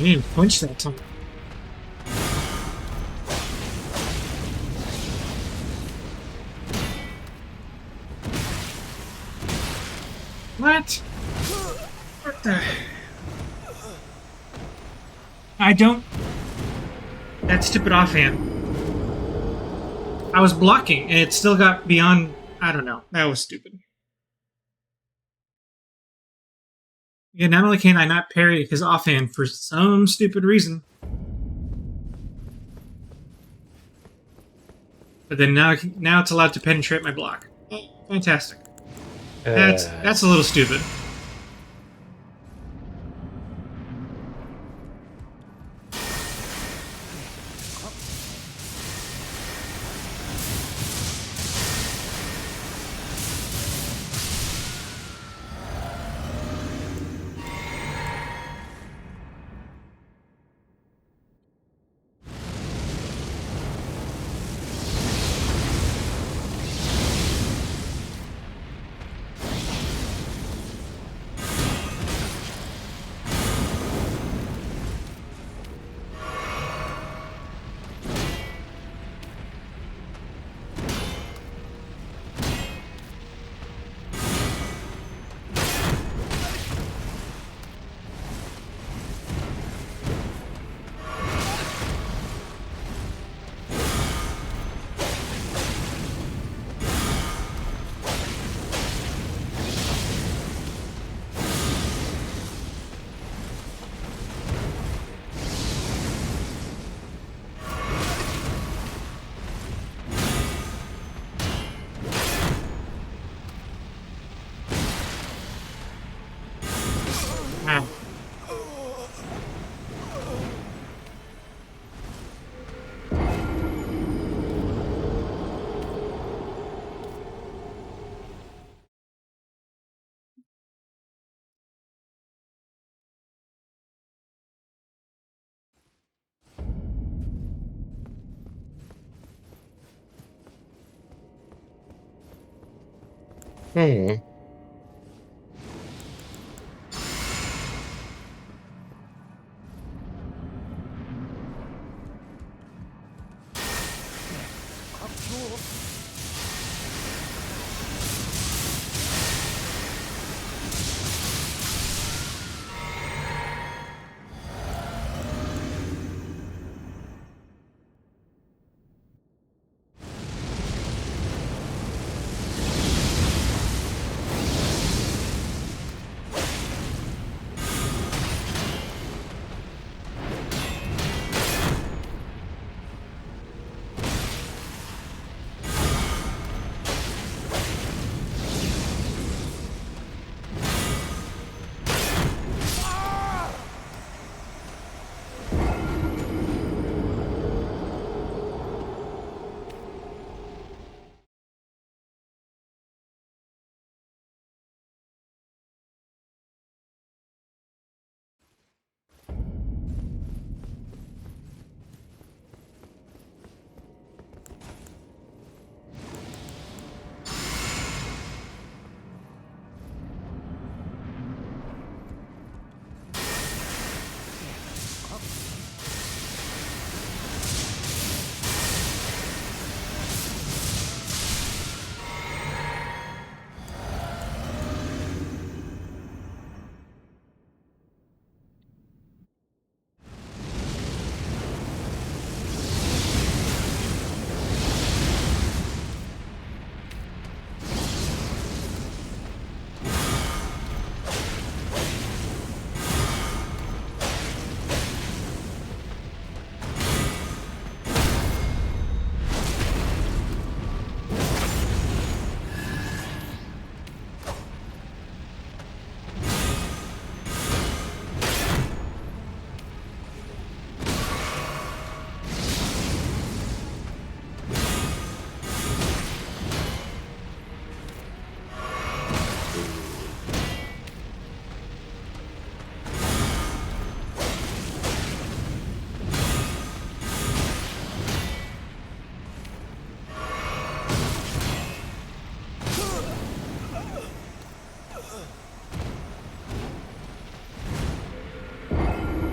didn't punch that time. What? What the? I don't. That stupid offhand. I was blocking, and it still got beyond. I don't know. That was stupid. Yeah, not only can I not parry his offhand for some stupid reason, but then now it's allowed to penetrate my block. Fantastic. That's a little stupid. Wow. Hmm.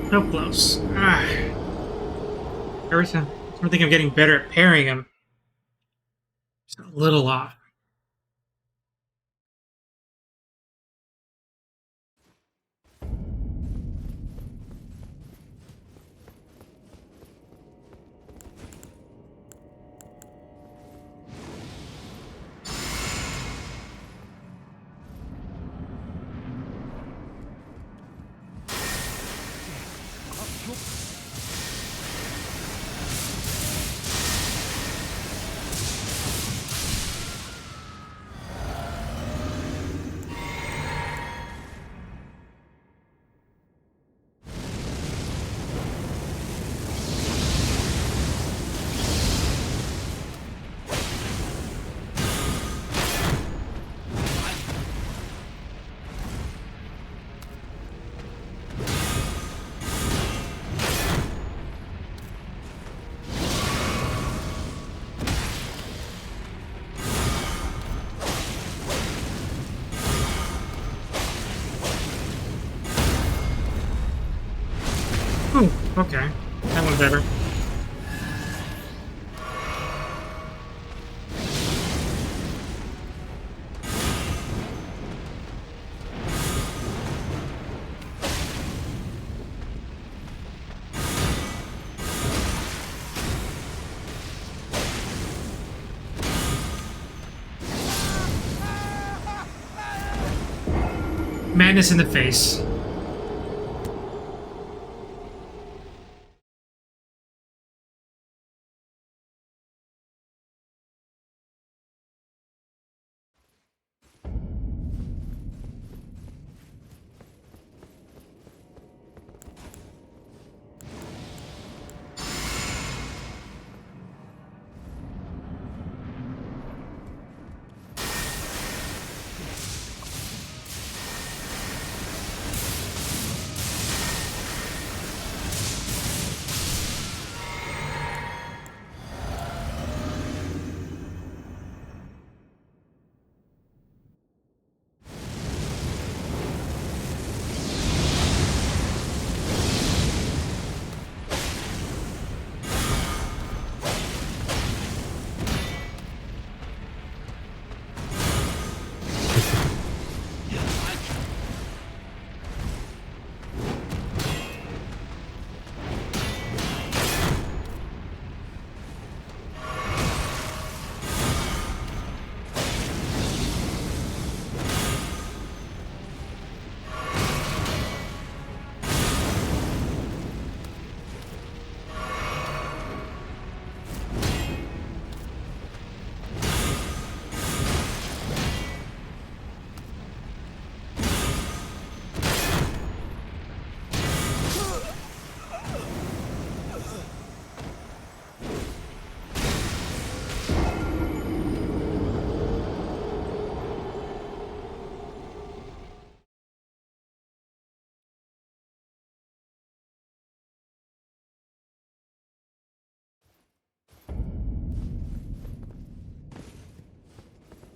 So close. Ah. Every time I think I'm getting better at parrying him. Just a little off. Ooh, okay. That one's better. Madness in the face.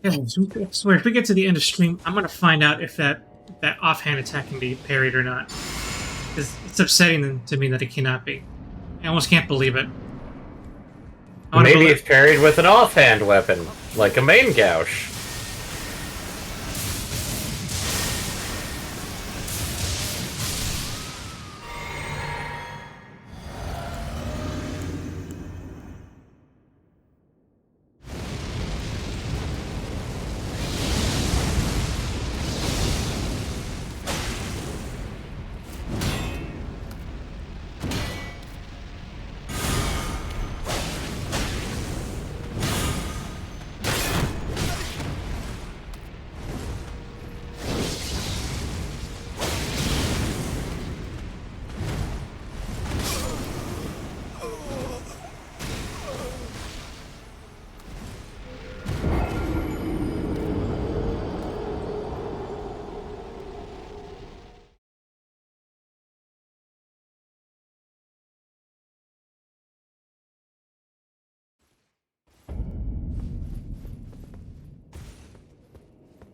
Yeah, I swear, if we get to the end of stream, I'm gonna find out if that offhand attack can be parried or not. It's upsetting to me that it cannot be. I almost can't believe it. Maybe it's parried with an offhand weapon, like a main gouge.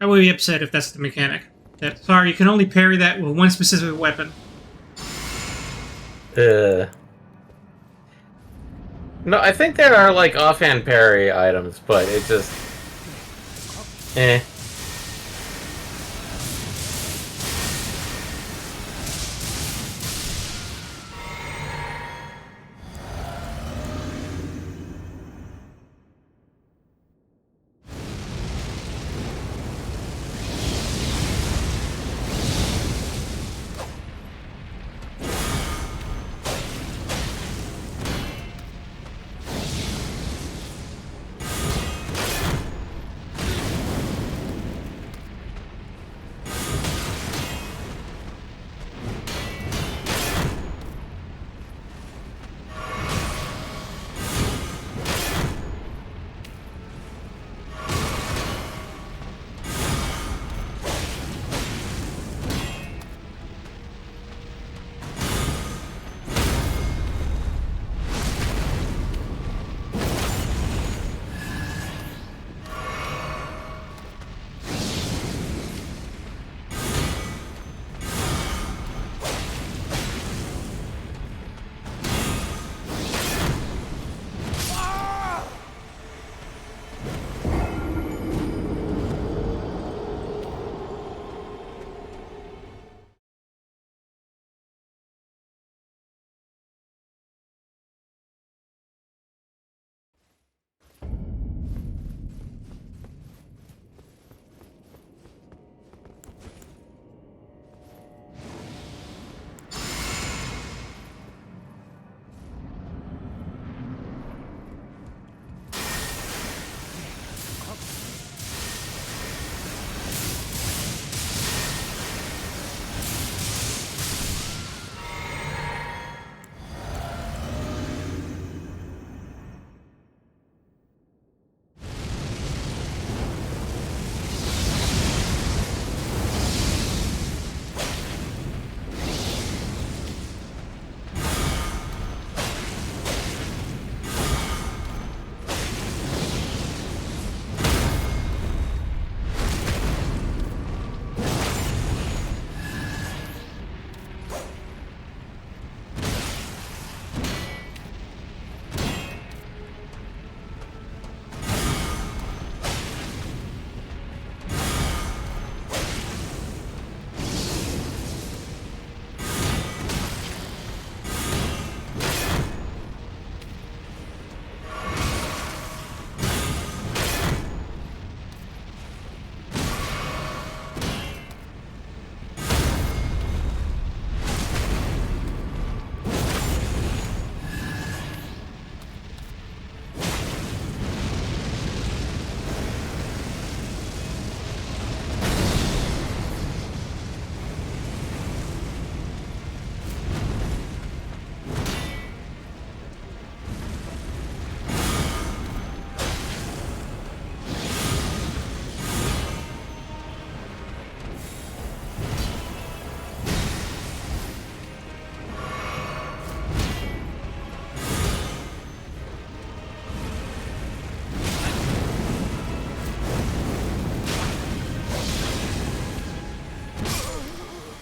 I would be upset if that's the mechanic. That sorry, you can only parry that with one specific weapon. No, I think there are like offhand parry items, but it just eh.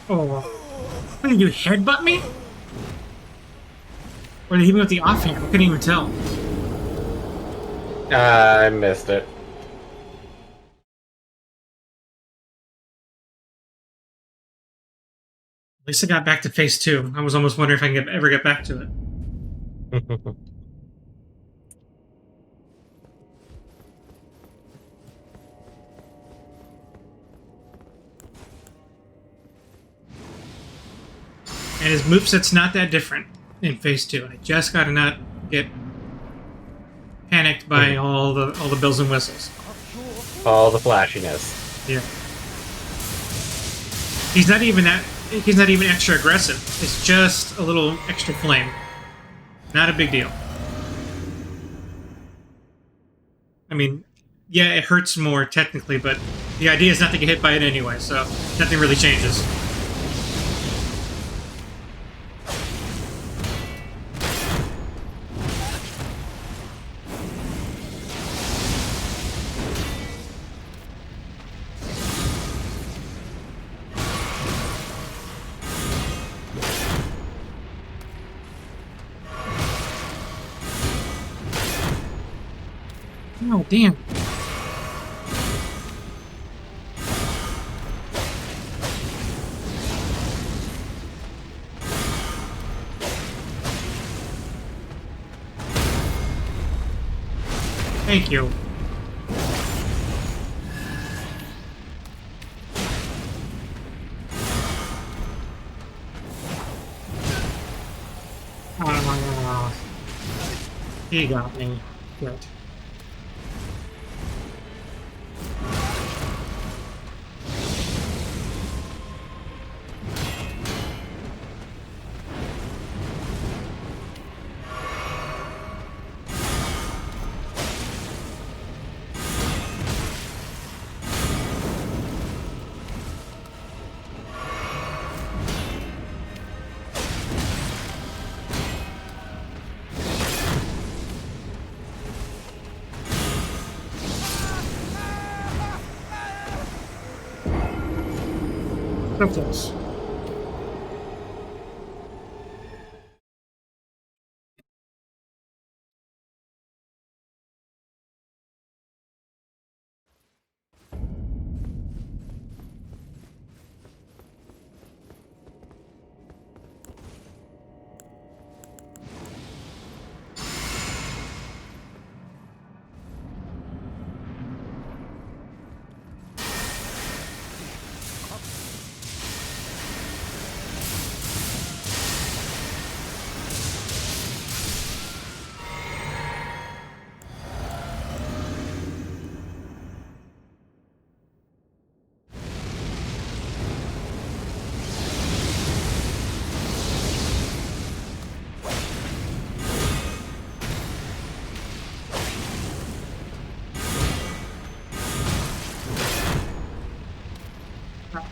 Oh, what did you headbutt me? Or did he hit me with the offhand? I couldn't even tell. I missed it. At least I got back to phase 2. I was almost wondering if I can ever get back to it. And his moveset's not that different in phase 2. I just gotta not get panicked by all the bells and whistles. All the flashiness. Yeah. He's not even extra aggressive. It's just a little extra flame. Not a big deal. I mean, yeah, it hurts more technically, but the idea is not to get hit by it anyway, so nothing really changes. Oh, damn. Thank you. Ah, he got me. Good. So close.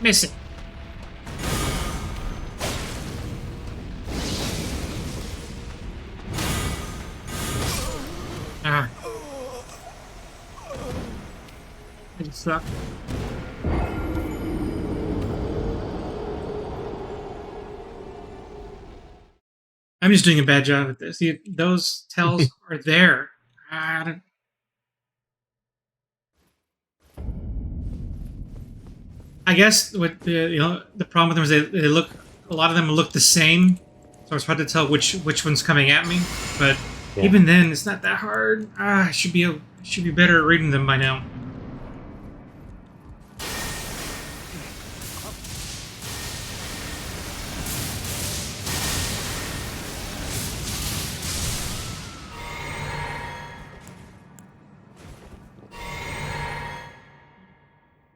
Miss it. Ah. It sucked. I'm just doing a bad job at this. Those tells are there. I don't- I guess what the problem with them is they look, a lot of them look the same, so it's hard to tell which one's coming at me. But Yeah. even then, it's not that hard. I should be better at reading them by now.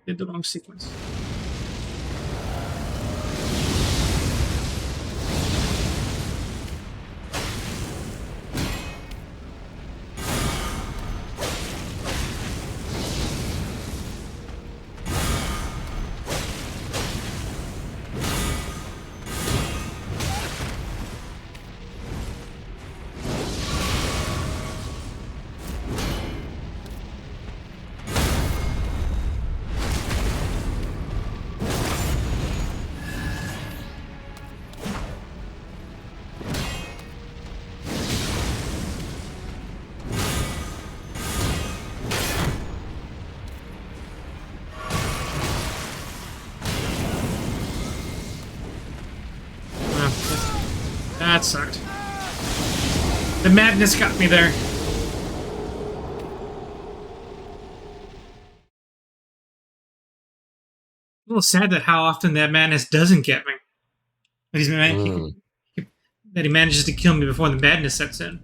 Did the wrong sequence. That sucked. The madness got me there. A little sad that how often that madness doesn't get me. That that he manages to kill me before the madness sets in.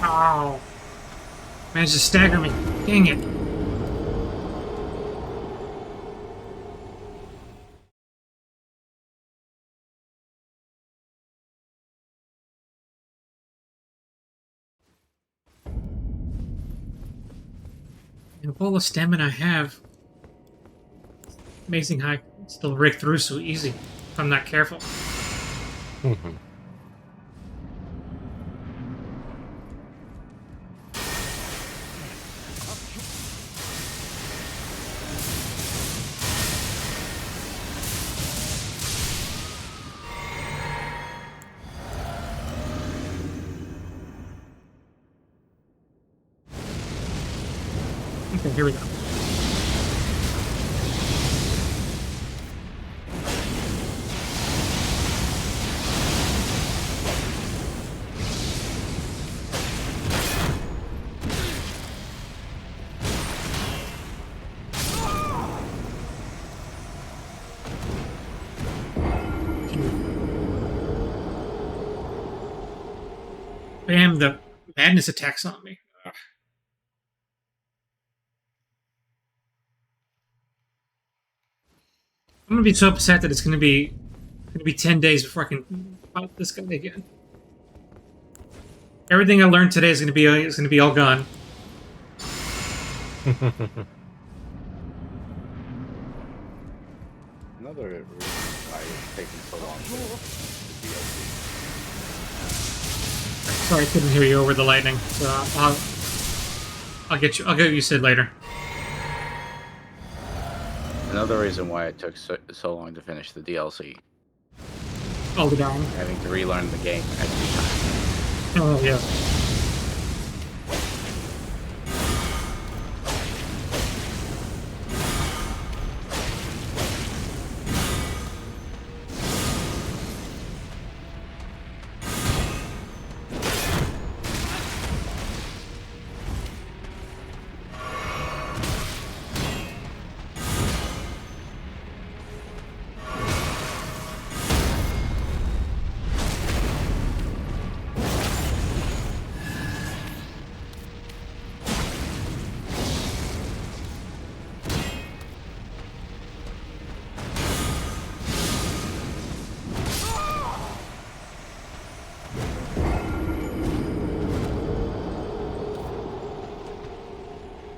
Oh. Managed to stagger me. Dang it. And of all the stamina I have, amazing how I can still rig through so easy if I'm not careful. Mhm. Okay, here we go. Bam, the madness attacks on me. Ugh. I'm gonna be so upset that it's gonna be 10 days before I can fight this guy again. Everything I learned today is gonna be all gone. Another reason why it's taking so long to the DLC. Sorry, I couldn't hear you over the lightning. So I'll get you. I'll get what you said later. Another reason why it took so long to finish the DLC, All the dying. having to relearn the game every time. Oh yeah.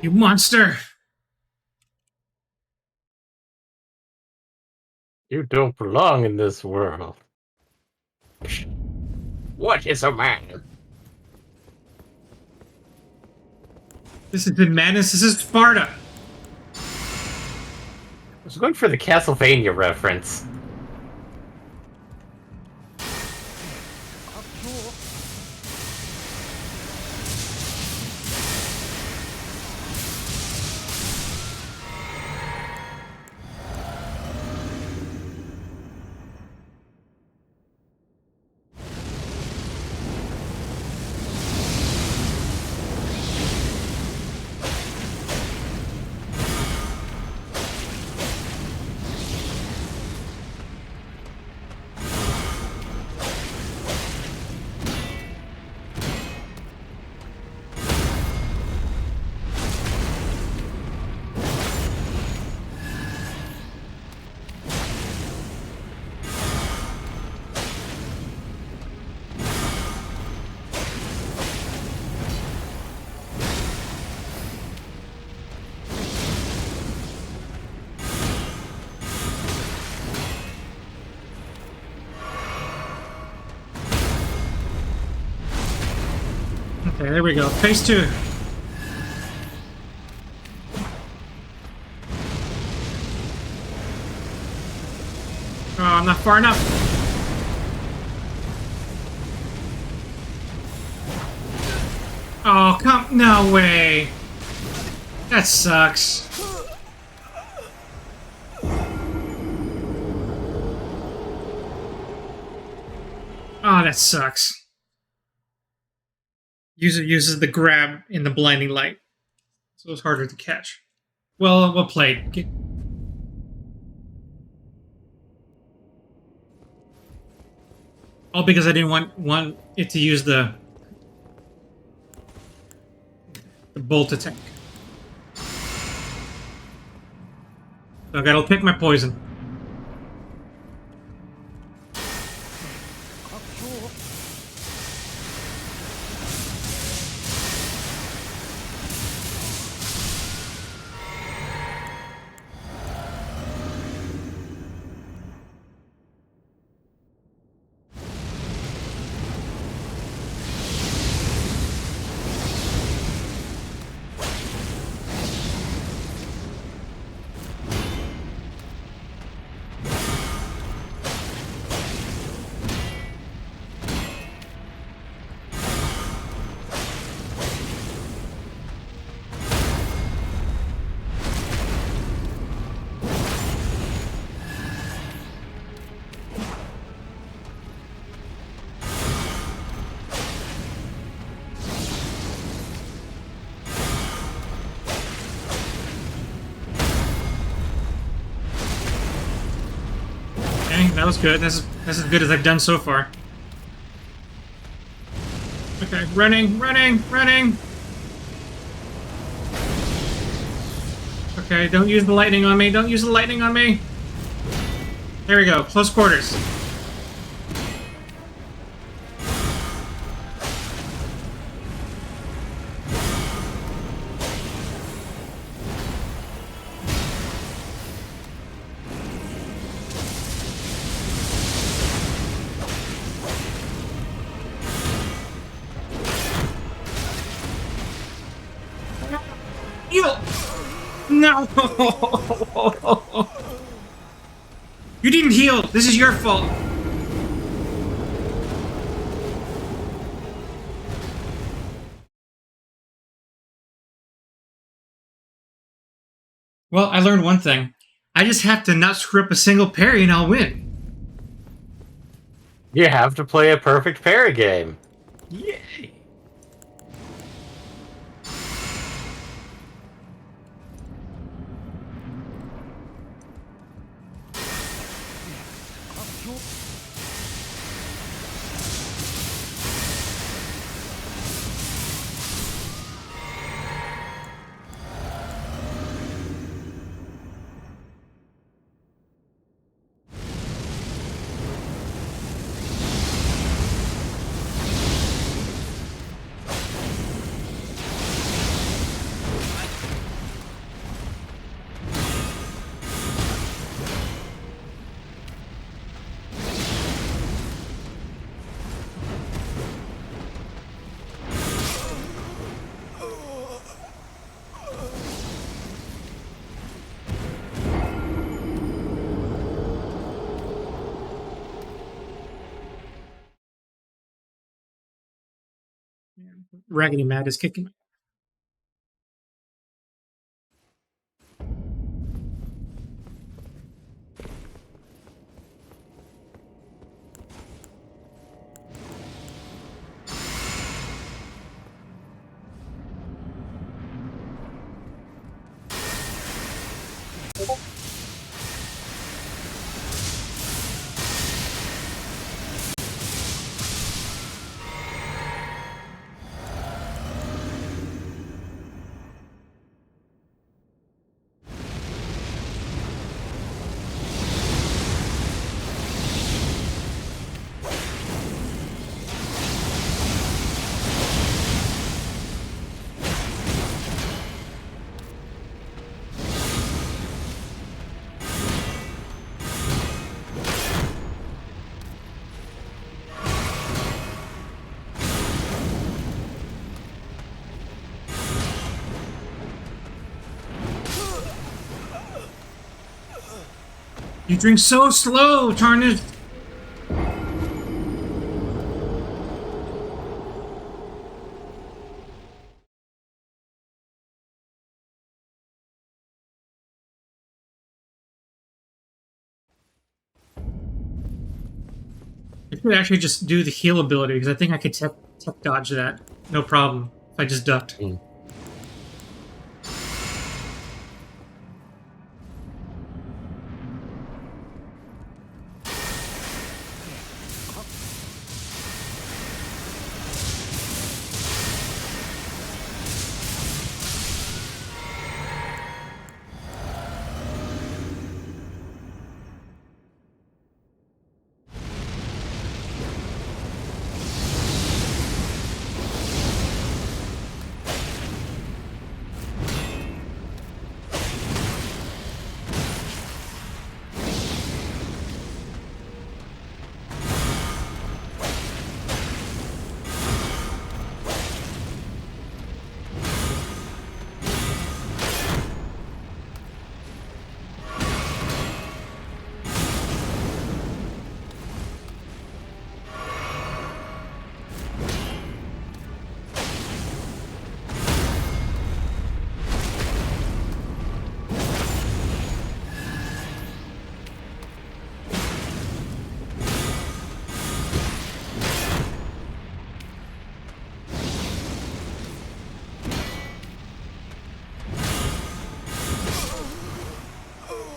You monster! You don't belong in this world. What is a man? This is the madness. This is Sparta. I was going for the Castlevania reference. Okay, there we go. Phase 2. Oh, I'm not far enough. Oh, come. No way. That sucks. Oh, that sucks. User uses the grab in the blinding light, so it's harder to catch. Well played. All because I didn't want it to use the The bolt attack. So I gotta pick my poison. 拡張 Okay, that was good. That's as good as I've done so far. Okay, running, running, running! Okay, don't use the lightning on me. Don't use the lightning on me. There we go. Close quarters. Heal! No! You didn't heal! This is your fault! Well, I learned one thing. I just have to not screw up a single parry and I'll win. You have to play a perfect parry game. Yay! Raggedy Matt is kicking. You drink so slow, Tarnished! I could actually just do the heal ability, because I think I could tech dodge that. No problem. If I just ducked.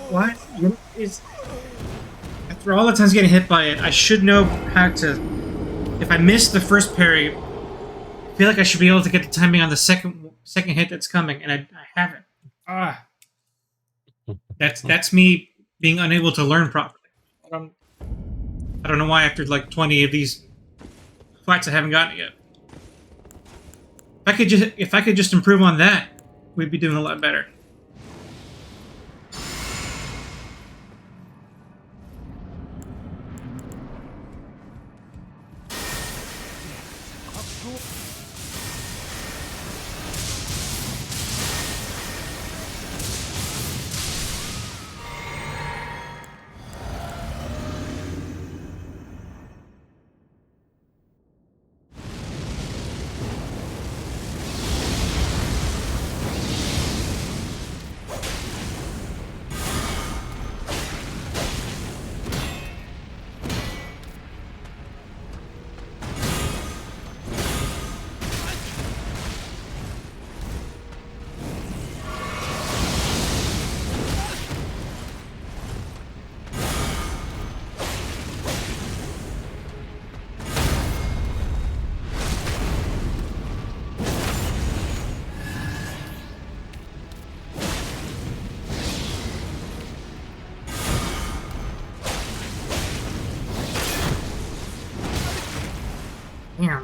What? Is after all the times getting hit by it, I should know how to. If I miss the first parry, I feel like I should be able to get the timing on the second hit that's coming, and I haven't. Ah, that's me being unable to learn properly. I don't know why after like 20 of these fights I haven't gotten it yet. If I could just improve on that, we'd be doing a lot better. Yeah.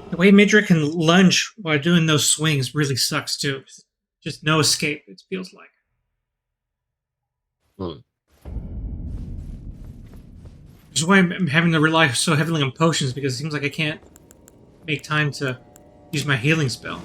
The way Midra can lunge while doing those swings really sucks too. Just no escape, it feels like. Which is why I'm having to rely so heavily on potions, because it seems like I can't make time to use my healing spell.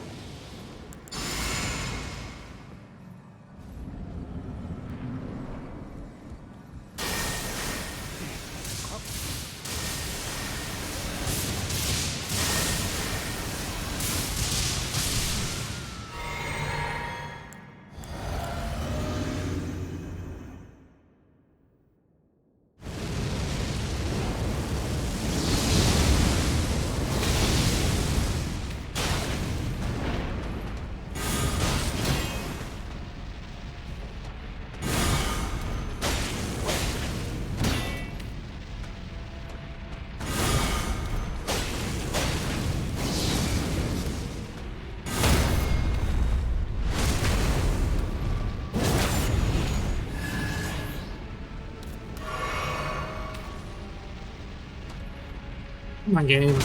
Come on, game.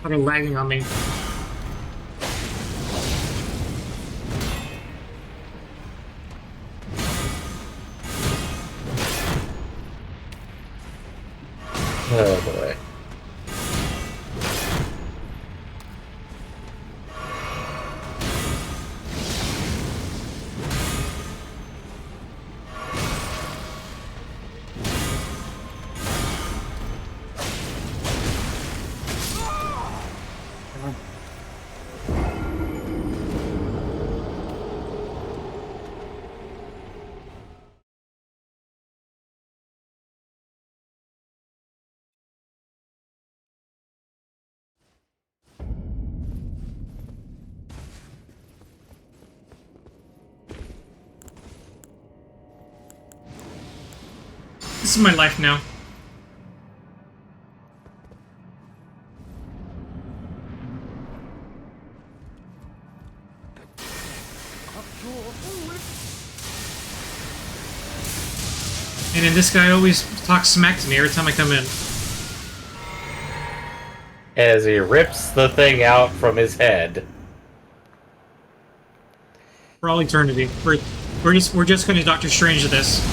Kind of lagging on me. Oh boy. This is my life now. And then this guy always talks smack to me every time I come in. As he rips the thing out from his head. For all eternity. We're just gonna Doctor Strange to this.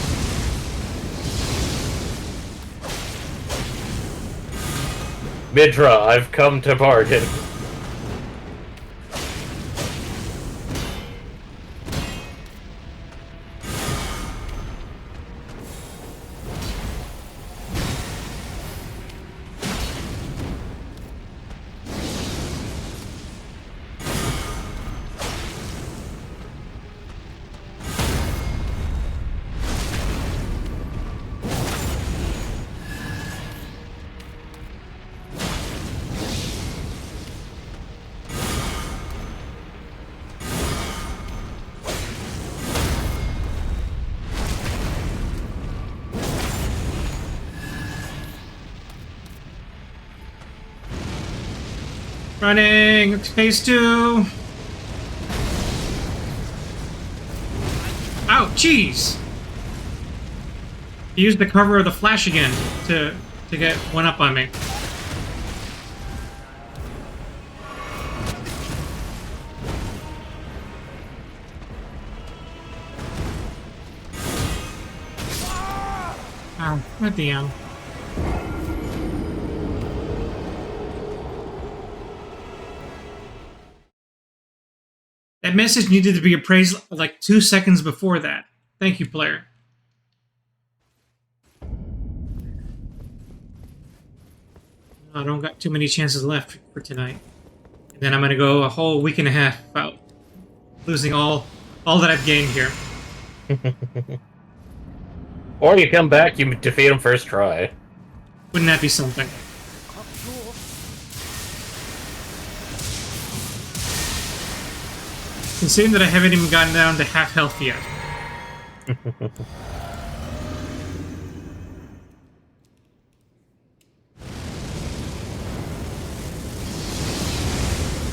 Midra, I've come to bargain. Running! Phase 2! Ow, jeez! He used the cover of the flash again to get one up on me. Ow, what the hell? That message needed to be appraised like 2 seconds before that. Thank you, player. I don't got too many chances left for tonight. And then I'm gonna go a whole week and a half without losing all that I've gained here. Or you come back, you defeat him first try. Wouldn't that be something? Considering that I haven't even gotten down to half health yet.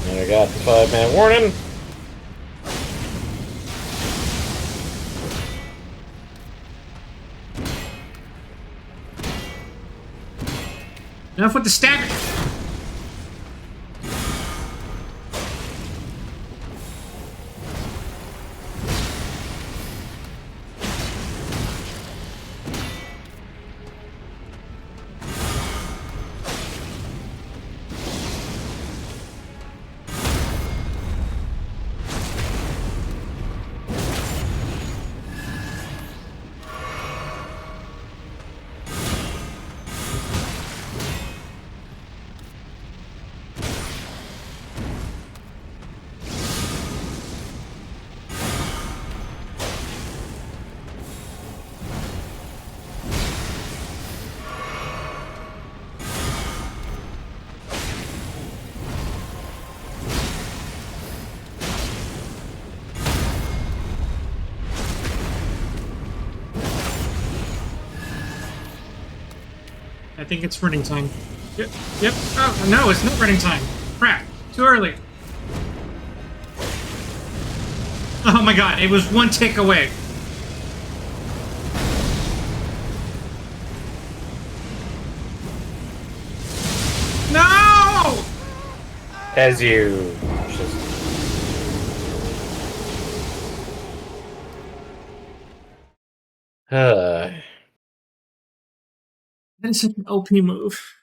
And I got the 5-minute warning. Enough with the stabbing! I think it's running time. Yep. Oh, no, it's not running time. Crap. Too early. Oh my god, it was one tick away. No! As you just... That is such an OP move.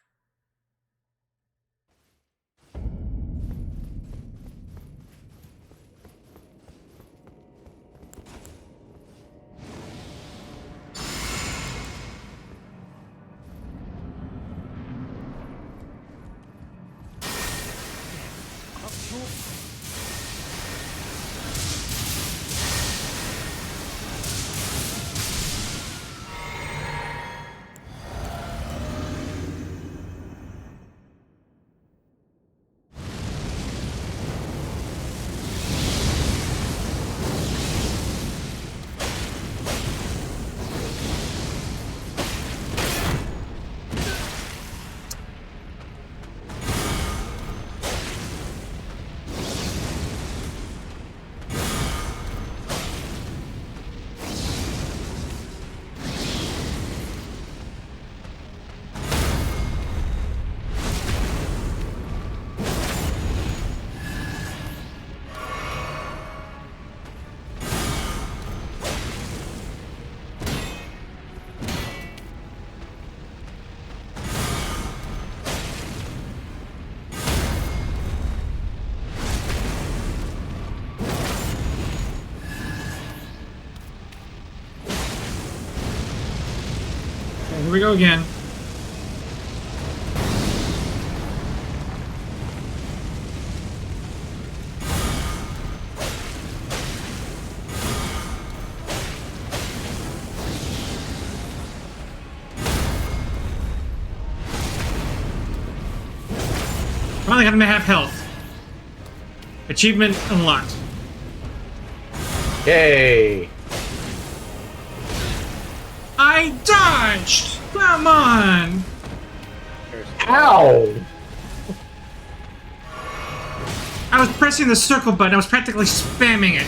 Okay, here we go again. Finally got him to have health. Achievement unlocked. Yay! I dodged! Come on! Ow! I was pressing the circle button. I was practically spamming it.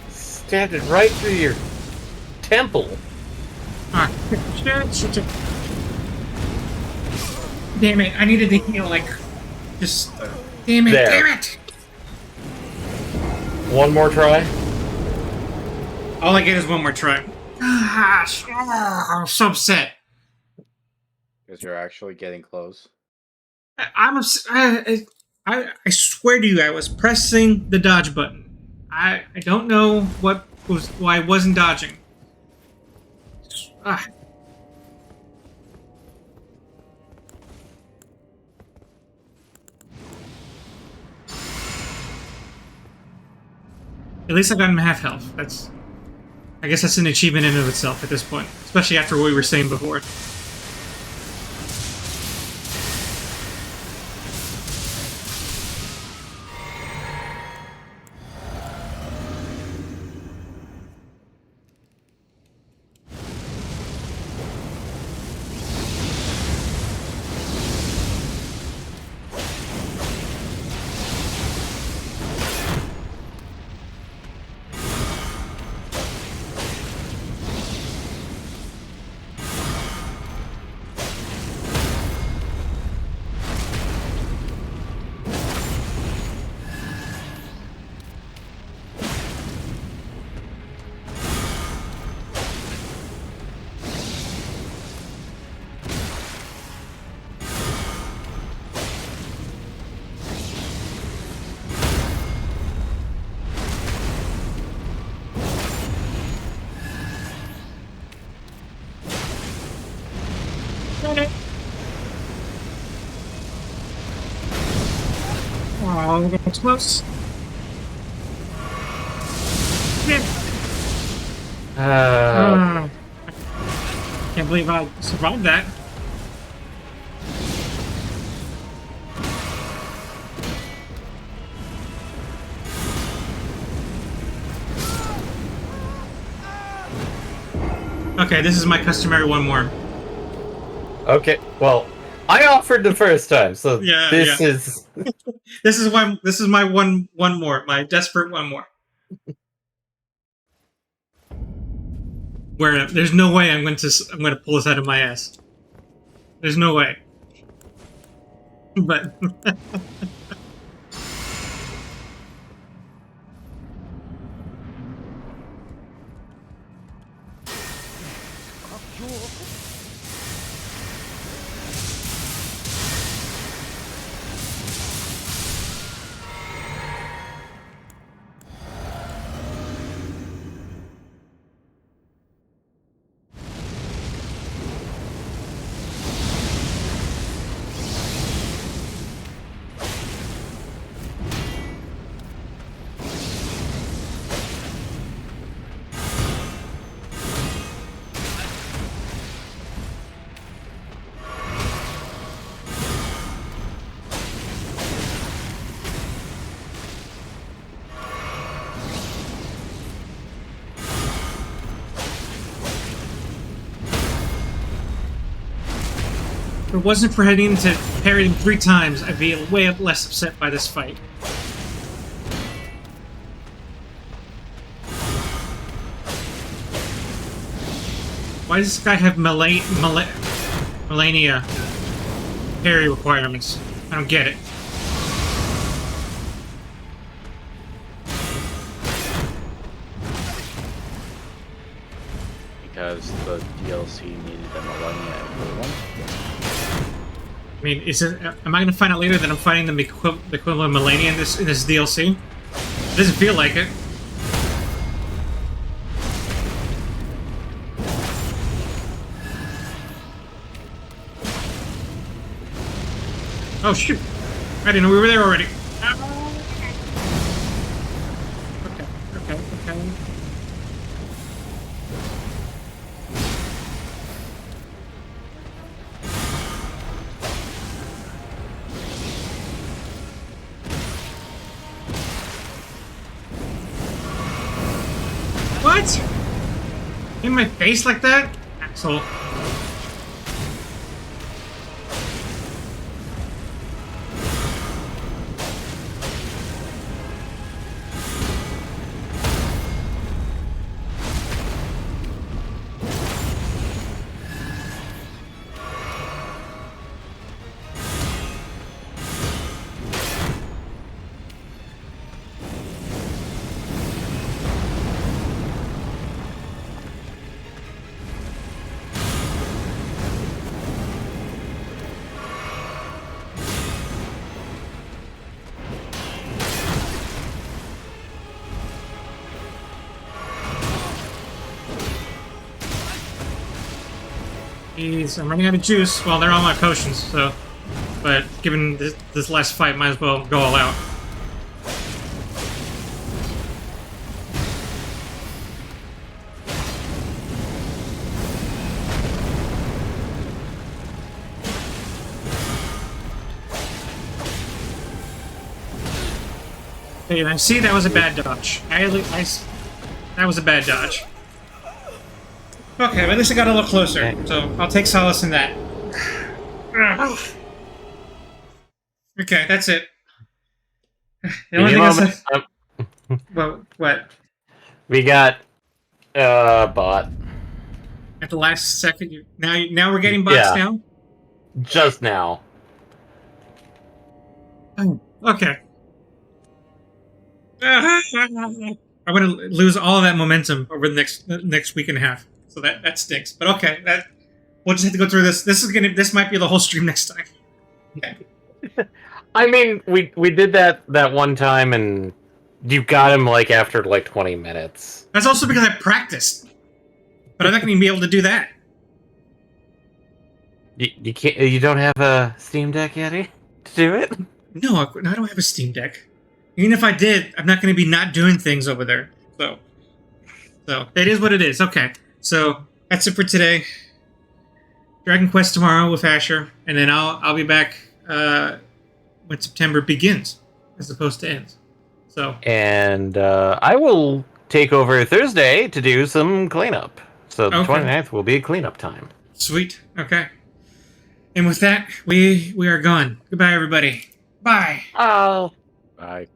Standing right through your temple. Ah, shit. Damn it! I needed to heal. Like, just damn it! There. Damn it! One more try. All I get is one more try. Gosh, I'm so upset. Because you're actually getting close. I swear to you, I was pressing the dodge button. I don't know why I wasn't dodging. Ah. At least I got him half health. I guess that's an achievement in and of itself at this point, especially after what we were saying before. Oh, that's close. Shit. Can't believe I survived that. Okay, this is my customary one more. Okay, well, I offered the first time, so Yeah, this yeah. is... This is my one more, my desperate one more. Where there's no way I'm going to pull this out of my ass. There's no way. But if it wasn't for heading to parry him 3 times, I'd be way less upset by this fight. Why does this guy have Melania parry requirements? I don't get it. Because the DLC needed a Millennia equivalent. I mean, am I going to find out later that I'm fighting the equivalent of Melania in this DLC? It doesn't feel like it. Oh shoot! I didn't know we were there already. Okay. What? In my face like that? Asshole. Jeez, I'm running out of juice. Well, they're all my potions, so... But given this last fight, might as well go all out. Hey, I see that was a bad dodge. That was a bad dodge. Okay, but at least I got a little closer, so I'll take solace in that. Okay, that's it. The only thing well, what? We got bot At the last second, now we're getting bots Yeah. now. just now. Oh, okay. I'm gonna lose all of that momentum over the next week and a half. So that stinks. But okay, we'll just have to go through this. This might be the whole stream next time. Okay. I mean, we did that one time, and you got him like after like 20 minutes. That's also because I practiced. But I'm not gonna be able to do that. You can't. You don't have a Steam Deck yet to do it. No, I don't have a Steam Deck. Even if I did, I'm not going to be not doing things over there. So it is what it is. Okay, so that's it for today. Dragon Quest tomorrow with Asher, and then I'll be back when September begins, as opposed to ends. So And I will take over Thursday to do some cleanup. So the Okay. 29th will be cleanup time. sweet. Okay. And with that, we are gone. Goodbye, everybody. Bye. Oh. Bye.